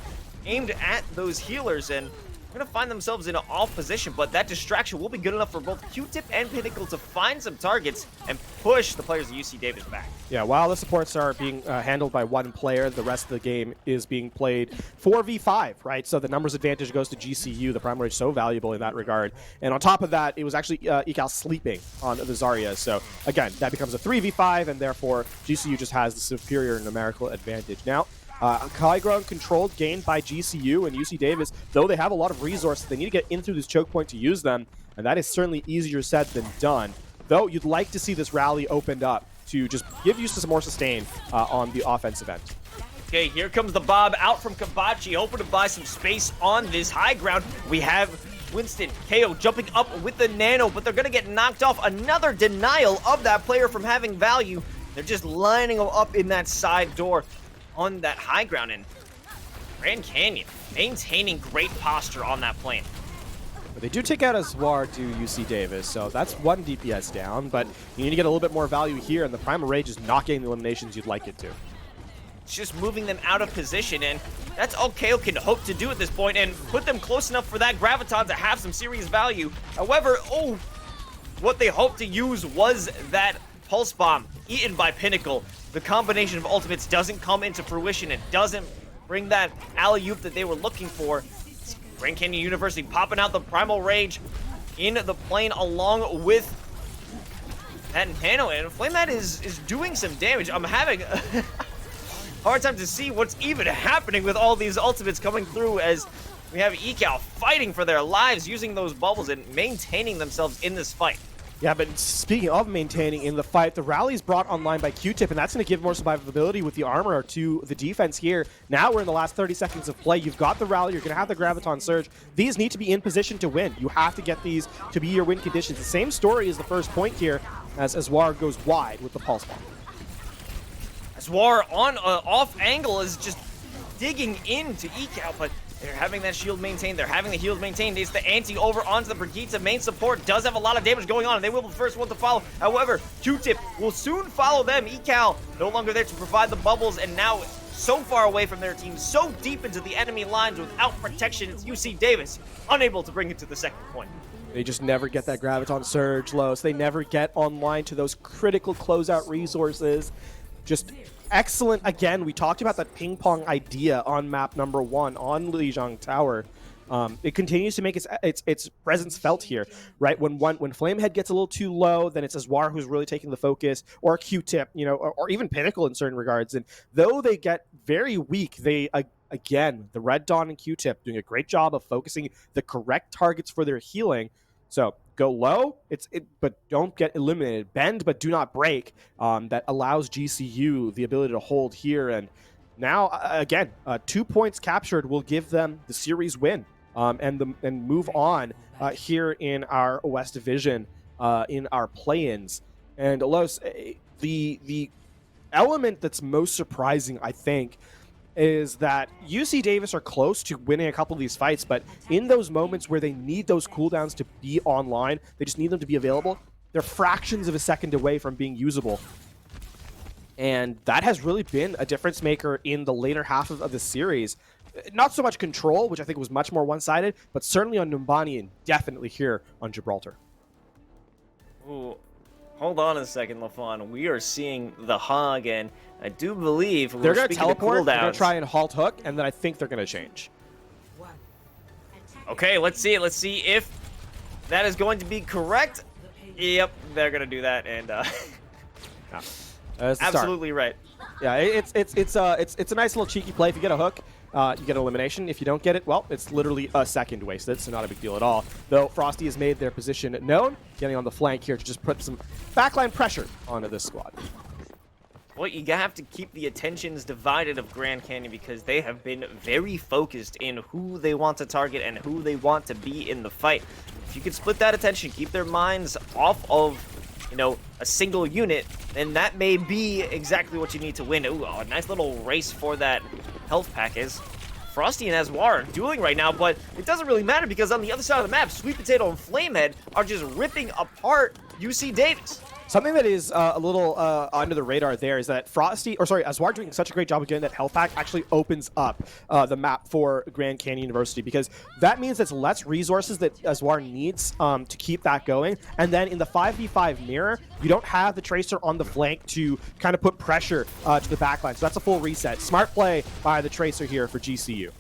aimed at those healers, and they're going to find themselves in an off position, but that distraction will be good enough for both Q-Tip and Pinnacle to find some targets and push the players of UC Davis back.
Yeah, while the supports are being handled by one player, the rest of the game is being played 4v5, right? So the numbers advantage goes to GCU. The Primal Rage so valuable in that regard. And on top of that, it was actually EaCal sleeping on the Zarya. So again, that becomes a 3v5, and therefore GCU just has the superior numerical advantage. Now, high ground control gained by GCU and UC Davis, though they have a lot of resources, they need to get in through this choke point to use them, and that is certainly easier said than done. Though you'd like to see this rally opened up to just give you some more sustain on the offensive end.
Okay, here comes the Bob out from Kabachi, hoping to buy some space on this high ground. We have Winston, KO jumping up with the Nano, but they're going to get knocked off. Another denial of that player from having value. They're just lining up in that side door on that high ground, and Grand Canyon maintaining great posture on that plane.
But they do take out Aswar to UC Davis, so that's one DPS down, but you need to get a little bit more value here, and the Primal Rage is not getting the eliminations you'd like it to.
It's just moving them out of position, and that's all KO can hope to do at this point, and put them close enough for that Graviton to have some serious value. However, what they hoped to use was that Pulse Bomb eaten by Pinnacle. The combination of ultimates doesn't come into fruition. It doesn't bring that alley-oop that they were looking for. Grand Canyon University popping out the Primal Rage in the plane along with that Nano, and Flamehead is doing some damage. I'm having a hard time to see what's even happening with all these ultimates coming through, as we have EaCal fighting for their lives, using those bubbles and maintaining themselves in this fight.
Yeah, but speaking of maintaining in the fight, the rally is brought online by Q-Tip, and that's going to give more survivability with the armor to the defense here. Now we're in the last 30 seconds of play. You've got the rally. You're going to have the Graviton Surge. These need to be in position to win. You have to get these to be your win conditions. The same story as the first point here, as Aswar goes wide with the Pulse Bomb.
Aswar on off angle is just digging into EaCal, but they're having that shield maintained. They're having the heals maintained. It's the anti over onto the Brigitte. Main support does have a lot of damage going on, and they will be the first one to follow. However, Q-Tip will soon follow them. EaCal no longer there to provide the bubbles, and now so far away from their team, so deep into the enemy lines without protection. It's UC Davis, unable to bring it to the second point.
They just never get that Graviton Surge, Los. They never get online to those critical closeout resources. Just excellent. Again, we talked about that ping pong idea on map number 1 on Lijiang Tower. It continues to make its presence felt here, right? When Flamehead gets a little too low, then it's Aswar who's really taking the focus, or Q-Tip, or even Pinnacle in certain regards. And though they get very weak, they again, the Red Dawn and Q-Tip doing a great job of focusing the correct targets for their healing. So go low, but don't get eliminated. Bend, but do not break. That allows GCU the ability to hold here. And now, again, 2 points captured will give them the series win and move on here in our West Division in our play-ins. And Los, the element that's most surprising, I think, is that UC Davis are close to winning a couple of these fights, but in those moments where they need those cooldowns to be online, they just need them to be available, they're fractions of a second away from being usable. And that has really been a difference maker in the later half of the series. Not so much Control, which I think was much more one-sided, but certainly on Numbani and definitely here on Gibraltar.
Ooh. Hold on a second, LaFawn. We are seeing the Hog, and I do believe
they're going to teleport, they're going to try and halt hook, and then I think they're going to change.
Okay, let's see it. Let's see if that is going to be correct. Yep, they're going to do that, and absolutely right.
Yeah, it's a nice little cheeky play. If you get a hook, you get elimination. If you don't get it, well, it's literally a second wasted, so not a big deal at all. Though Frosty has made their position known, getting on the flank here to just put some backline pressure onto this squad.
Well, you have to keep the attentions divided of Grand Canyon because they have been very focused in who they want to target and who they want to be in the fight. If you could split that attention, keep their minds off of, a single unit, then that may be exactly what you need to win. Ooh, a nice little race for that health pack is. Frosty and Aswar are dueling right now, but it doesn't really matter because on the other side of the map, Sweet Potato and Flamehead are just ripping apart UC Davis.
Something that is a little under the radar there is that Azwar doing such a great job of getting that health pack actually opens up the map for Grand Canyon University, because that means it's less resources that Azwar needs to keep that going. And then in the 5v5 mirror, you don't have the Tracer on the flank to kind of put pressure to the backline. So that's a full reset. Smart play by the Tracer here for GCU.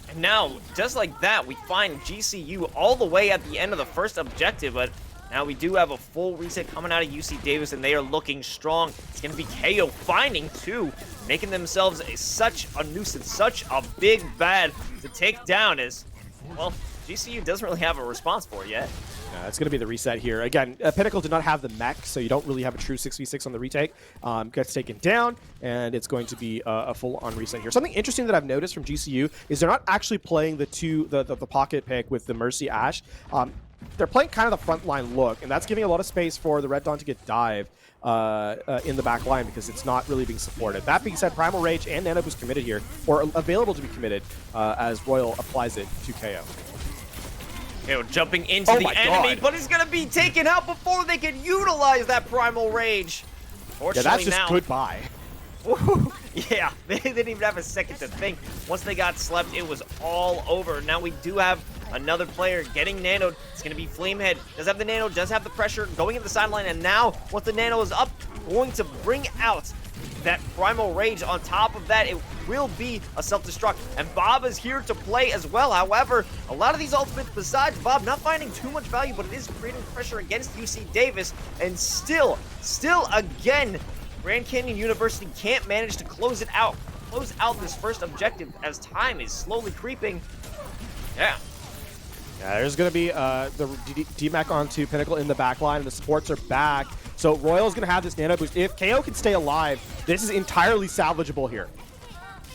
And now, just like that, we find GCU all the way at the end of the first objective, but now we do have a full reset coming out of UC Davis, and they are looking strong. It's going to be KO finding two, making themselves such a nuisance, such a big bad to take down as, well, GCU doesn't really have a response for it yet.
Yeah, it's going to be the reset here. Again, Pinnacle did not have the mech, so you don't really have a true 6v6 on the retake. Gets taken down, and it's going to be a full-on reset here. Something interesting that I've noticed from GCU is they're not actually playing the pocket pick with the Mercy Ash. They're playing kind of the frontline look, and that's giving a lot of space for the Red Dawn to get dive in the back line because it's not really being supported. That being said, Primal Rage and Nano Boost committed here, or available to be committed as Royal applies it to KO.
KO jumping into the enemy, but he's going to be taken out before they can utilize that Primal Rage.
Yeah, that's just goodbye.
Yeah, they didn't even have a second to think. Once they got slept, it was all over. Now we do have another player getting nanoed. It's going to be Flamehead. Does have the nano, does have the pressure, going in the sideline, and now once the nano is up, going to bring out that Primal Rage. On top of that, it will be a self-destruct, and Bob is here to play as well. However, a lot of these ultimates, besides Bob not finding too much value, but it is creating pressure against UC Davis, and still again, Grand Canyon University can't manage to close out this first objective as time is slowly creeping. Yeah,
there's going to be the DMAC onto Pinnacle in the back line, and the supports are back. So Royal's going to have this nano boost. If KO can stay alive, this is entirely salvageable here.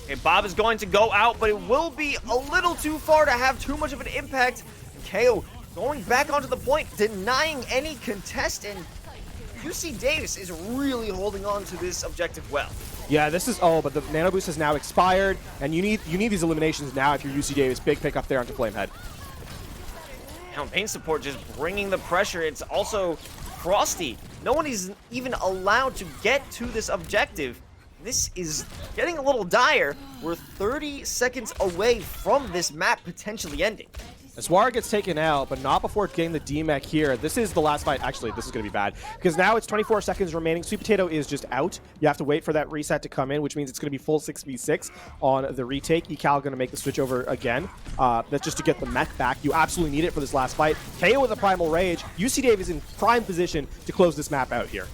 Okay, Bob is going to go out, but it will be a little too far to have too much of an impact. KO going back onto the point, denying any contest, and UC Davis is really holding on to this objective well.
Yeah, this is but the nano boost has now expired, and you need these eliminations now if you're UC Davis. Big pick up there onto Flamehead.
Now main support just bringing the pressure. It's also Frosty. No one is even allowed to get to this objective. This is getting a little dire. We're 30 seconds away from this map potentially ending.
Azwar gets taken out, but not before getting the DMAC here. This is the last fight. Actually, this is going to be bad, because now it's 24 seconds remaining. Sweet Potato is just out. You have to wait for that reset to come in, which means it's going to be full 6v6 on the retake. ECAL going to make the switch over again. That's just to get the mech back. You absolutely need it for this last fight. KO with a Primal Rage. UC Dave is in prime position to close this map out here.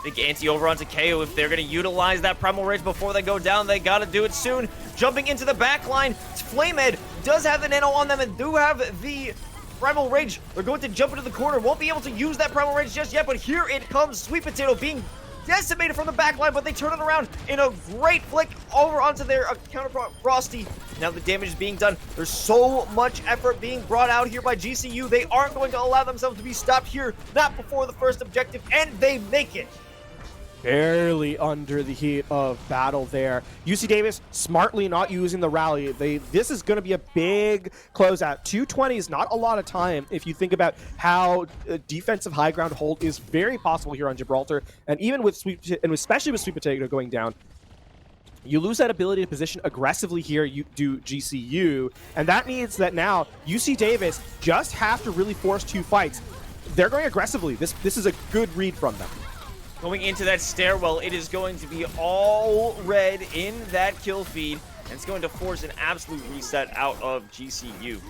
Big anti over onto KO. If they're going to utilize that Primal Rage before they go down, they got to do it soon. Jumping into the back line, Flamehead does have the nano on them and do have the Primal Rage. They're going to jump into the corner. Won't be able to use that Primal Rage just yet, but here it comes. Sweet Potato being decimated from the back line, but they turn it around in a great flick over onto their counter Frosty. Now the damage is being done. There's so much effort being brought out here by GCU. They aren't going to allow themselves to be stopped here, not before the first objective, and they make it.
Barely under the heat of battle there. UC Davis smartly not using the rally. This is going to be a big closeout. 220 is not a lot of time if you think about how defensive high ground hold is very possible here on Gibraltar. And even with especially with Sweet Potato going down, you lose that ability to position aggressively here, you do GCU. And that means that now UC Davis just have to really force two fights. They're going aggressively. This is a good read from them.
Going into that stairwell, it is going to be all red in that kill feed, and it's going to force an absolute reset out of GCU.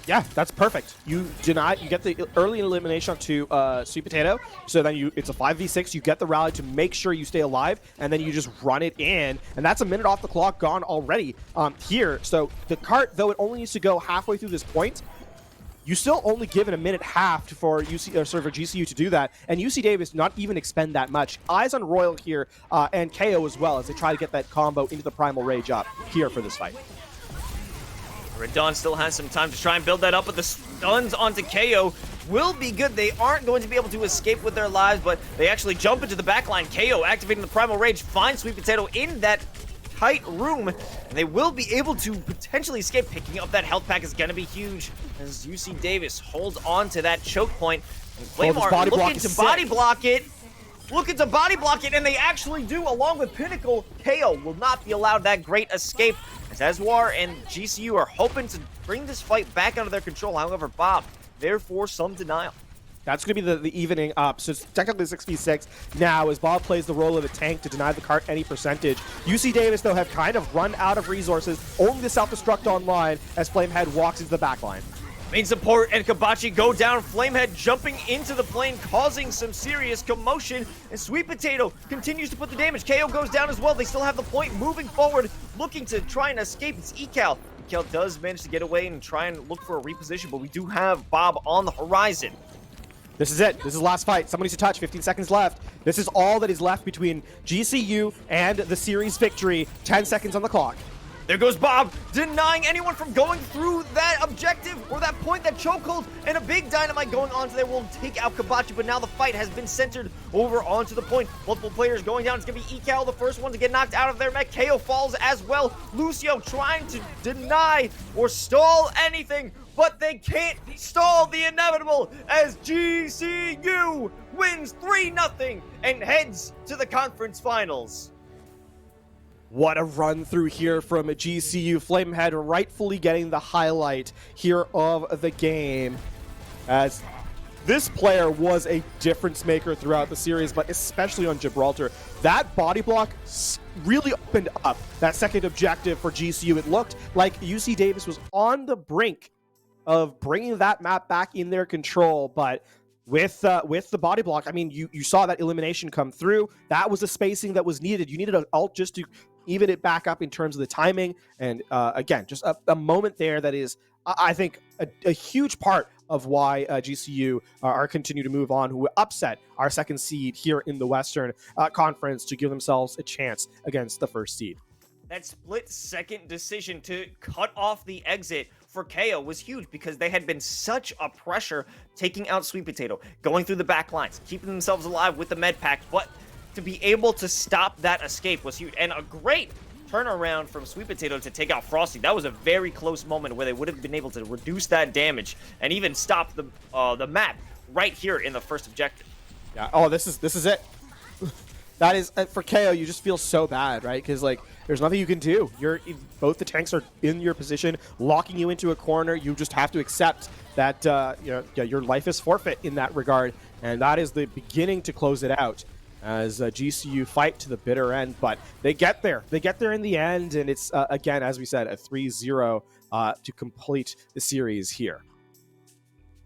Yeah, that's perfect. You get the early elimination onto Sweet Potato, so then it's a 5v6. You get the rally to make sure you stay alive, and then you just run it in, and that's a minute off the clock gone already here. So the cart, though it only needs to go halfway through this point, you still only give it a minute half for GCU to do that, and UC Davis not even expend that much. Eyes on Royal here and KO as well as they try to get that combo into the Primal Rage up here for this fight.
Red Dawn still has some time to try and build that up, but the stuns onto KO will be good. They aren't going to be able to escape with their lives, but they actually jump into the backline. KO activating the Primal Rage, finds Sweet Potato in that tight room, and they will be able to potentially escape. Picking up that health pack is going to be huge as UC Davis holds on to that choke point, and Flamar looking to body block it, looking to body block it, and they actually do, along with Pinnacle. KO will not be allowed that great escape, as Eswar and GCU are hoping to bring this fight back under their control. However, Bob, therefore, some denial.
That's going to be the evening up. So it's technically 6v6 now as Bob plays the role of a tank to deny the cart any percentage. UC Davis, though, have kind of run out of resources. Only the self-destruct online as Flamehead walks into the backline.
Main support and Kabachi go down. Flamehead jumping into the plane, causing some serious commotion. And Sweet Potato continues to put the damage. KO goes down as well. They still have the point moving forward, looking to try and escape. It's ECAL. ECAL does manage to get away and try and look for a reposition, but we do have Bob on the horizon.
This is it. This is the last fight. Someone needs to touch. 15 seconds left. This is all that is left between GCU and the series victory. 10 seconds on the clock.
There goes Bob, denying anyone from going through that objective or that point, that chokehold, and a big dynamite going on there will take out Kabachi, but now the fight has been centered over onto the point. Multiple players going down. It's going to be ECAL, the first one to get knocked out of their mech. KO falls as well. Lucio trying to deny or stall anything, but they can't stall the inevitable as GCU wins 3-0 and heads to the conference finals.
What a run through here from GCU. Flamehead rightfully getting the highlight here of the game, as this player was a difference maker throughout the series, but especially on Gibraltar. That body block really opened up that second objective for GCU. It looked like UC Davis was on the brink of bringing that map back in their control, but with the body block, I mean, you saw that elimination come through. That was the spacing that was needed. You needed an ult just to even it back up in terms of the timing. And again, just a moment there that is, I think, a huge part of why GCU are continue to move on, who upset our second seed here in the Western Conference to give themselves a chance against the first seed.
That split-second decision to cut off the exit for KO was huge because they had been such a pressure taking out Sweet Potato, going through the back lines, keeping themselves alive with the med pack, but to be able to stop that escape was huge. And a great turnaround from Sweet Potato to take out Frosty. That was a very close moment where they would have been able to reduce that damage and even stop the map right here in the first objective.
Yeah. Oh, this is it. That is for KO. You just feel so bad, right? Because like, there's nothing you can do. Both the tanks are in your position, locking you into a corner. You just have to accept that your life is forfeit in that regard, and that is the beginning to close it out as GCU fight to the bitter end. But they get there. They get there in the end, and it's again, as we said, a 3-0 to complete the series here.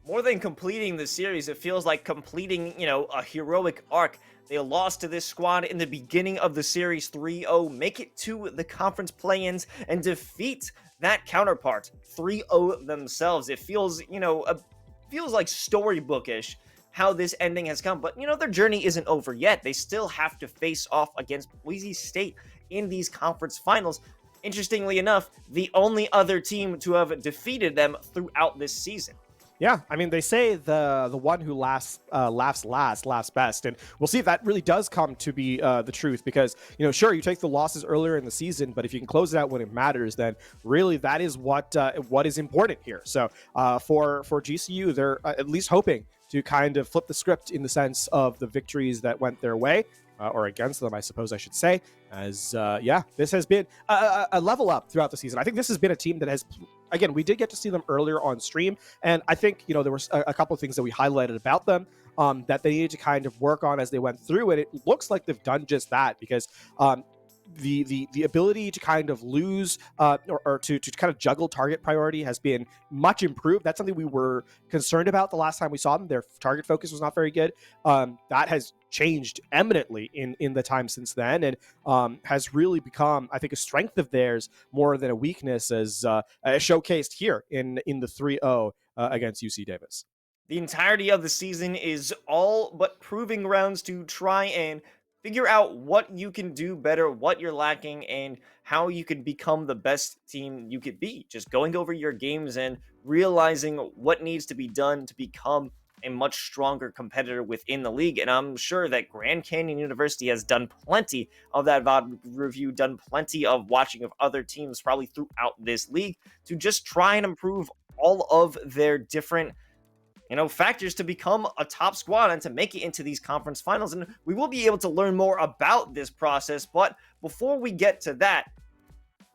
More than completing the series, it feels like completing, a heroic arc. They lost to this squad in the beginning of the series 3-0, make it to the conference play-ins, and defeat that counterpart 3-0 themselves. It feels, feels like storybookish how this ending has come, but, their journey isn't over yet. They still have to face off against Boise State in these conference finals. Interestingly enough, the only other team to have defeated them throughout this season.
Yeah, I mean, they say the one who laughs best, and we'll see if that really does come to be the truth, because, sure, you take the losses earlier in the season, but if you can close it out when it matters, then really that is what is important here. So for GCU, they're at least hoping to kind of flip the script in the sense of the victories that went their way, or against them, I suppose I should say, as, this has been a level up throughout the season. I think this has been a team that has, again, we did get to see them earlier on stream, and I think, there was a couple of things that we highlighted about them that they needed to kind of work on as they went through, and it looks like they've done just that, because the ability to kind of lose or to kind of juggle target priority has been much improved. That's something we were concerned about the last time we saw them. Their target focus was not very good. That has changed eminently in the time since then, and has really become, I think, a strength of theirs more than a weakness, as showcased here in the 3-0 against UC Davis.
The entirety of the season is all but proving grounds to try and figure out what you can do better, what you're lacking, and how you can become the best team you could be. Just going over your games and realizing what needs to be done to become a much stronger competitor within the league. And I'm sure that Grand Canyon University has done plenty of that VOD review, done plenty of watching of other teams probably throughout this league to just try and improve all of their different factors to become a top squad and to make it into these conference finals. And we will be able to learn more about this process. But before we get to that,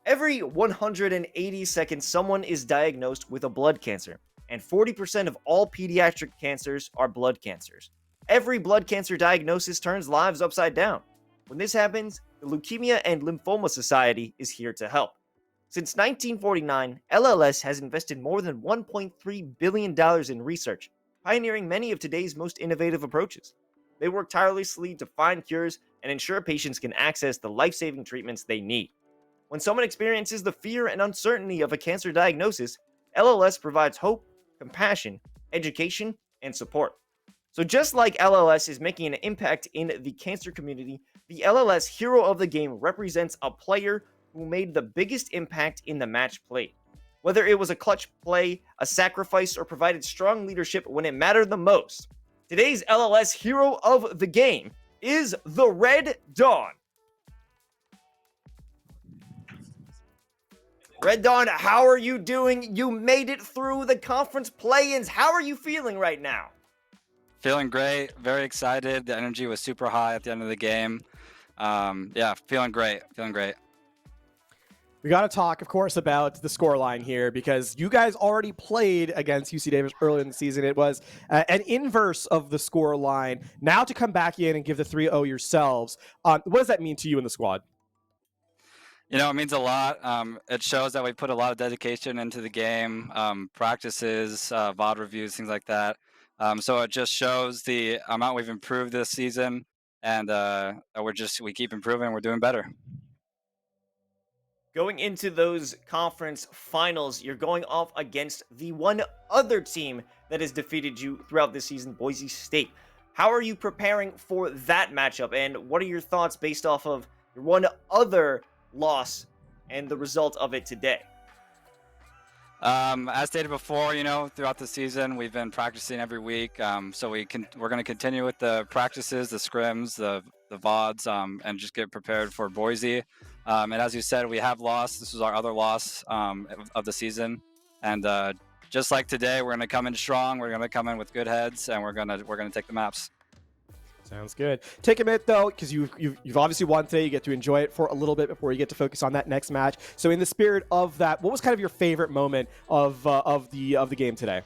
every 180 seconds, someone is diagnosed with a blood cancer, and 40% of all pediatric cancers are blood cancers. Every blood cancer diagnosis turns lives upside down. When this happens, the Leukemia and Lymphoma Society is here to help. Since 1949, LLS has invested more than $1.3 billion in research, pioneering many of today's most innovative approaches. They work tirelessly to find cures and ensure patients can access the life-saving treatments they need. When someone experiences the fear and uncertainty of a cancer diagnosis, LLS provides hope, compassion, education, and support. So just like LLS is making an impact in the cancer community, the LLS Hero of the Game represents a player who made the biggest impact in the match played. Whether it was a clutch play, a sacrifice, or provided strong leadership when it mattered the most, today's LLS Hero of the Game is the Red Dawn. Red Dawn, how are you doing? You made it through the conference play-ins. How are you feeling right now?
Feeling great, very excited. The energy was super high at the end of the game. Yeah, feeling great.
We got to talk, of course, about the scoreline here because you guys already played against UC Davis early in the season. It was an inverse of the scoreline. Now to come back in and give the 3-0 yourselves, what does that mean to you in the squad?
It means a lot. It shows that we put a lot of dedication into the game, practices, VOD reviews, things like that. So it just shows the amount we've improved this season, and we keep improving. We're doing better.
Going into those conference finals, you're going off against the one other team that has defeated you throughout this season, Boise State. How are you preparing for that matchup, and what are your thoughts based off of your one other loss and the result of it today?
As stated before, throughout the season, we've been practicing every week. So we're going to continue with the practices, the scrims, the VODs, and just get prepared for Boise. And as you said, we have lost. This was our other loss of the season. And just like today, we're going to come in strong. We're going to come in with good heads, and we're going to take the maps.
Sounds good. Take a minute though, because you've obviously won today. You get to enjoy it for a little bit before you get to focus on that next match. So in the spirit of that, what was kind of your favorite moment of the game today?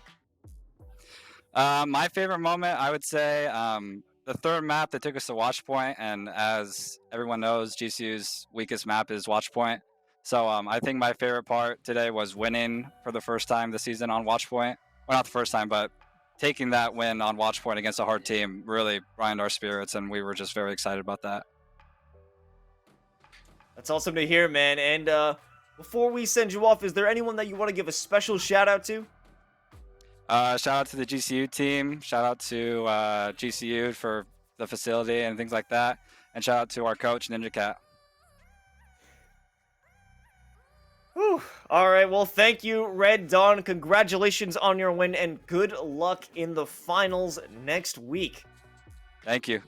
My favorite moment, I would say, the third map that took us to Watch Point, and as everyone knows, GCU's weakest map is Watch Point. So I think my favorite part today was winning for the first time this season on Watch Point. Well, not the first time, but taking that win on Watch Point against a hard team really brightened our spirits, and we were just very excited about that.
That's awesome to hear, man. And before we send you off, is there anyone that you want to give a special shout out to?
Shout out to the GCU team. Shout out to GCU for the facility and things like that. And shout out to our coach, Ninja Cat.
Whew. All right, well, thank you, Red Dawn. Congratulations on your win, and good luck in the finals next week.
Thank you.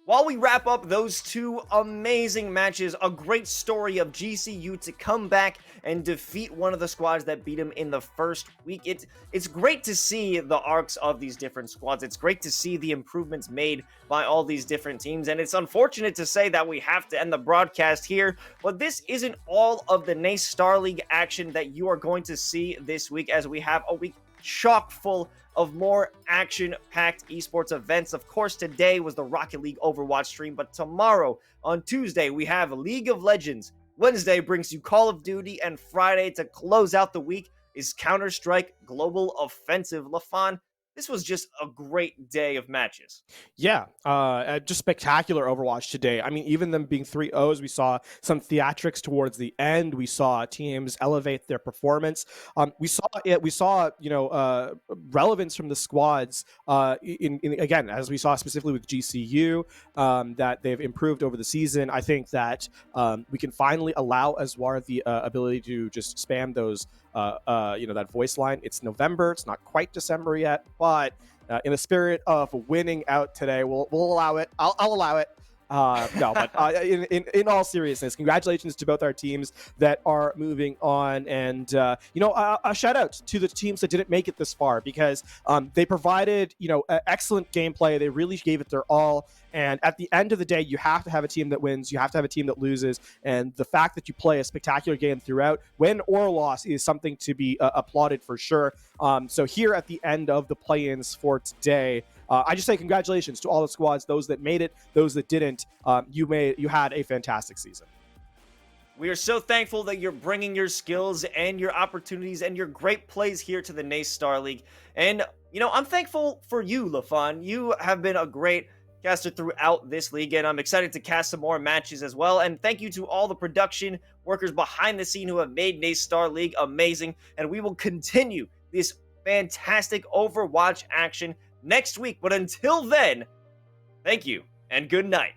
While we wrap up those two amazing matches, a great story of GCU to come back and defeat one of the squads that beat them in the first week. It's great to see the arcs of these different squads. It's great to see the improvements made by all these different teams, and it's unfortunate to say that we have to end the broadcast here, but this isn't all of the NACE Starleague action that you are going to see this week, as we have a week chock full of more action-packed esports events. Of course, today was the Rocket League Overwatch stream, but tomorrow, on Tuesday, we have League of Legends. Wednesday brings you Call of Duty, and Friday, to close out the week, is Counter-Strike Global Offensive. LaFon, this was just a great day of matches.
Yeah, just spectacular Overwatch today. I mean, even them being 3-0s, we saw some theatrics towards the end. We saw teams elevate their performance. We saw relevance from the squads. Again, as we saw specifically with GCU, that they've improved over the season. I think that we can finally allow Aswar the ability to just spam those. That voice line. It's November. It's not quite December yet, but in the spirit of winning out today, we'll allow it. I'll allow it. No, but in all seriousness, congratulations to both our teams that are moving on, and a shout out to the teams that didn't make it this far, because they provided excellent gameplay. They really gave it their all, and at the end of the day, you have to have a team that wins, you have to have a team that loses, and the fact that you play a spectacular game throughout, win or loss, is something to be applauded for sure. So here at the end of the play-ins for today, I just say congratulations to all the squads, those that made it, those that didn't. You had a fantastic season.
We are so thankful that you're bringing your skills and your opportunities and your great plays here to the NACE Starleague. And, I'm thankful for you, LaFon. You have been a great caster throughout this league, and I'm excited to cast some more matches as well. And thank you to all the production workers behind the scene who have made NACE Starleague amazing. And we will continue this fantastic Overwatch action next week. But until then, thank you and good night.